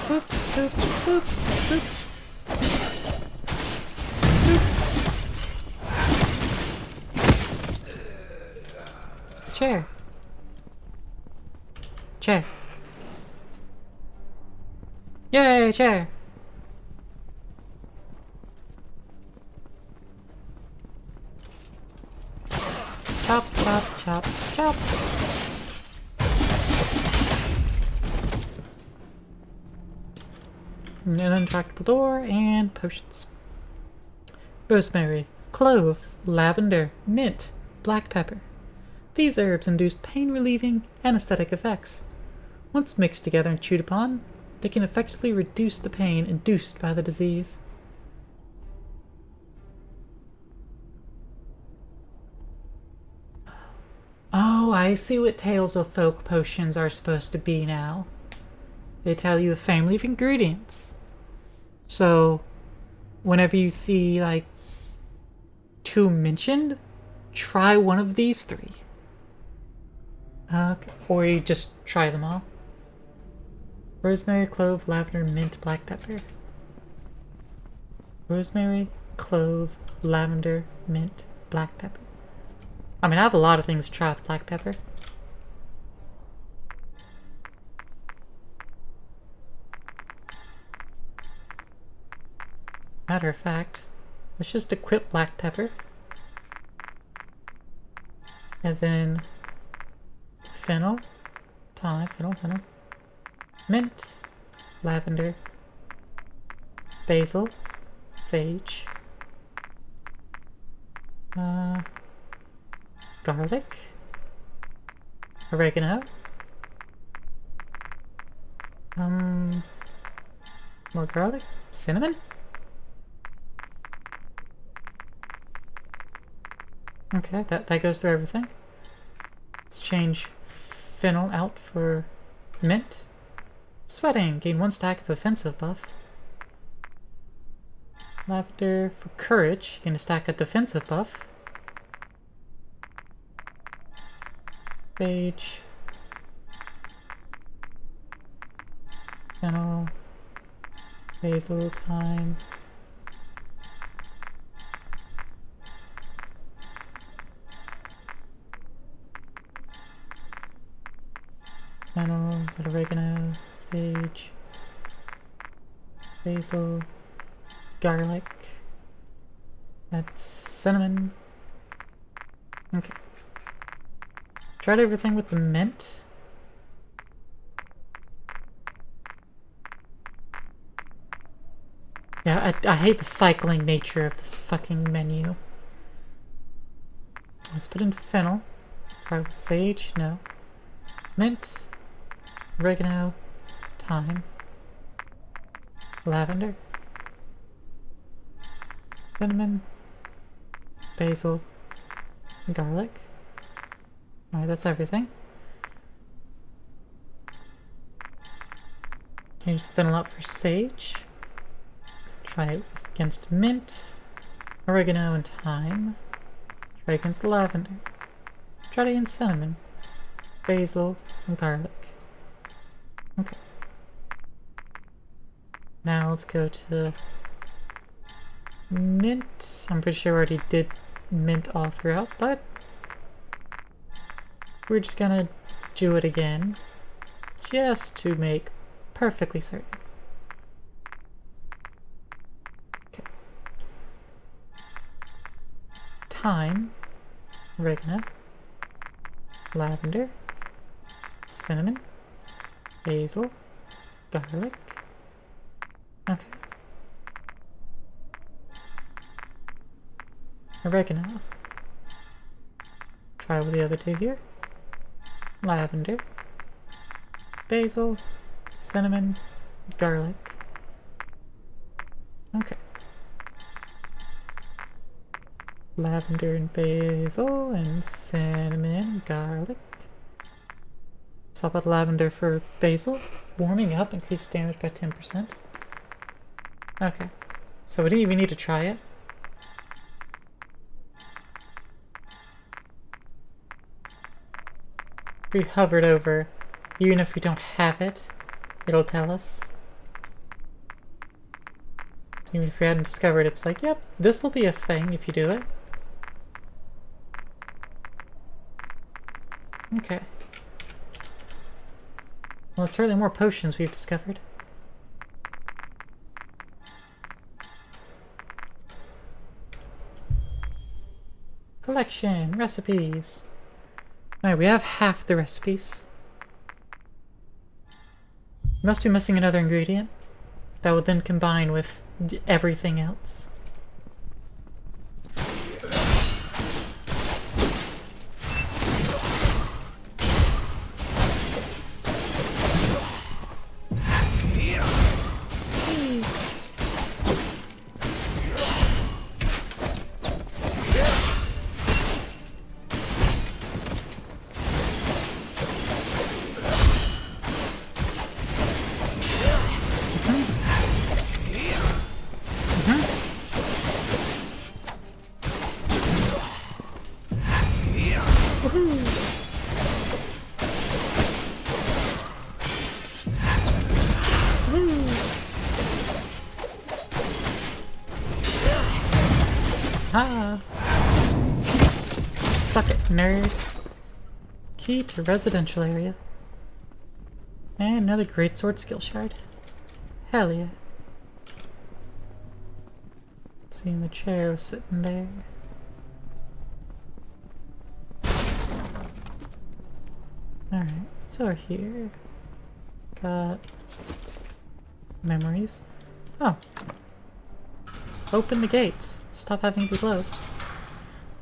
Speaker 1: Boop, boop, boop, boop. Chair. Chair. Yay, chair. Chop, chop, chop, chop. An untrackable door and potions. Rosemary, clove, lavender, mint, black pepper. These herbs induce pain-relieving anesthetic effects. Once mixed together and chewed upon, they can effectively reduce the pain induced by the disease. Oh, I see what Tales of Folk potions are supposed to be now. They tell you a family of ingredients. So, whenever you see, like, 2 mentioned, try one of these 3. Okay. Or you just try them all. Rosemary, clove, lavender, mint, black pepper. Rosemary, clove, lavender, mint, black pepper. I mean, I have a lot of things to try with black pepper. Matter of fact, let's just equip black pepper. And then fennel, thyme, fennel, mint, lavender, basil, sage, garlic, oregano, more garlic, cinnamon. Okay, that goes through everything. Let's change fennel out for mint. Sweating, gain 1 stack of offensive buff. Lavender for courage, gain a stack of defensive buff. Sage. Fennel. Basil, thyme. Fennel, oregano, sage, basil, garlic, that's cinnamon. Okay. Tried everything with the mint. Yeah, I hate the cycling nature of this fucking menu. Let's put in fennel. Try with sage, no. Mint. Oregano, thyme, lavender, cinnamon, basil, garlic. Alright, that's everything. Change the fennel out for sage. Try it against mint, oregano, and thyme. Try against lavender. Try it against cinnamon, basil, and garlic. Okay. Now let's go to mint. I'm pretty sure I already did mint all throughout, but we're just gonna do it again just to make perfectly certain. Okay. Thyme, oregano, lavender, cinnamon, basil, garlic. Okay. Oregano. Try with the other 2 here. Lavender, basil, cinnamon, garlic. Okay. Lavender and basil and cinnamon, garlic. Swap out lavender for basil. Warming up, increased damage by 10%. Okay. So we didn't even need to try it. If we hovered over, even if we don't have it, it'll tell us. Even if you hadn't discovered, it's like, yep, this will be a thing if you do it. Okay. Well, certainly more potions we've discovered. Collection, recipes. Alright, we have half the recipes. We must be missing another ingredient that would then combine with everything else. Ah! Suck it, nerd. Key to residential area. And another greatsword skill shard. Hell yeah. Seeing the chair was sitting there. Alright, so here. Got memories. Oh. Open the gates. Stop having to be closed.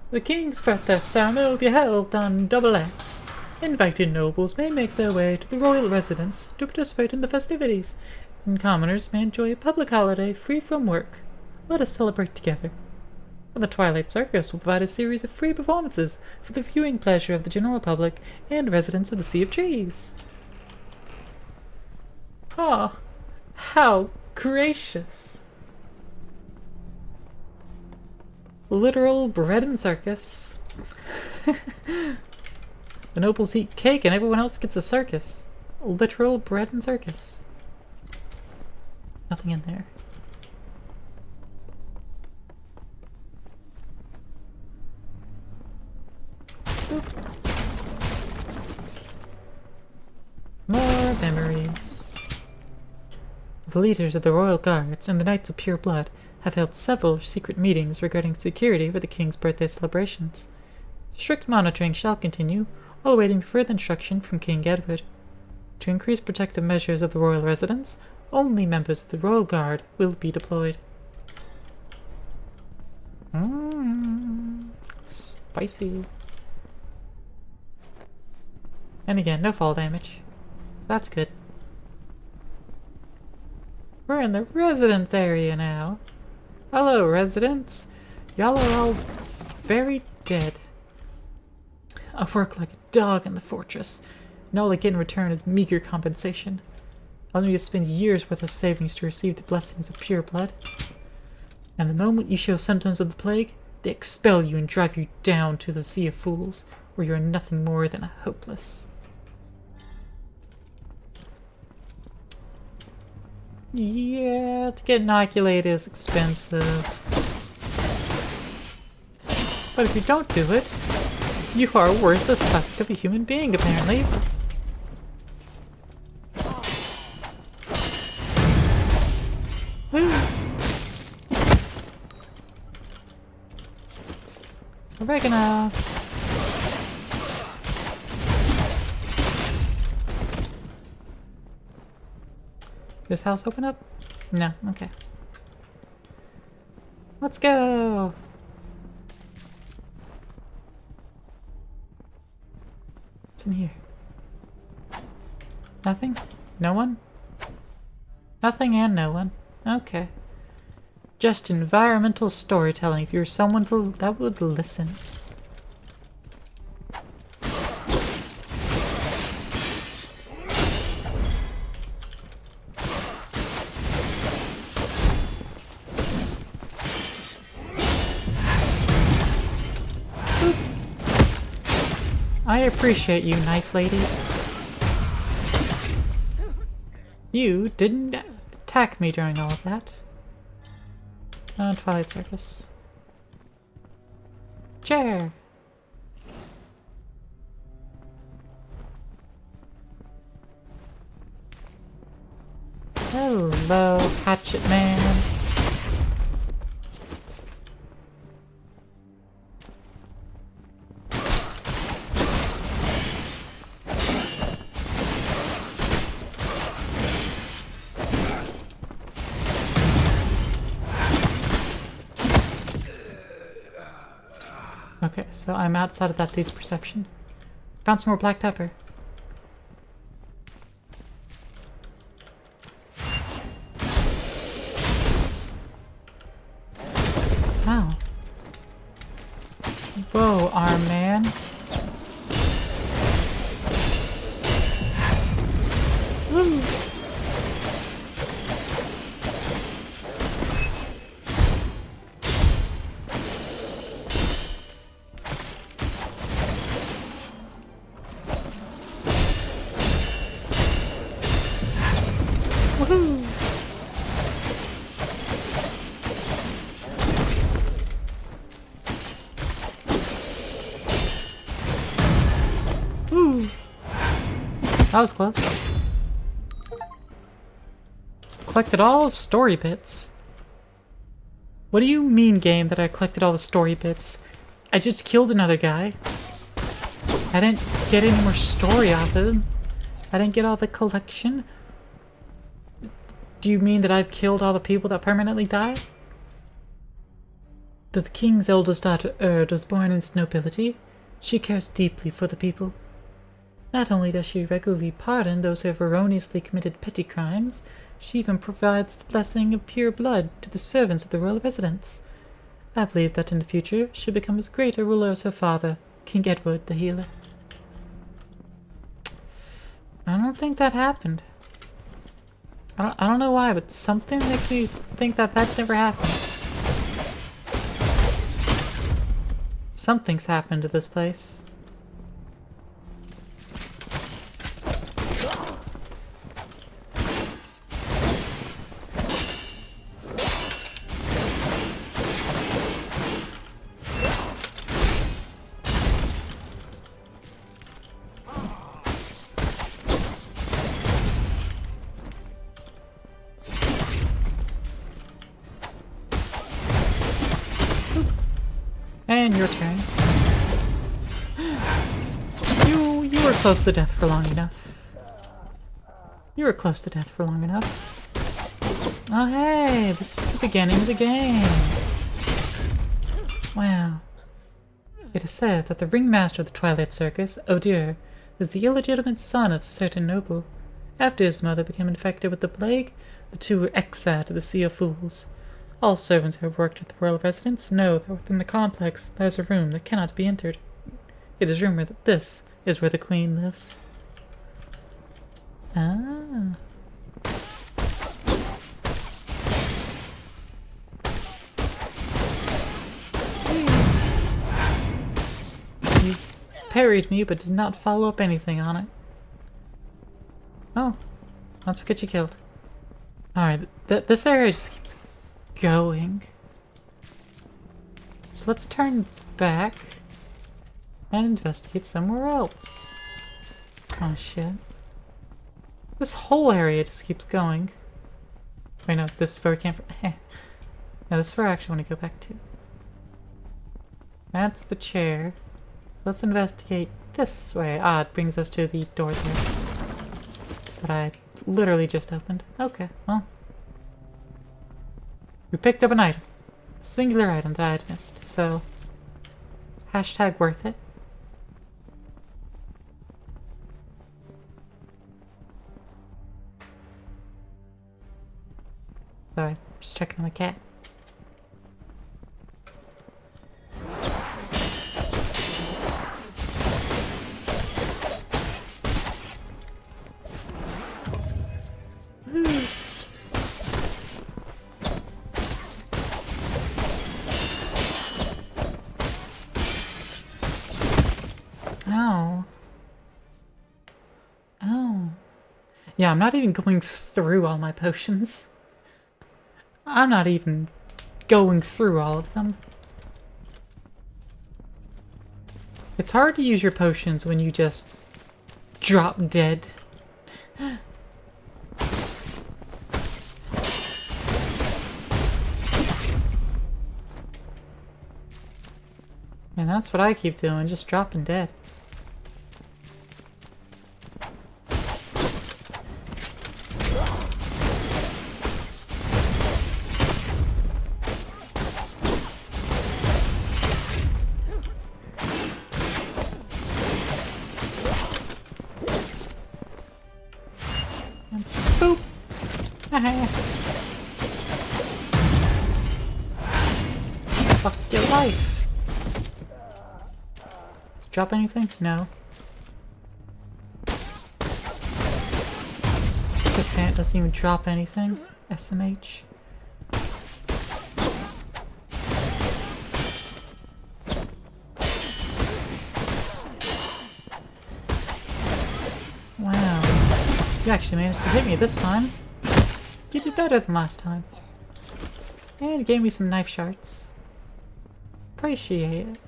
Speaker 1: The king's birthday ceremony will be held on Double X. Invited nobles may make their way to the royal residence to participate in the festivities, and commoners may enjoy a public holiday free from work. Let us celebrate together. The Twilight Circus will provide a series of free performances for the viewing pleasure of the general public and residents of the Sea of Trees. Ah, how gracious! Literal bread and circus. The nobles eat cake and everyone else gets a circus. Literal bread and circus. Nothing in there. Oop. More memories. The leaders of the Royal Guards and the Knights of Pure Blood have held several secret meetings regarding security for the king's birthday celebrations. Strict monitoring shall continue, while waiting for further instruction from King Edward. To increase protective measures of the royal residence, only members of the Royal Guard will be deployed. Spicy. And again, no fall damage. That's good. We're in the residence area now. Hello, residents. Y'all are all very dead. I work like a dog in the fortress, and all I get in return is meager compensation. I'll need to spend years' worth of savings to receive the blessings of pure blood. And the moment you show symptoms of the plague, they expel you and drive you down to the Sea of Fools, where you are nothing more than a hopeless. Yeah, to get inoculated is expensive. But if you don't do it, you are a worthless husk of a human being, apparently. Oregano. This house open up? No, okay. Let's go! What's in here? Nothing? No one? Nothing and no one. Okay. Just environmental storytelling if you're someone that would listen. I appreciate you, knife lady. You didn't attack me during all of that. Twilight Circus. Chair! Hello, Hatchet Man. Okay, so I'm outside of that dude's perception. Found some more black pepper. Ow. Whoa, arm man. Woo. Woohoo! Woo! That was close. Collected all story bits. What do you mean, game, that I collected all the story bits? I just killed another guy. I didn't get any more story off of him. I didn't get all the collection. Do you mean that I've killed all the people that permanently died? The king's eldest daughter, Erd, was born into nobility. She cares deeply for the people. Not only does she regularly pardon those who have erroneously committed petty crimes, she even provides the blessing of pure blood to the servants of the royal residence. I believe that in the future she'll become as great a ruler as her father, King Edward the Healer. I don't think that happened. I don't know why, but something makes me think that that never happened. Something's happened to this place. And your turn. You were close to death for long enough. You were close to death for long enough. Oh hey, this is the beginning of the game. Wow. It is said that the ringmaster of the Twilight Circus, Odur, is the illegitimate son of a certain noble. After his mother became infected with the plague, the two were exiled to the Sea of Fools. All servants who have worked at the royal residence know that within the complex there is a room that cannot be entered. It is rumored that this is where the queen lives. Ah. You parried me but did not follow up anything on it. Oh, that's what gets you killed. Alright, this area just keeps going. So let's turn back and investigate somewhere else. Oh shit. This whole area just keeps going. Wait, no, this is where we came from. No, this is where I actually want to go back to. That's the chair. So let's investigate this way. Ah, it brings us to the door there. That I literally just opened. Okay, well. We picked up an item. A singular item that I had missed, so... Hashtag worth it. Sorry, just checking on the cat. Ow. Oh. Yeah, I'm not even going through all my potions. I'm not even going through all of them. It's hard to use your potions when you just drop dead. And that's what I keep doing, just dropping dead. Boop! Fuck your life! Drop anything? No. The sand doesn't even drop anything. SMH. Wow. You actually managed to hit me this time. You did better than last time. And you gave me some knife shards. Appreciate it.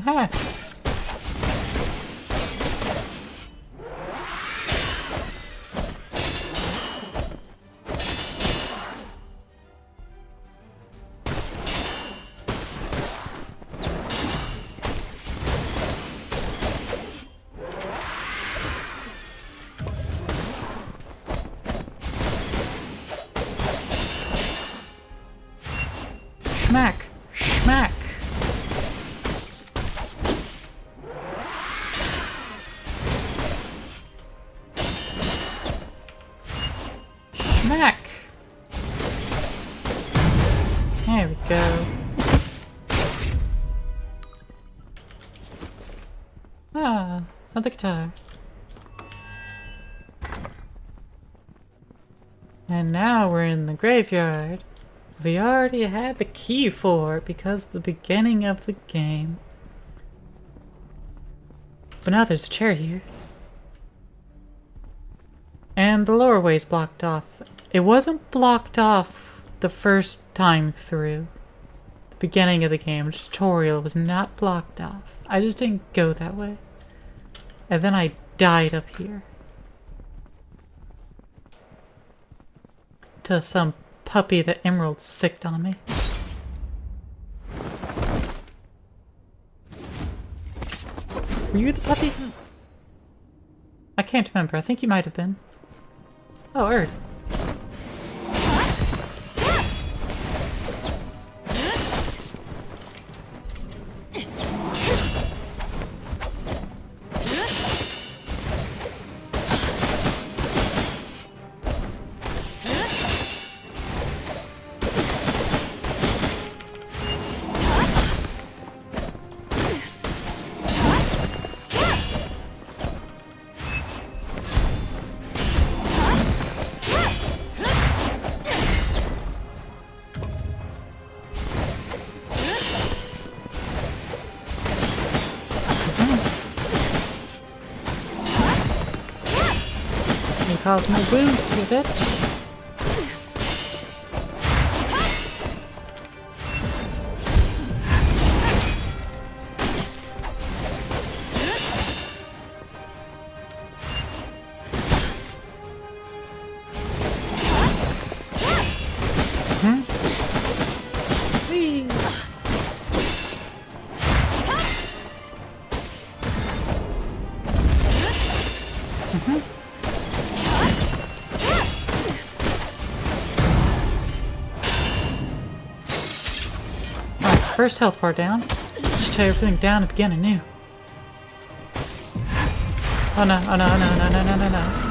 Speaker 1: Aha! Schmack! Schmack! Schmack! There we go. Ah, another guitar. And now we're in the graveyard. We already had the key for it because the beginning of the game. But now there's a chair here. And the lower way's blocked off. It wasn't blocked off the first time through. The beginning of the game, the tutorial was not blocked off. I just didn't go that way. And then I died up here. To some puppy that Emerald sicked on me. Were you the puppy? I can't remember. I think you might have been. Oh, Erd. Cause more wounds to you, bitch. Whee! First health bar down. Just tear everything down and begin anew. Oh no, oh no, no, no, no, no, no, no.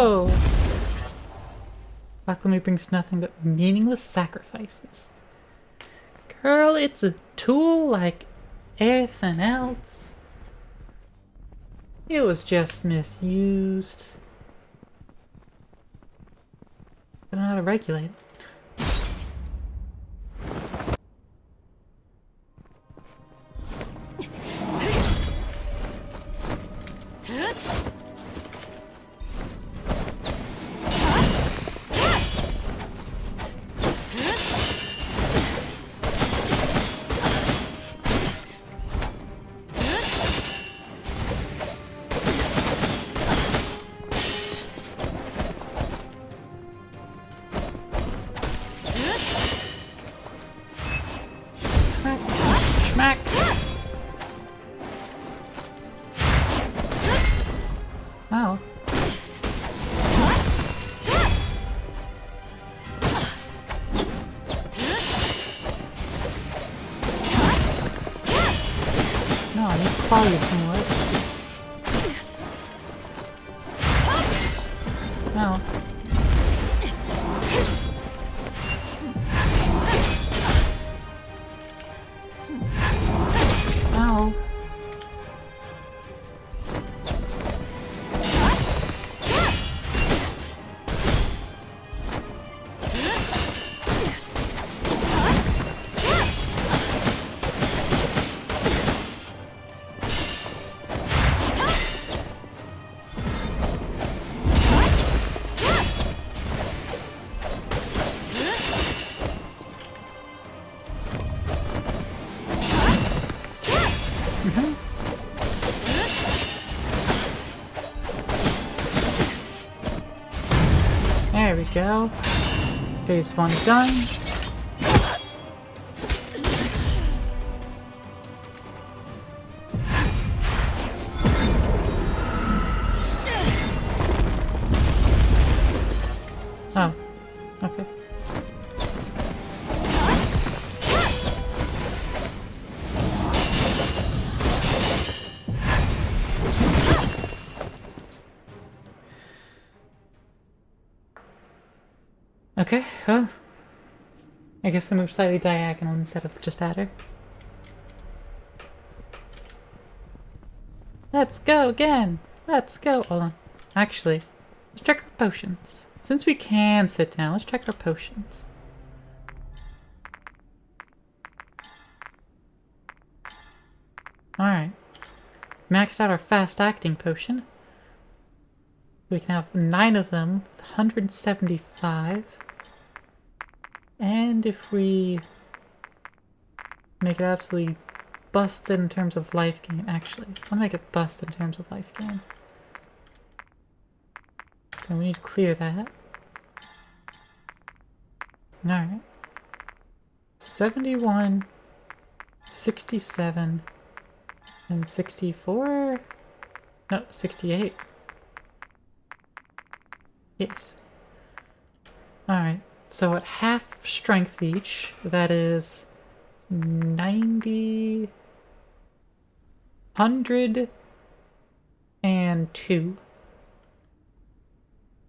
Speaker 1: Whoa! Alchemy brings nothing but meaningless sacrifices. Girl, it's a tool like everything else. It was just misused. I don't know how to regulate it. Smack! Oh. No, I need to claw you somewhere. No. Ow. There we go. Phase 1 done. Oh, okay. Okay, well, I guess I move slightly diagonal instead of just at her. Let's go again! Let's go! Hold on. Actually, let's check our potions. Since we can sit down, let's check our potions. Alright. Maxed out our fast-acting potion. We can have 9 of them with 175. And if we make it absolutely busted in terms of life gain, actually, I'll make it busted in terms of life gain. So we need to clear that. Alright. 71, 67, and 64? No, 68. Yes. Alright. So at half strength each, that is 90, 102.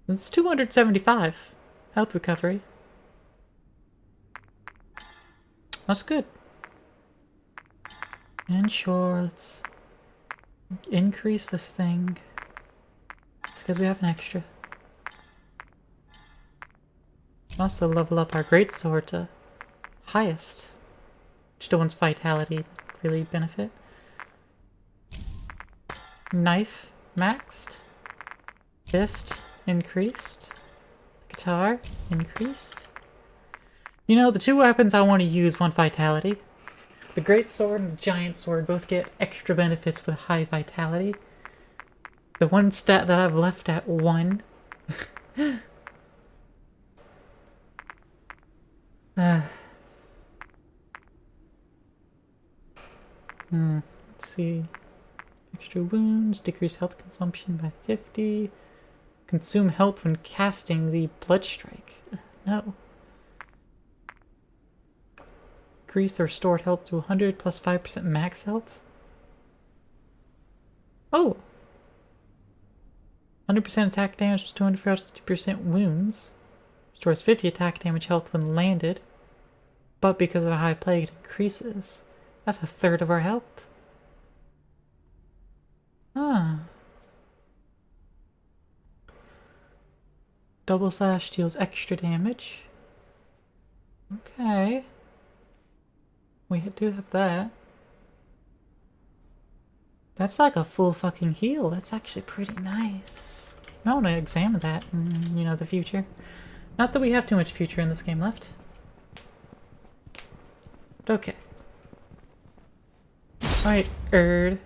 Speaker 1: That's 275 health recovery. That's good. And sure, let's increase this thing. It's because we have an extra. Also level up our greatsword to highest. Just one's vitality really benefit. Knife maxed. Fist increased. Guitar increased. You know, the two weapons I want to use want vitality. The greatsword and the giant sword both get extra benefits with high vitality. The one stat that I've left at 1. Let's see. Extra wounds, decrease health consumption by 50. Consume health when casting the blood strike. No. Increase the restored health to 100 plus 5% max health. Oh! 100% attack damage plus 250% wounds. Restores 50 attack damage health when landed. But because of a high plague, it increases. That's a third of our health. Ah. Double slash deals extra damage. Okay. We do have that. That's like a full fucking heal. That's actually pretty nice. I want to examine that in, you know, the future. Not that we have too much future in this game left. But okay. Alright, Erd.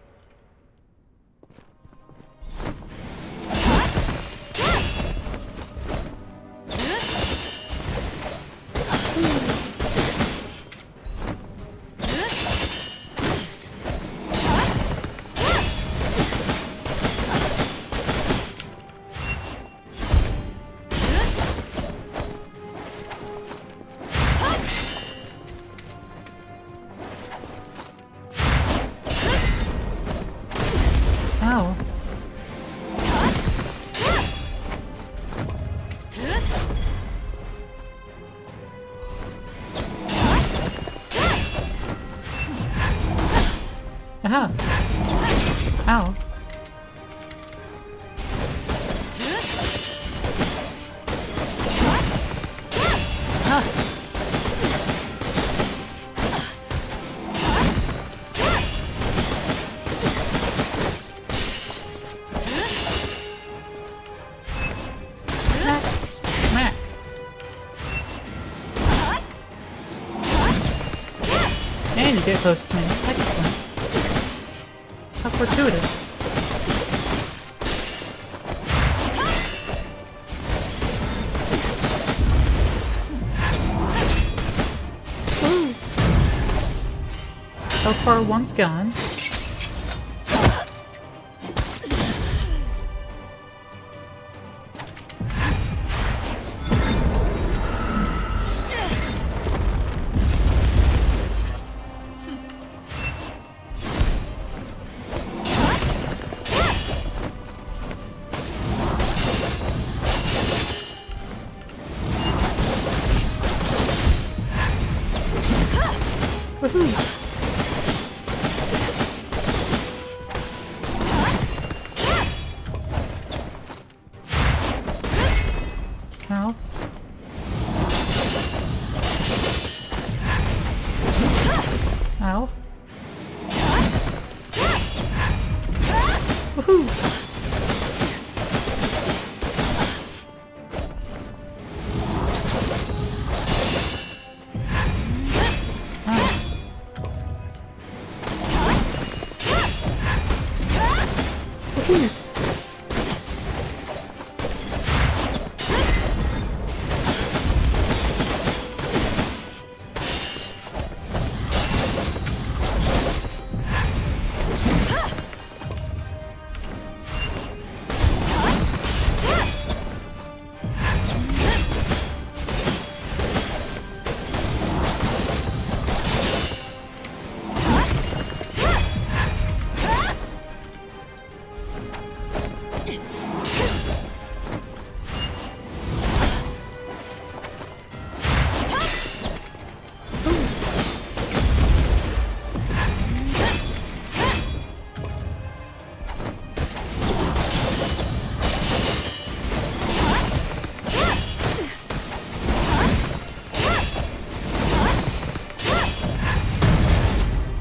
Speaker 1: Ow. Aha! Ow. Ah! And you get close to me. Excellent. How fortuitous. Woo. So far, one's gone. Woohoo! Ow. Ow. Woohoo!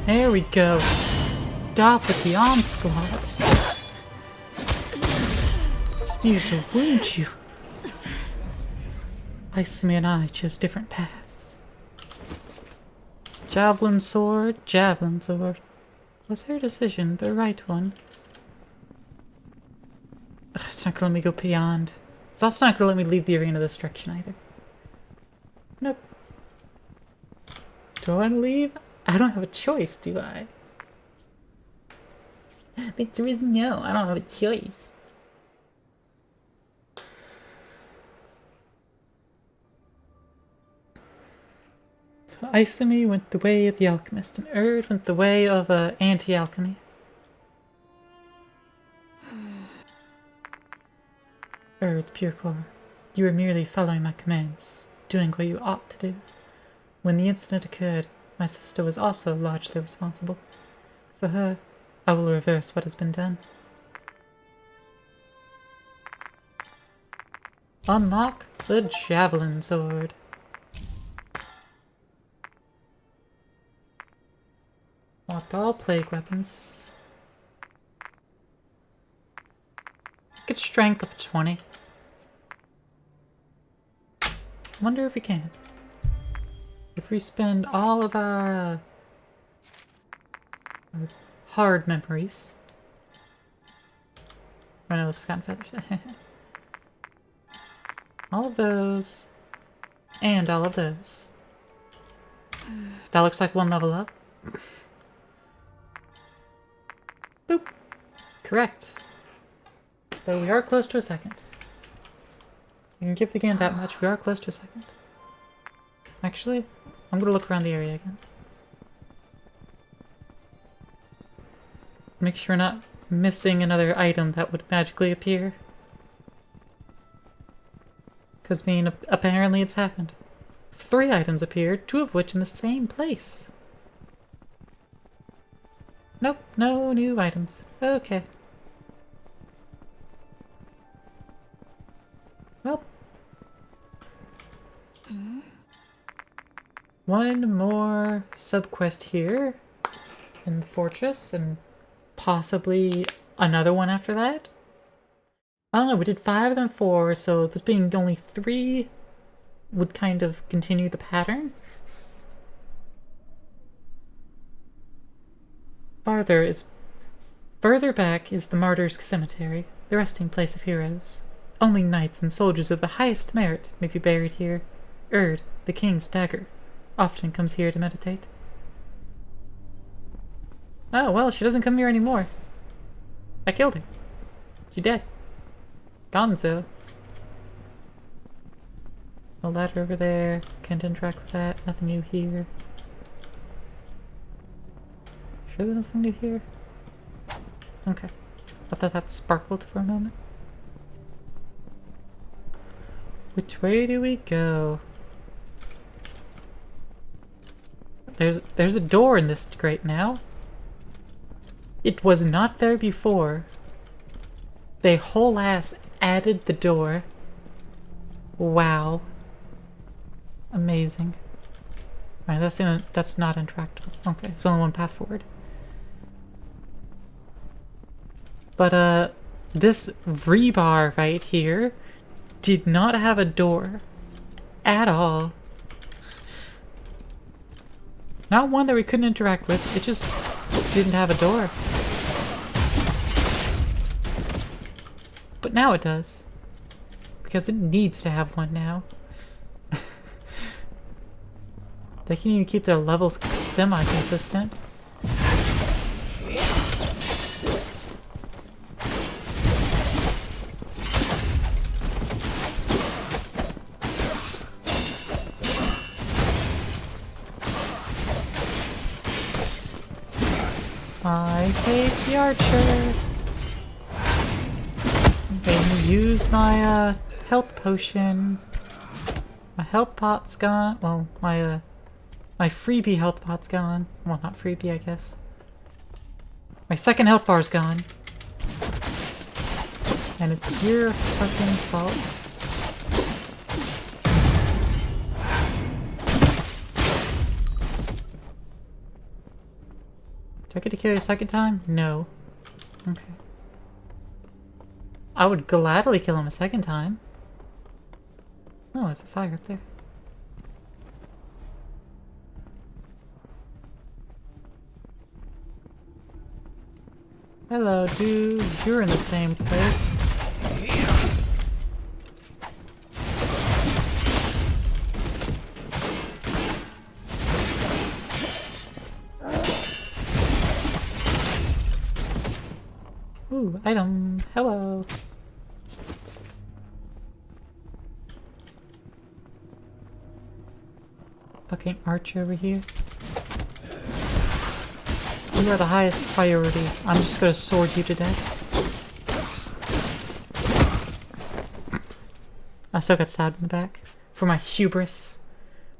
Speaker 1: There we go. Stop with the onslaught. Just needed to wound you. Thymesia and I chose different paths. Javelin sword, javelin sword. Was her decision the right one? Ugh, it's not gonna let me go beyond. It's also not gonna let me leave the arena of destruction either. Nope. Do I want to leave? I don't have a choice, do I? The answer is no, I don't have a choice. So Thymesia went the way of the alchemist, and Erd went the way of anti-alchemy. The pure core. You were merely following my commands, doing what you ought to do. When the incident occurred, my sister was also largely responsible. For her, I will reverse what has been done. Unlock the Javelin Sword. Locked all plague weapons. Get strength up to 20. Wonder if we can. If we spend all of our hard memories. Oh no, those forgotten feathers. All of those. And all of those. That looks like one level up. Boop. Correct. Though we are close to a second. You can give the game that much, we are close to a second. Actually, I'm gonna look around the area again. Make sure we're not missing another item that would magically appear. Because, I mean, apparently it's happened. 3 items appeared, 2 of which in the same place. Nope, no new items. Okay. Well. One more subquest here in the fortress, and possibly another one after that? I don't know, we did 5 then 4, so this being only 3 would kind of continue the pattern. Further back is the Martyrs' Cemetery, the resting place of heroes. Only knights and soldiers of the highest merit may be buried here. The king's dagger, often comes here to meditate. Oh, well, she doesn't come here anymore. I killed her. She's dead. Gonzo. A ladder over there. Can't interact with that. Nothing new here. Sure there's nothing new here? Okay. I thought that sparkled for a moment. Which way do we go? There's a door in this grate now. It was not there before. They whole ass added the door. Wow. Amazing. Alright, that's not interactable. Okay, it's only one path forward. But this rebar right here did not have a door at all. Not one that we couldn't interact with, it just didn't have a door. But now it does. Because it needs to have one now. They can even keep their levels semi-consistent. I hate the archer. Okay, use my health potion. My health pot's gone. Well, my freebie health pot's gone. Well, not freebie, I guess. My second health bar's gone. And it's your fucking fault. Do I get to kill you a second time? No. Okay. I would gladly kill him a second time. Oh, there's a fire up there. Hello, dude. You're in the same place. Ooh, item. Hello. Fucking archer over here. You are the highest priority. I'm just gonna sword you to death. I still got stabbed in the back. For my hubris.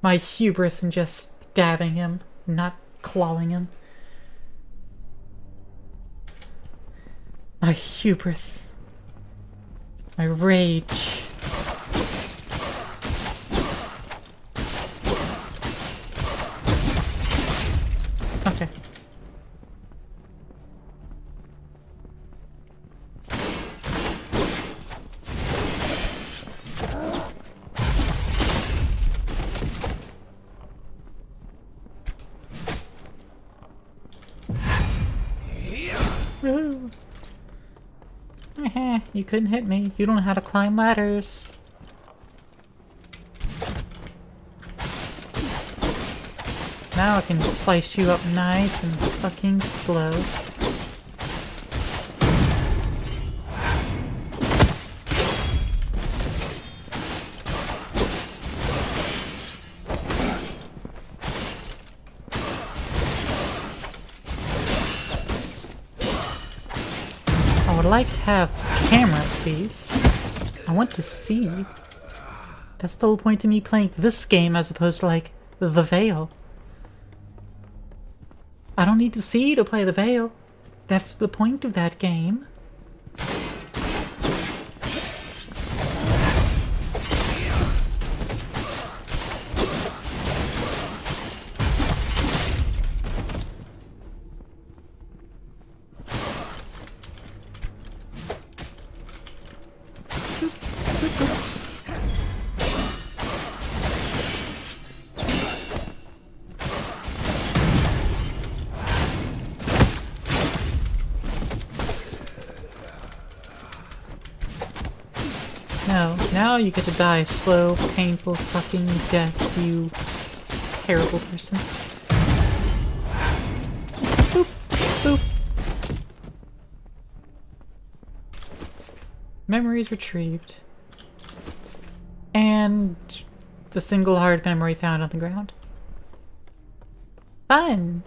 Speaker 1: My hubris in just stabbing him, not clawing him. My hubris. My rage. Okay. Woohoo! You couldn't hit me. You don't know how to climb ladders. Now I can slice you up nice and fucking slow. I would like to have camera, please. I want to see. That's the whole point of me playing this game as opposed to, like, The Veil. I don't need to see to play The Veil. That's the point of that game. Now you get to die a slow, painful fucking death, you terrible person. Boop, boop. Memories retrieved. And the single hard memory found on the ground. Fun!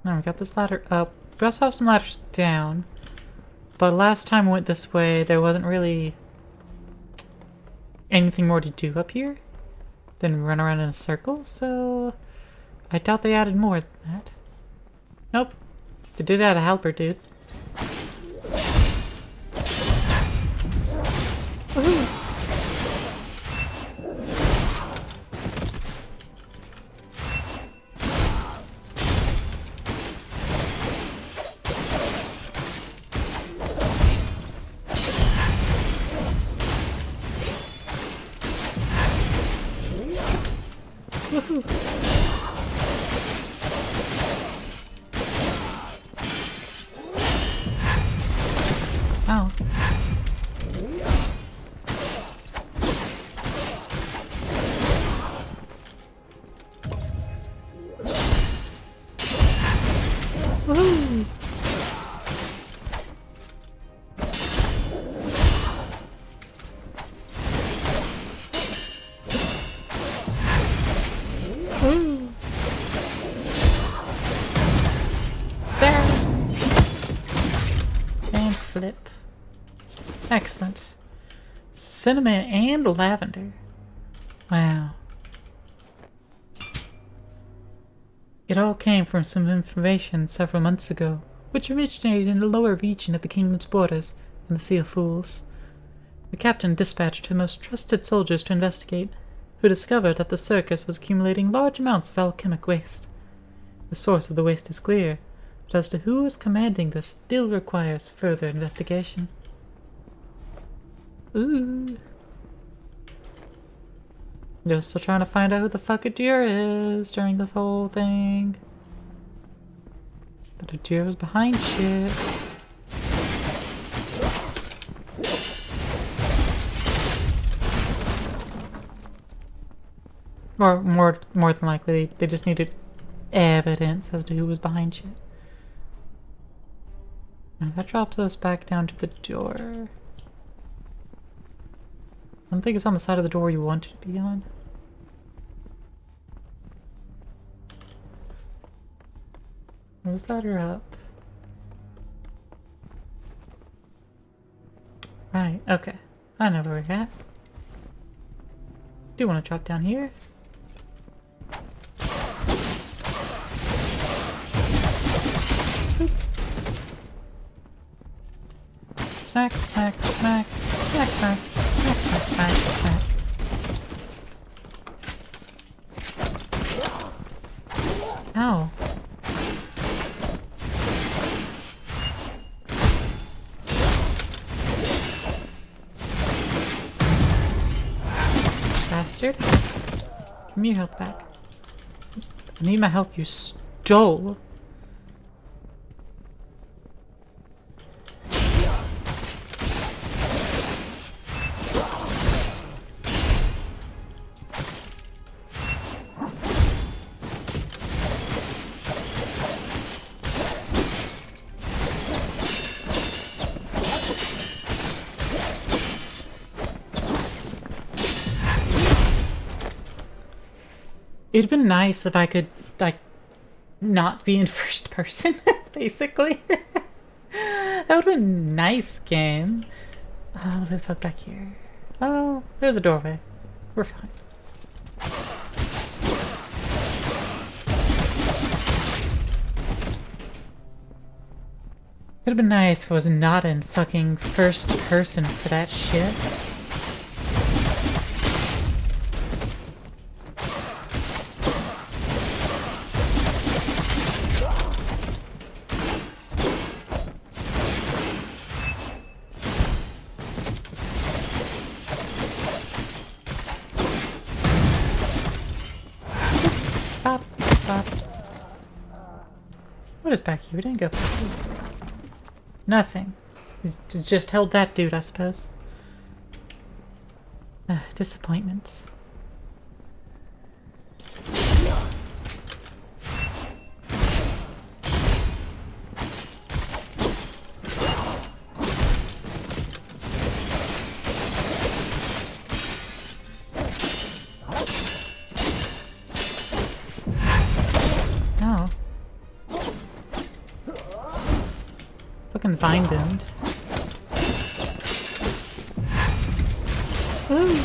Speaker 1: Now we got this ladder up. We also have some ladders down. But last time I went this way, there wasn't really anything more to do up here than run around in a circle, so I doubt they added more than that. Nope. They did add a helper, dude. Woohoo! Woohoo! Ow. Woohoo! Woo! Stairs! And flip. Excellent. Cinnamon and lavender. Wow. It all came from some information several months ago, which originated in the lower region of the kingdom's borders in the Sea of Fools. The captain dispatched her most trusted soldiers to investigate, who discovered that the circus was accumulating large amounts of alchemic waste. The source of the waste is clear, but as to who is commanding this still requires further investigation. Ooh. You're still trying to find out who the fuck Adira is during this whole thing. But Adira was behind shit. Or more than likely, they just needed evidence as to who was behind shit. Now that drops us back down to the door. I don't think it's on the side of the door you want it to be on. Let's ladder up. Right, Okay, I know where we're at. Do want to drop down here. Smack, smack, smack, smack, smack, smack, smack, smack, smack. Ow. Bastard. Give me your health back. I need my health you stole. It'd been nice if I could, like, not be in first person, basically. That would've been a nice game. Let me fuck back here. Oh, there's a doorway. We're fine. It'd been nice if I was not in fucking first person for that shit. Bop, bop. What is back here? We didn't go back here. Nothing. It just held that dude, I suppose. Disappointment. Oh. Fucking vine boomed. Ooh.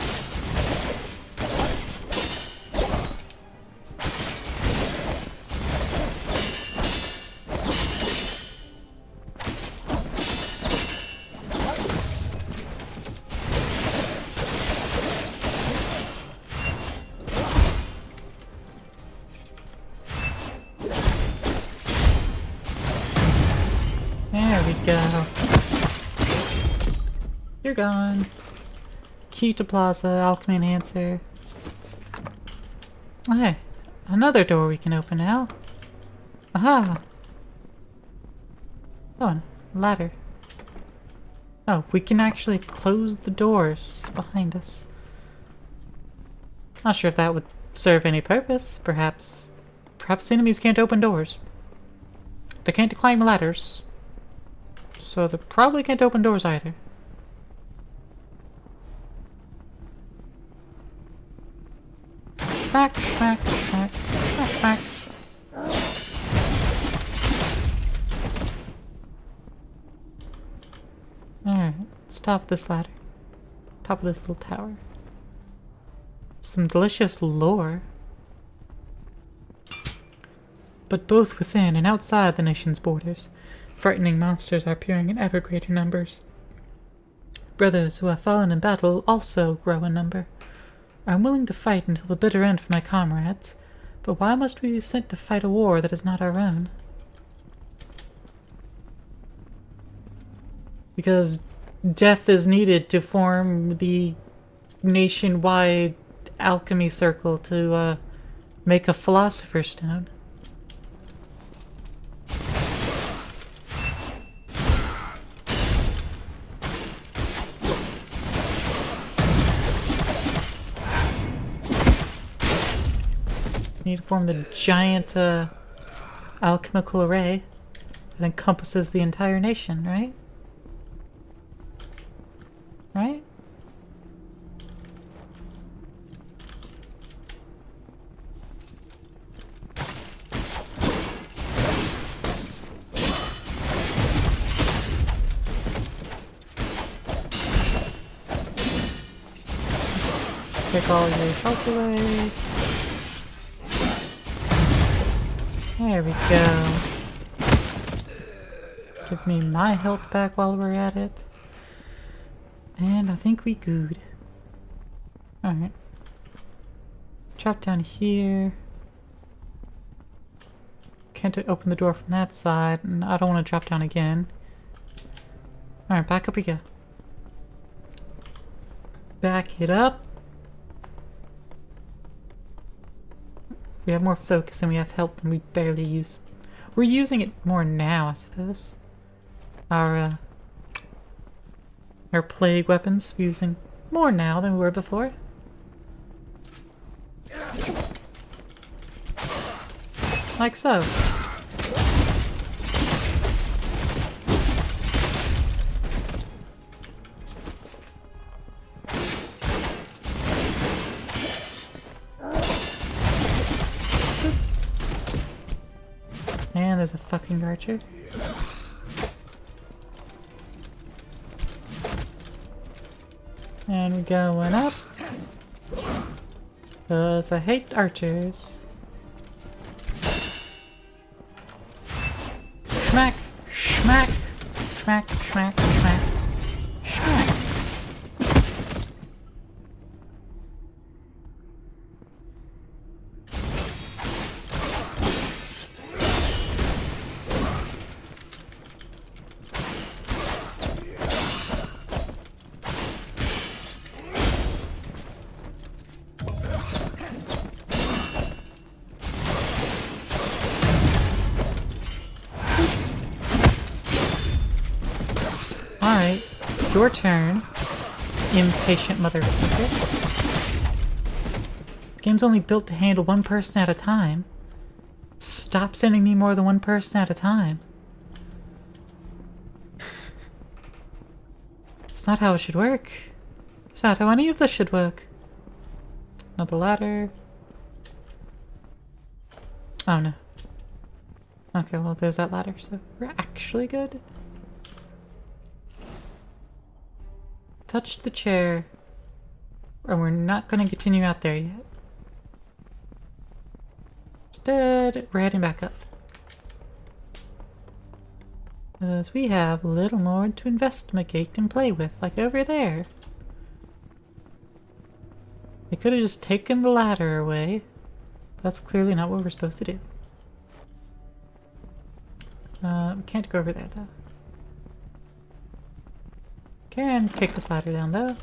Speaker 1: There we go. You're gone. Key to Plaza, Alchemy Enhancer. Oh, hey, another door we can open now. Aha! Oh, and a ladder. Oh, we can actually close the doors behind us. Not sure if that would serve any purpose. Perhaps enemies can't open doors. They can't climb ladders. So they probably can't open doors either. Smack, smack, smack, smack, smack. Alright, let's top this ladder. Top of this little tower. Some delicious lore. But both within and outside the nation's borders, frightening monsters are appearing in ever greater numbers. Brothers who have fallen in battle also grow in number. I am willing to fight until the bitter end for my comrades, but why must we be sent to fight a war that is not our own? Because death is needed to form the nationwide alchemy circle to make a philosopher's stone. Need to form the giant alchemical array that encompasses the entire nation, right? Right? take all your health away. There we go. Give me my health back while we're at it. And I think we good. Alright. Drop down here. Can't open the door from that side, and I don't want to drop down again. Alright, back up we go. Back it up. We have more focus than we have health, and we barely use... We're using it more now, I suppose. Our plague weapons, we're using more now than we were before. Like so. And there's a fucking archer. And we're going up. 'Cause I hate archers. Schmack! Schmack! Schmack, schmack, schmack. Schmack! Alright, your turn, impatient motherfucker. This game's only built to handle one person at a time. Stop sending me more than one person at a time. It's not how it should work. It's not how any of this should work. Another ladder. Oh no. Okay, well there's that ladder, so we're actually good. Touch the chair, and we're not going to continue out there yet. Instead, we're heading back up. Because we have a little more to investigate and play with, like over there. They could have just taken the ladder away. That's clearly not what we're supposed to do. We can't go over there, though. Can kick this ladder down, though.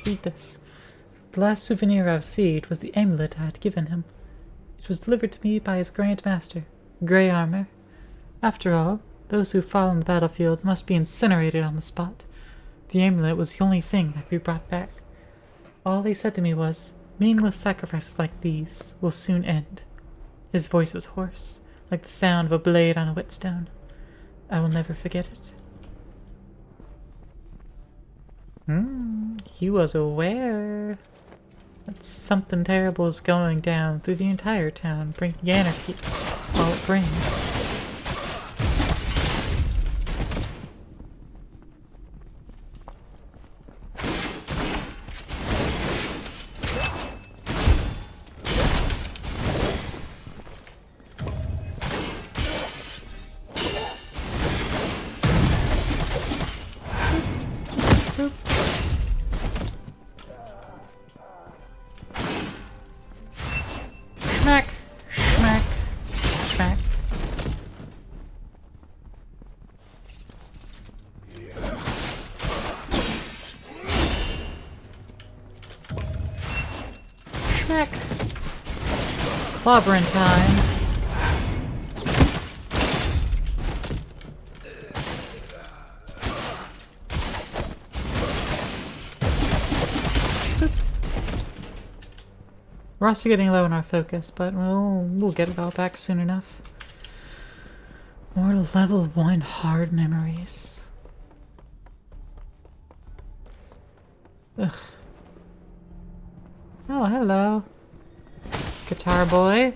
Speaker 1: Read this. The last souvenir I've received was the amulet I had given him. It was delivered to me by his Grand Master, Grey Armor. After all, those who fall on the battlefield must be incinerated on the spot. The amulet was the only thing that could be brought back. All he said to me was, meaningless sacrifices like these will soon end. His voice was hoarse, like the sound of a blade on a whetstone. I will never forget it. He was aware that something terrible is going down through the entire town, bringing anarchy all it brings. Smack! Smack! Smack! Smack! Clobbering time! We're also getting low in our focus, but we'll get it all back soon enough. More level 1 hard memories. Ugh. Oh, hello. Guitar boy.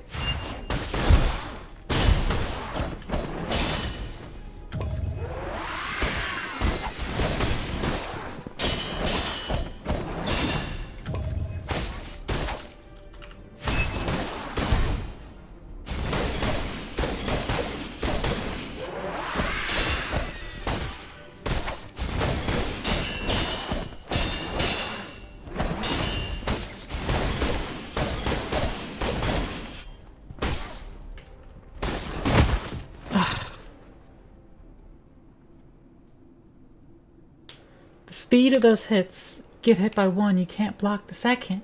Speaker 1: speed of those hits, get hit by one, you can't block the second.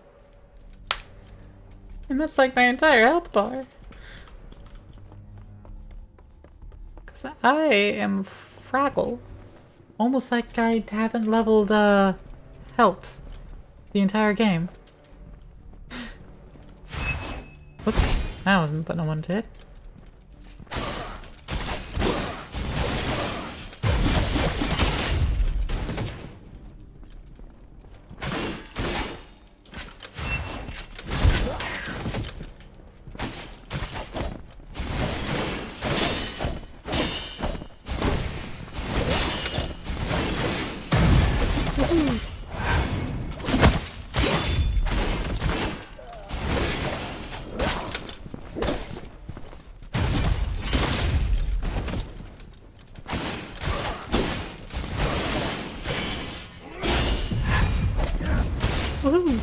Speaker 1: And that's like my entire health bar. Cause I am fragile. Almost like I haven't leveled health the entire game. Whoops, that wasn't what I wanted to hit. Woohoo!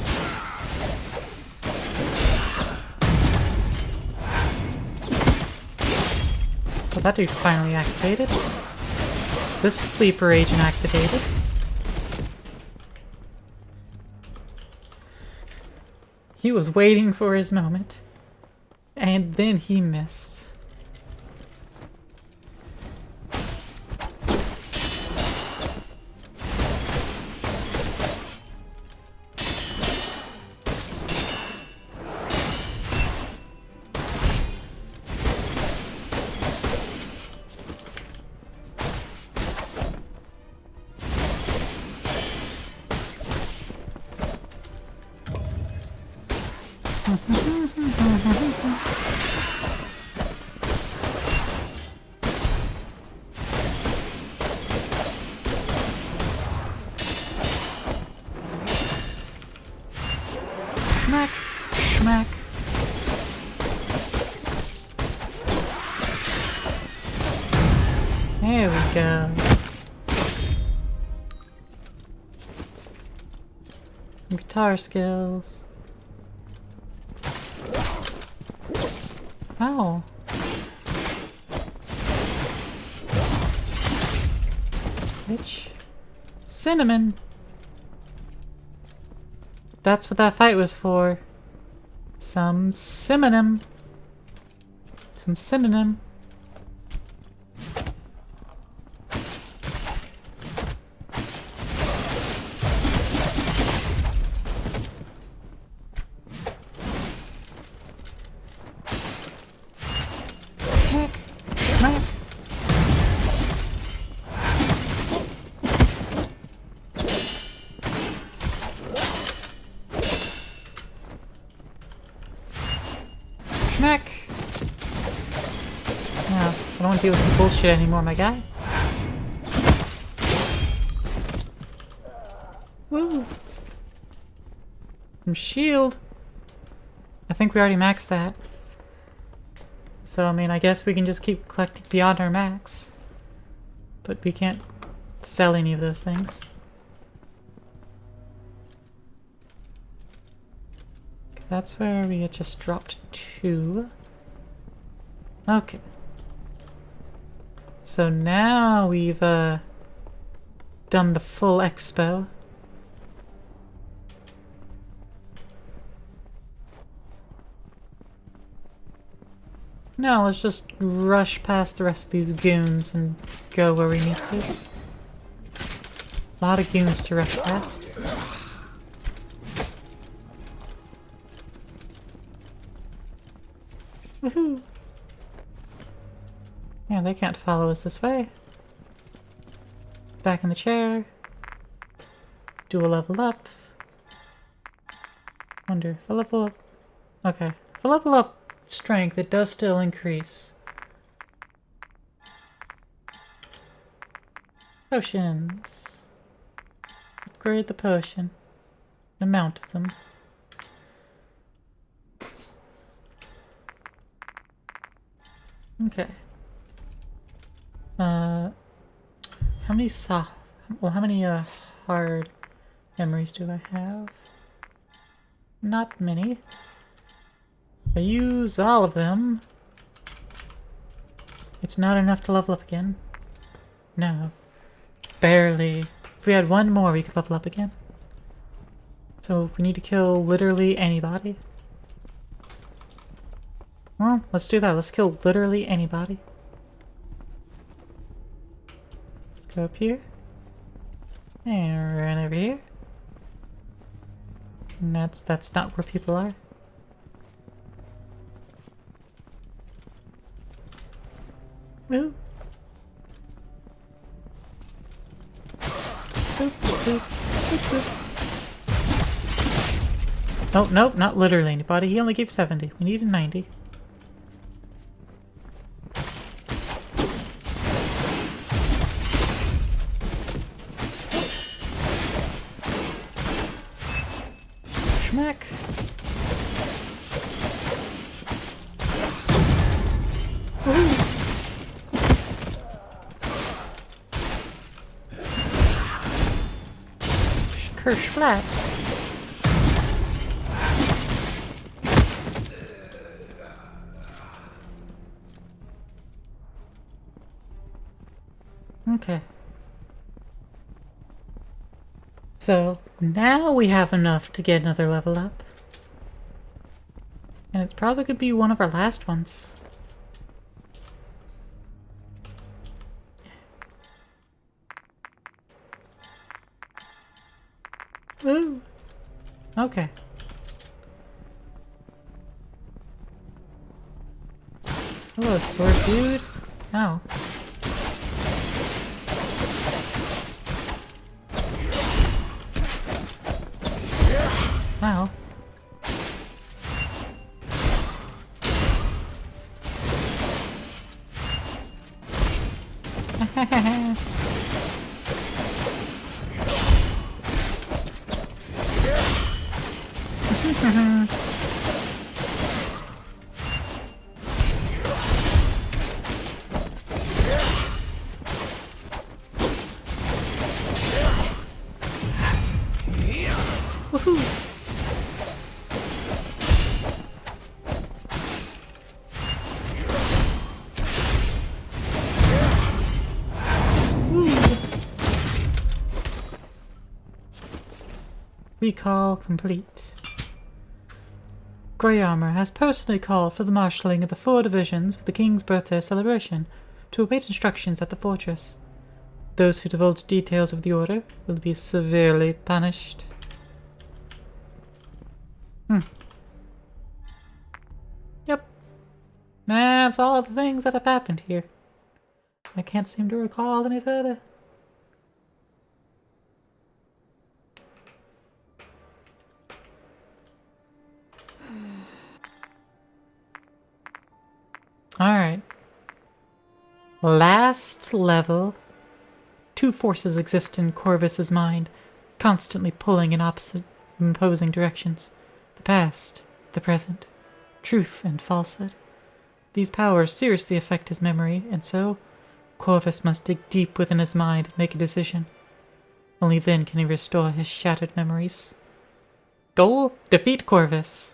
Speaker 1: Well, that dude finally activated. This sleeper agent activated. He was waiting for his moment. And then he missed. Schmack, schmack. There we go. Some guitar skills. Oh. Bitch. Cinnamon. That's what that fight was for. Some synonym. Some synonym. Smack! No, I don't want to deal with the bullshit anymore, my guy. Woo! Some shield. I think we already maxed that. So, I mean, I guess we can just keep collecting beyond our max. But we can't sell any of those things. That's where we had just dropped to. Okay. So now we've done the full expo. Now let's just rush past the rest of these goons and go where we need to. A lot of goons to rush past. Woohoo! Yeah, they can't follow us this way. Back in the chair. Do a level up. Wonder if I level up. Okay. If I level up strength, it does still increase. Potions. Upgrade the potion. The amount of them. Okay. How many how many hard memories do I have? Not many. If I use all of them, it's not enough to level up again. No. Barely. we had one more, we could level up again. So we need to kill literally anybody. Well, let's do that. Let's kill literally anybody. Let's go up here. And run over here. And that's not where people are. Ooh. Boop, boop, boop, boop. Oh, nope, not literally anybody. He only gave 70. We needed 90. Schmack. Woohoo! Kirsch flat. Okay. So, now we have enough to get another level up. And it's probably could be one of our last ones. Woo! Okay. Hello, sword dude. Ow. Ow. Woohoo! Recall complete. Grey Armor has personally called for the marshalling of the 4 divisions for the King's birthday celebration to await instructions at the fortress. Those who divulge details of the order will be severely punished. Yep. That's all the things that have happened here. I can't seem to recall any further. Alright. Last level. 2 forces exist in Corvus's mind, constantly pulling in opposite, opposing directions. The past, the present, truth and falsehood. These powers seriously affect his memory, and so, Corvus must dig deep within his mind and make a decision. Only then can he restore his shattered memories. Goal? Defeat Corvus.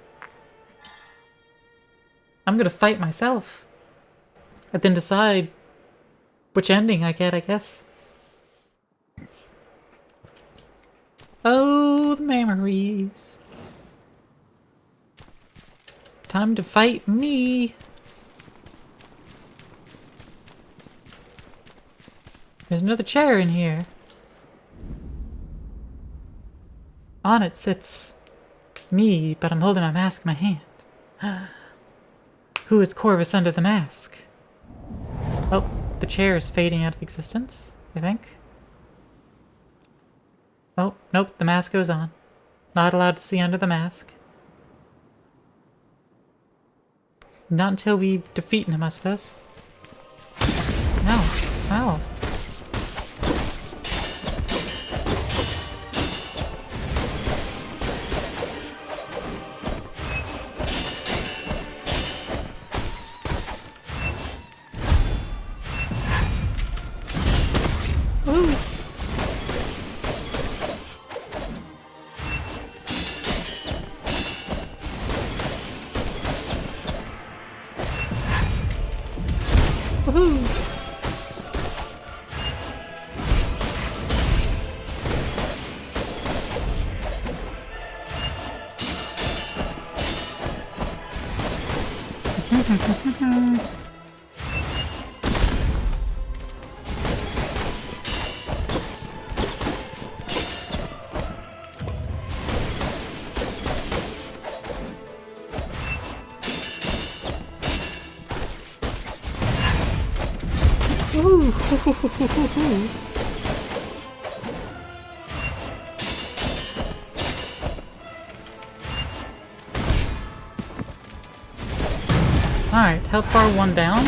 Speaker 1: I'm gonna fight myself. And then decide which ending I get, I guess. Oh, the memories. Time to fight me. There's another chair in here. On it sits me, but I'm holding my mask in my hand. Who is Corvus under the mask? Oh, the chair is fading out of existence, I think. Oh, nope, the mask goes on. Not allowed to see under the mask. Not until we defeat him, I suppose. No. Ow. Ooh. Woohoo! Alright, health bar 1 down.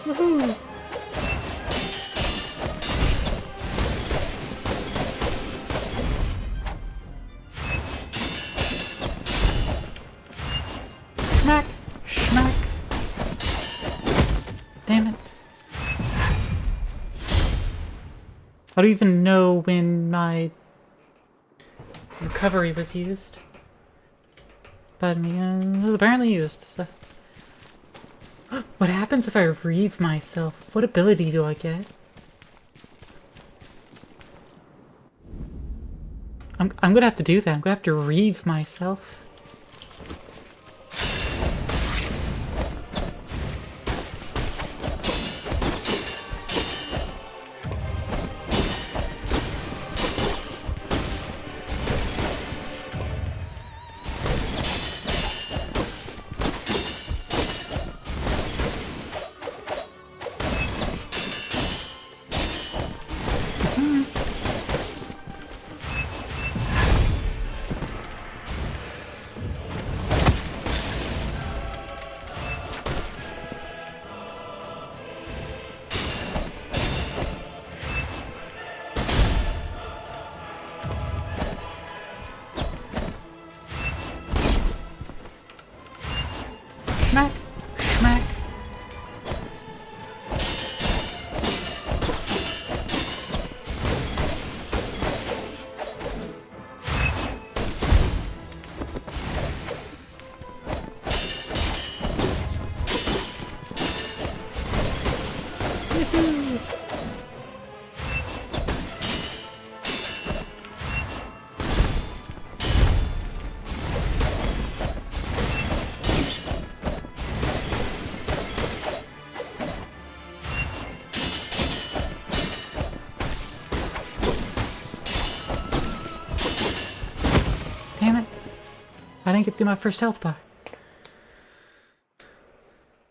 Speaker 1: Woohoo! Schmack! Schmack! Damn it. I don't even know when my recovery was used. But, I mean, it was apparently used, so... What happens if I reeve myself? What ability do I get? I'm gonna have to do that. I'm gonna have to reeve myself. Schmack! Schmack! Woohoo! Damn it. I didn't get through my first health bar.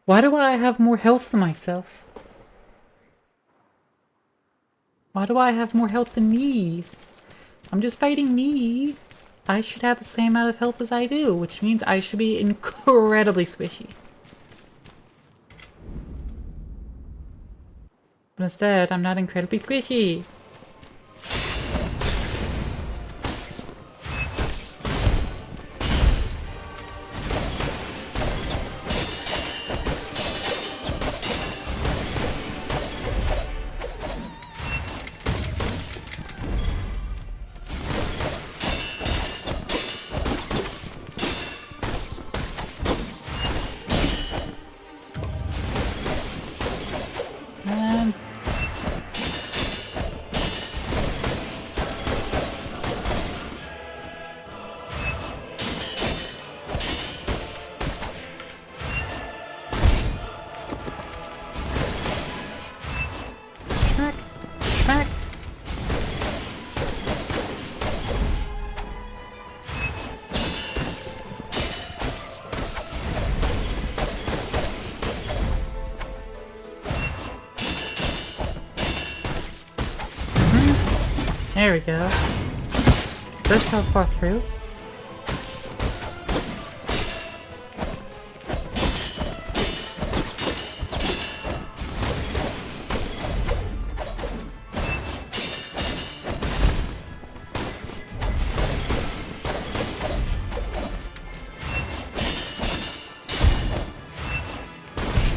Speaker 1: Why do I have more health than myself? Why do I have more health than me? I'm just fighting me. I should have the same amount of health as I do, which means I should be incredibly squishy. But instead, I'm not incredibly squishy. Smack! Smack! There we go. First health bar through.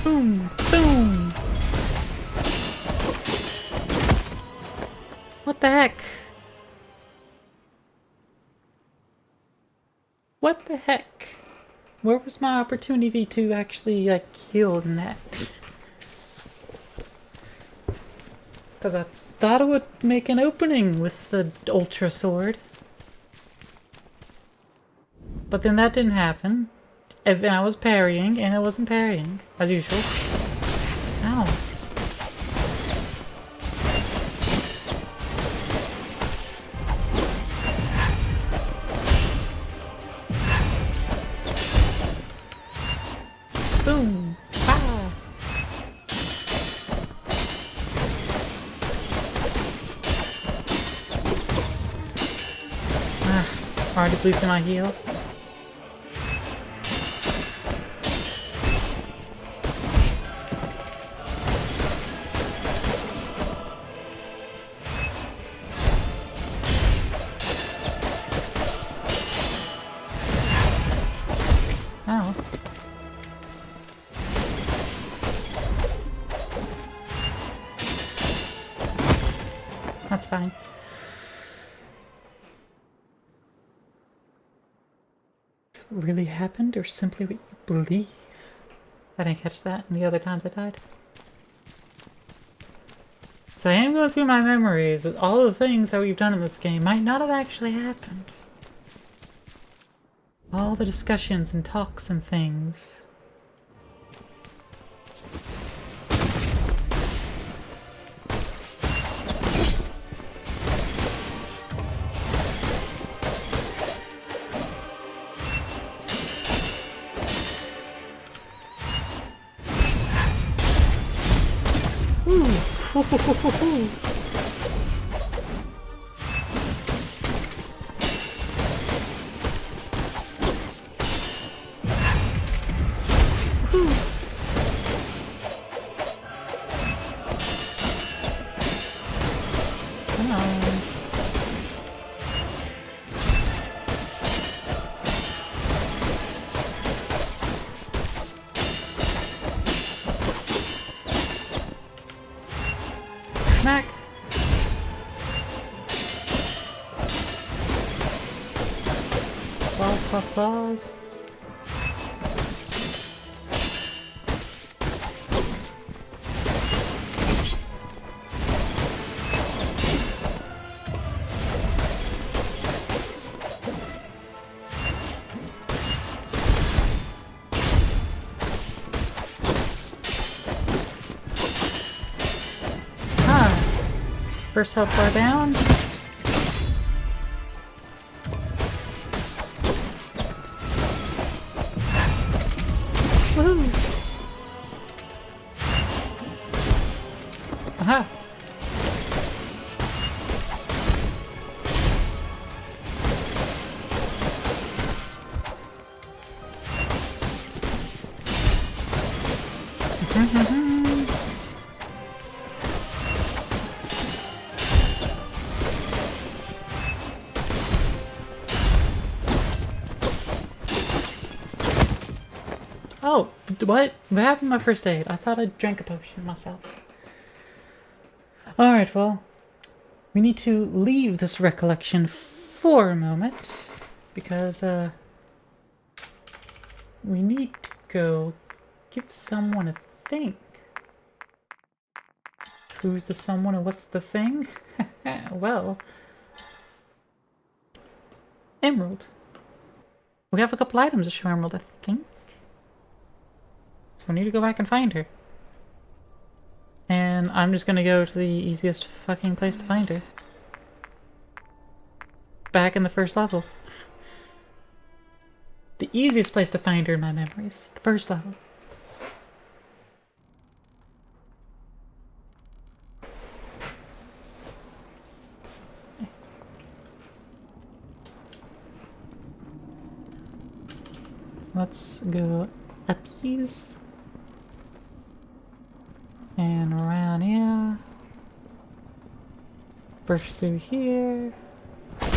Speaker 1: Boom! Boom! What the heck? What the heck? Where was my opportunity to actually, like, kill that? Because I thought it would make an opening with the Ultra Sword. But then that didn't happen. And I was parrying, and I wasn't parrying, as usual. Ow. Boom! Ah! Already bleeds in my heel. Ow. That's fine. This really happened, or simply what you believe? I didn't catch that in the other times I died. So I am going through my memories. All the things that we've done in this game might not have actually happened. All the discussions and talks and things. Ooh. Smack! Claws, claws, claws. First health bar down. Woohoo! Aha! Oh, what? What happened to my first aid? I thought I drank a potion myself. Alright, well, we need to leave this recollection for a moment, because, we need to go give someone a thing. Who's the someone and what's the thing? Well, Emerald. We have a couple items to show Emerald, I think. So we need to go back and find her. And I'm just gonna go to the easiest fucking place to find her. Back in the first level. The easiest place to find her in my memories. The first level. Let's go up these. And around here. Burst through here.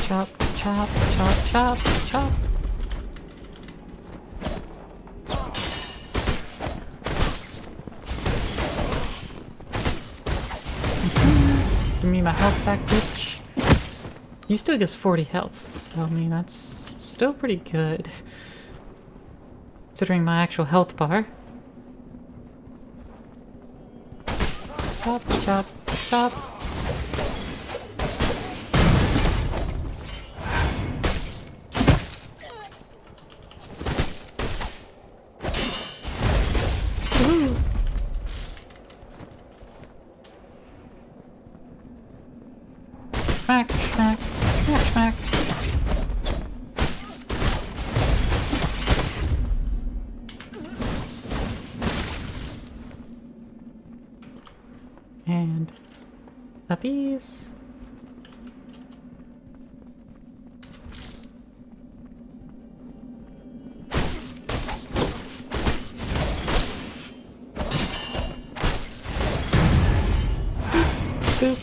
Speaker 1: Chop, chop, chop, chop, chop. me my health back, bitch. He still gets 40 health, so I mean, that's still pretty good. Considering my actual health bar. Chop, chop, chop. Woohoo! Smack, smack, smack, smack. And puppies. Boop,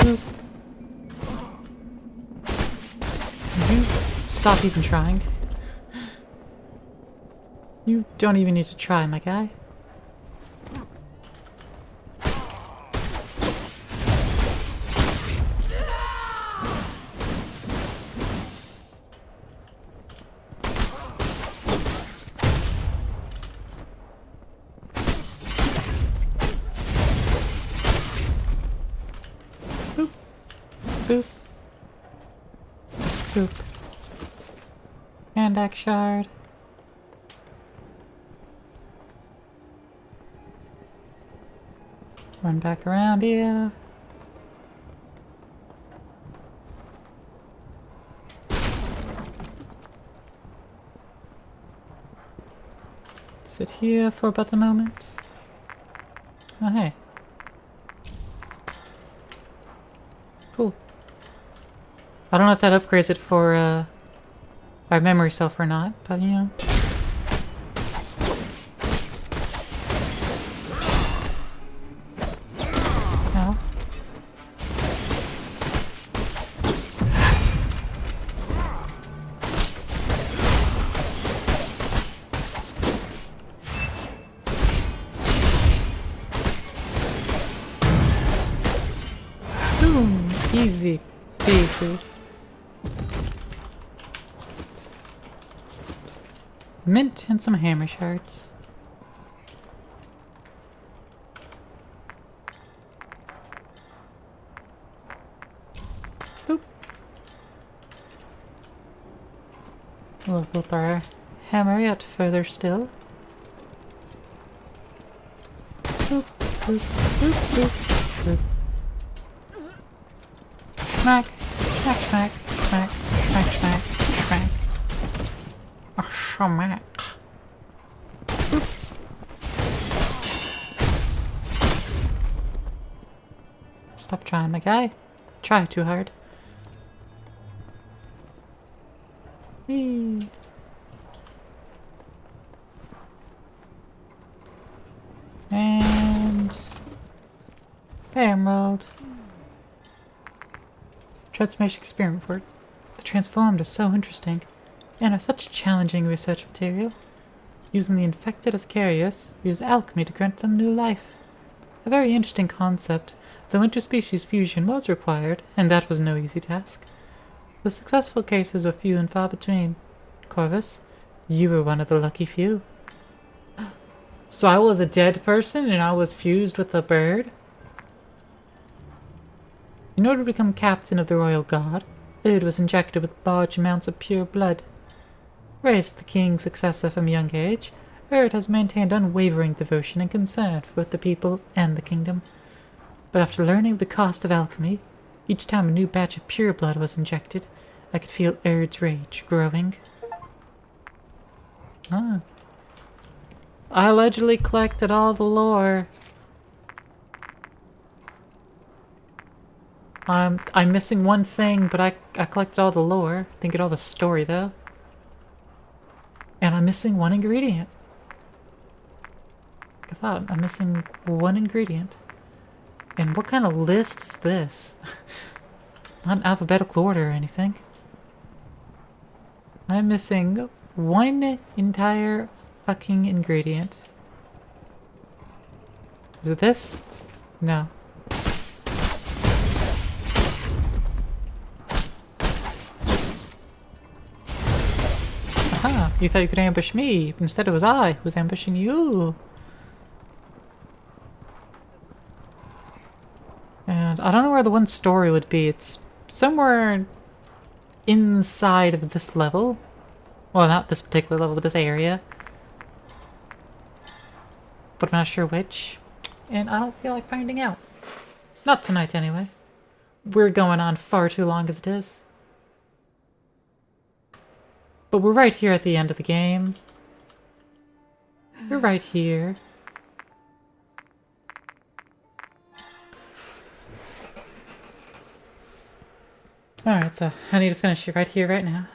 Speaker 1: boop. You stop even trying. You don't even need to try, my guy. Boop. Boop. Boop. Hand axe shard. Run back around here. Sit here for but a moment. Oh, hey. Cool. I don't know if that upgrades it for our memory self or not, but you know. No. Boom! Easy peasy. Mint and some hammer shards. Boop. We'll go up our hammer yet further still. Boop, boop, boop, boop, boop. Smack, smack, smack, smack, smack, smack, smack. A smack. Boop. Stop trying, my guy. Try too hard. Whee. And emerald. Transformation experiment report. The transformed are so interesting, and are such challenging research material. Using the infected as carriers, we use alchemy to grant them new life. A very interesting concept, though interspecies fusion was required, and that was no easy task. The successful cases were few and far between. Corvus, you were one of the lucky few. So I was a dead person and I was fused with a bird? In order to become captain of the royal guard, Erd was injected with large amounts of pure blood. Raised the king's successor from a young age, Erd has maintained unwavering devotion and concern for both the people and the kingdom. But after learning of the cost of alchemy, each time a new batch of pure blood was injected, I could feel Erd's rage growing. Ah. I allegedly collected all the lore. I'm missing one thing, but I collected all the lore. Didn't get all the story, though. And I'm missing one ingredient. I thought I'm missing one ingredient. And what kind of list is this? Not in alphabetical order or anything. I'm missing one entire fucking ingredient. Is it this? No. Aha! You thought you could ambush me, but instead it was I who was ambushing you. And I don't know where the one story would be. It's somewhere inside of this level. Well, not this particular level, but this area. But I'm not sure which. And I don't feel like finding out. Not tonight, anyway. We're going on far too long as it is. But we're right here at the end of the game. We're right here. Alright, so I need to finish it right here, right now.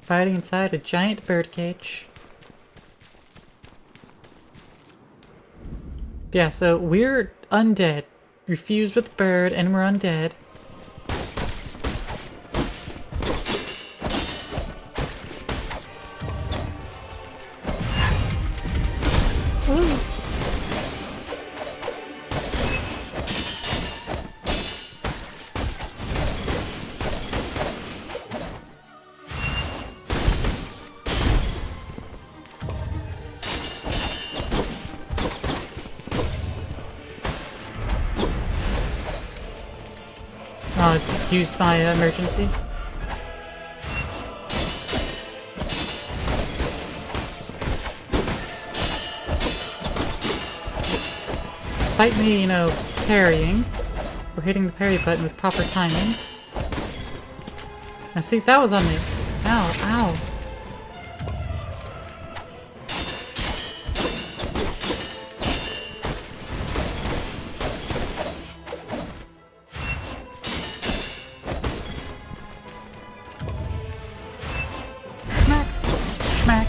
Speaker 1: Fighting inside a giant birdcage. Yeah, so we're undead. We're fused with bird and we're undead. Ooh. I'll use my emergency. Despite me, you know, parrying, or hitting the parry button with proper timing. Now see, that was on me. Ow, ow. Smack, smack.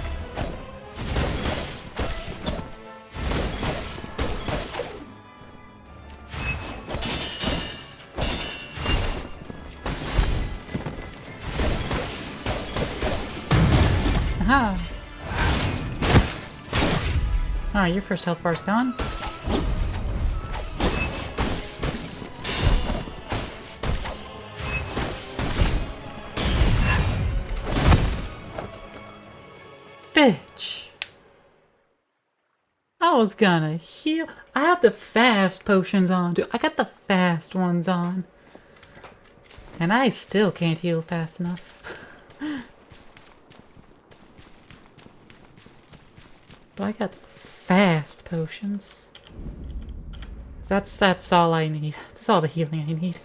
Speaker 1: Aha! Alright, your first health bar's gone. Bitch! I was gonna heal. I have the fast potions on, dude. I got the fast ones on. And I still can't heal fast enough. But I got fast potions. That's all I need. That's all the healing I need.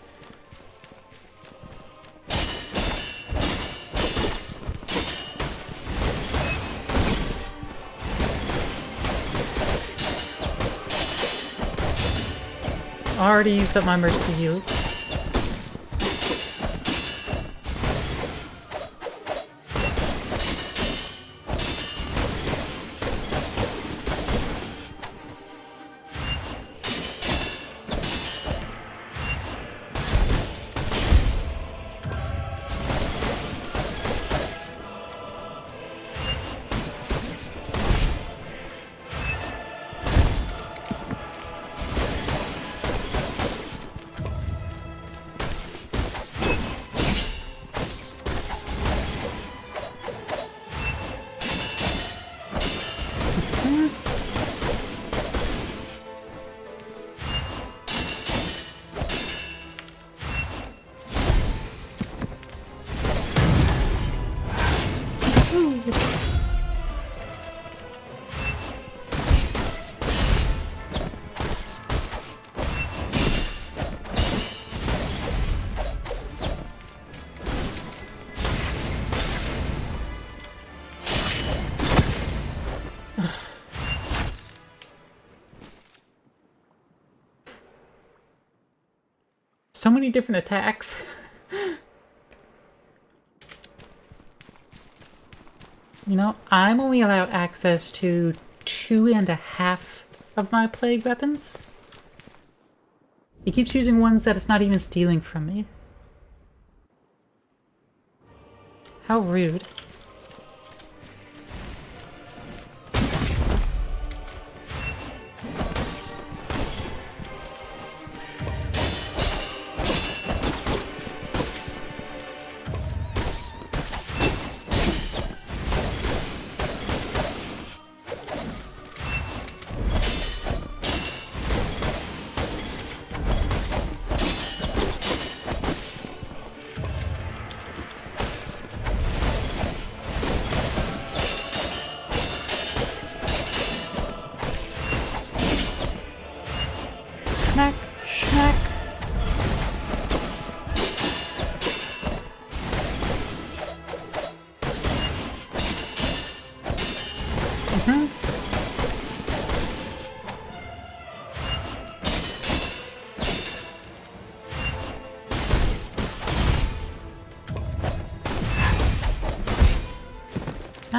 Speaker 1: Already used up my mercy heals. So many different attacks. You know, I'm only allowed access to 2.5 of my plague weapons. He keeps using ones that it's not even stealing from me. How rude.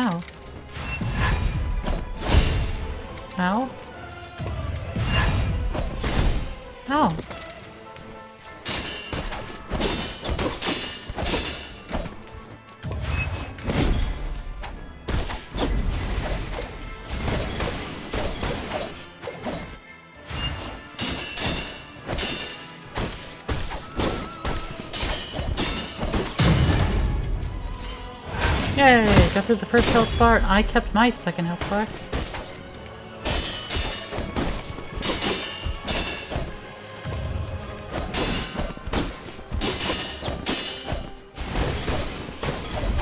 Speaker 1: Ow. Ow. Ow. Yay! Got through the first health bar. I kept my second health bar.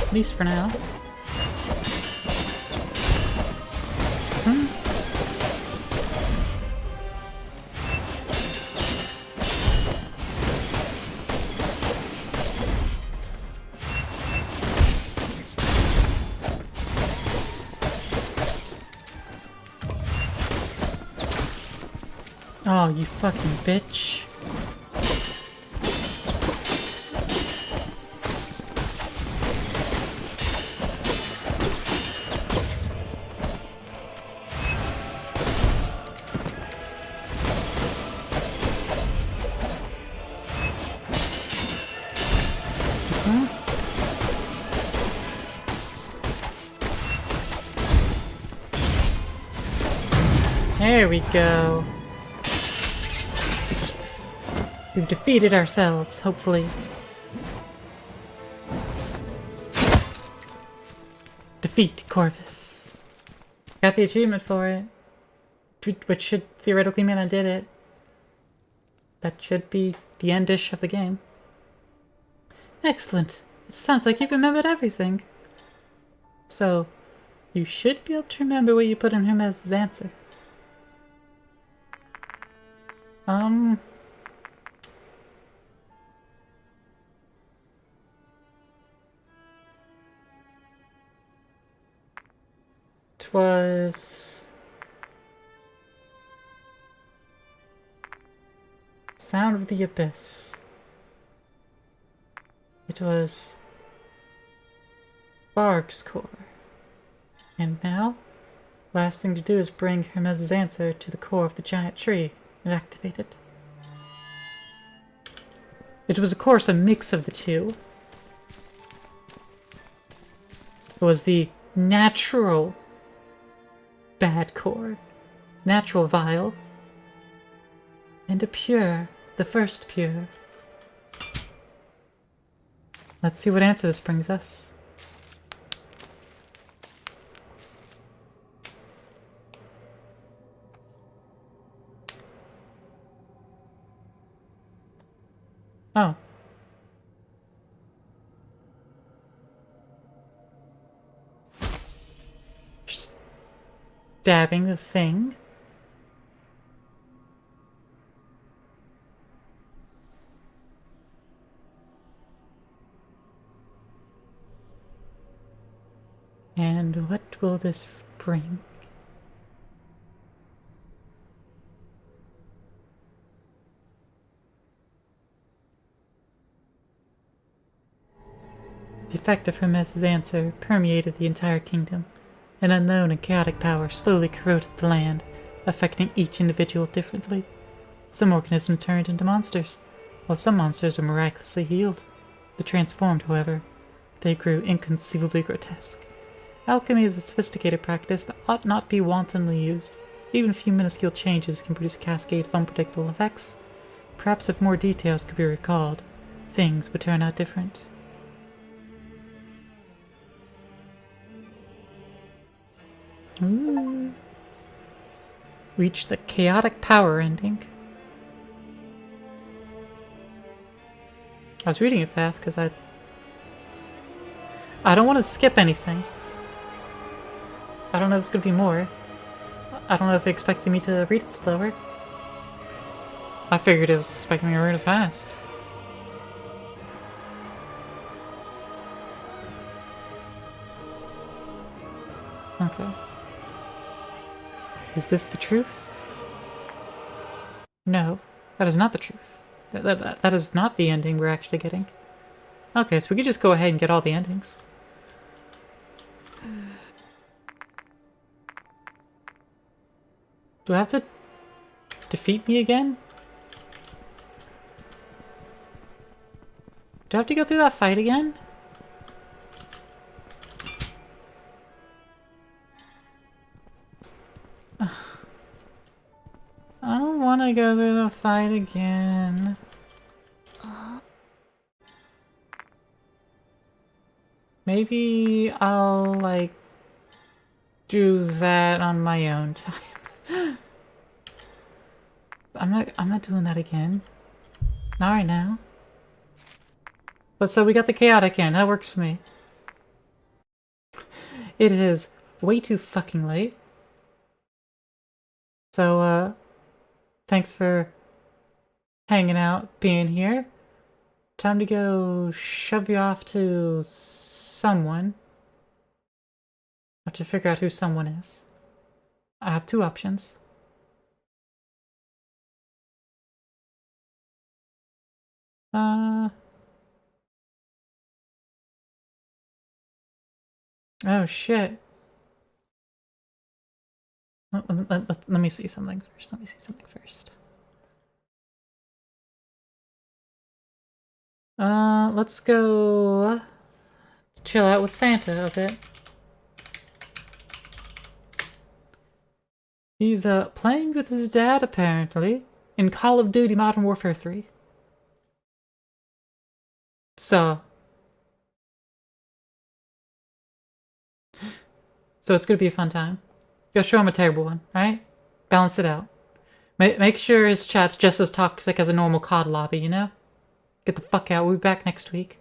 Speaker 1: At least for now. Oh, you fucking bitch. There we go. We've defeated ourselves, hopefully. Defeat Corvus. Got the achievement for it. Which should theoretically mean I did it. That should be the endish of the game. Excellent. It sounds like you've remembered everything. So, you should be able to remember what you put in Hermes' answer. It was... Sound of the Abyss. It was... Bark's core. And now, last thing to do is bring Hermes' answer to the core of the giant tree and activate it. It was, of course, a mix of the two. It was the natural bad core, natural vial, and a pure, the first pure. Let's see what answer this brings us. Oh. Just stabbing the thing. And what will this bring? The effect of Hermes' answer permeated the entire kingdom. An unknown and chaotic power slowly corroded the land, affecting each individual differently. Some organisms turned into monsters, while some monsters were miraculously healed. The transformed, however, they grew inconceivably grotesque. Alchemy is a sophisticated practice that ought not be wantonly used. Even a few minuscule changes can produce a cascade of unpredictable effects. Perhaps if more details could be recalled, things would turn out different. Ooh. Reach the chaotic power ending. I was reading it fast because I don't want to skip anything. I don't know if there's going to be more. I don't know if it expected me to read it slower. I figured it was expecting me to read it fast. Okay. Is this the truth? No, that is not the truth. That is not the ending we're actually getting. Okay, so we could just go ahead and get all the endings. Do I have to defeat me again? Do I have to go through that fight again? I don't want to go through the fight again. Maybe I'll, like, do that on my own time. I'm not doing that again. Not right now. But so we got the chaotic end. That works for me. It is way too fucking late. So, thanks for hanging out, being here. Time to go shove you off to someone. I have to figure out who someone is. I have two options. Oh shit. Let me see something first. Let me see something first. Let's go chill out with Santa a bit. He's, playing with his dad, apparently, in Call of Duty Modern Warfare 3. So it's gonna be a fun time. Go show him a terrible one, right? Balance it out. Make sure his chat's just as toxic as a normal COD lobby, you know? Get the fuck out. We'll be back next week.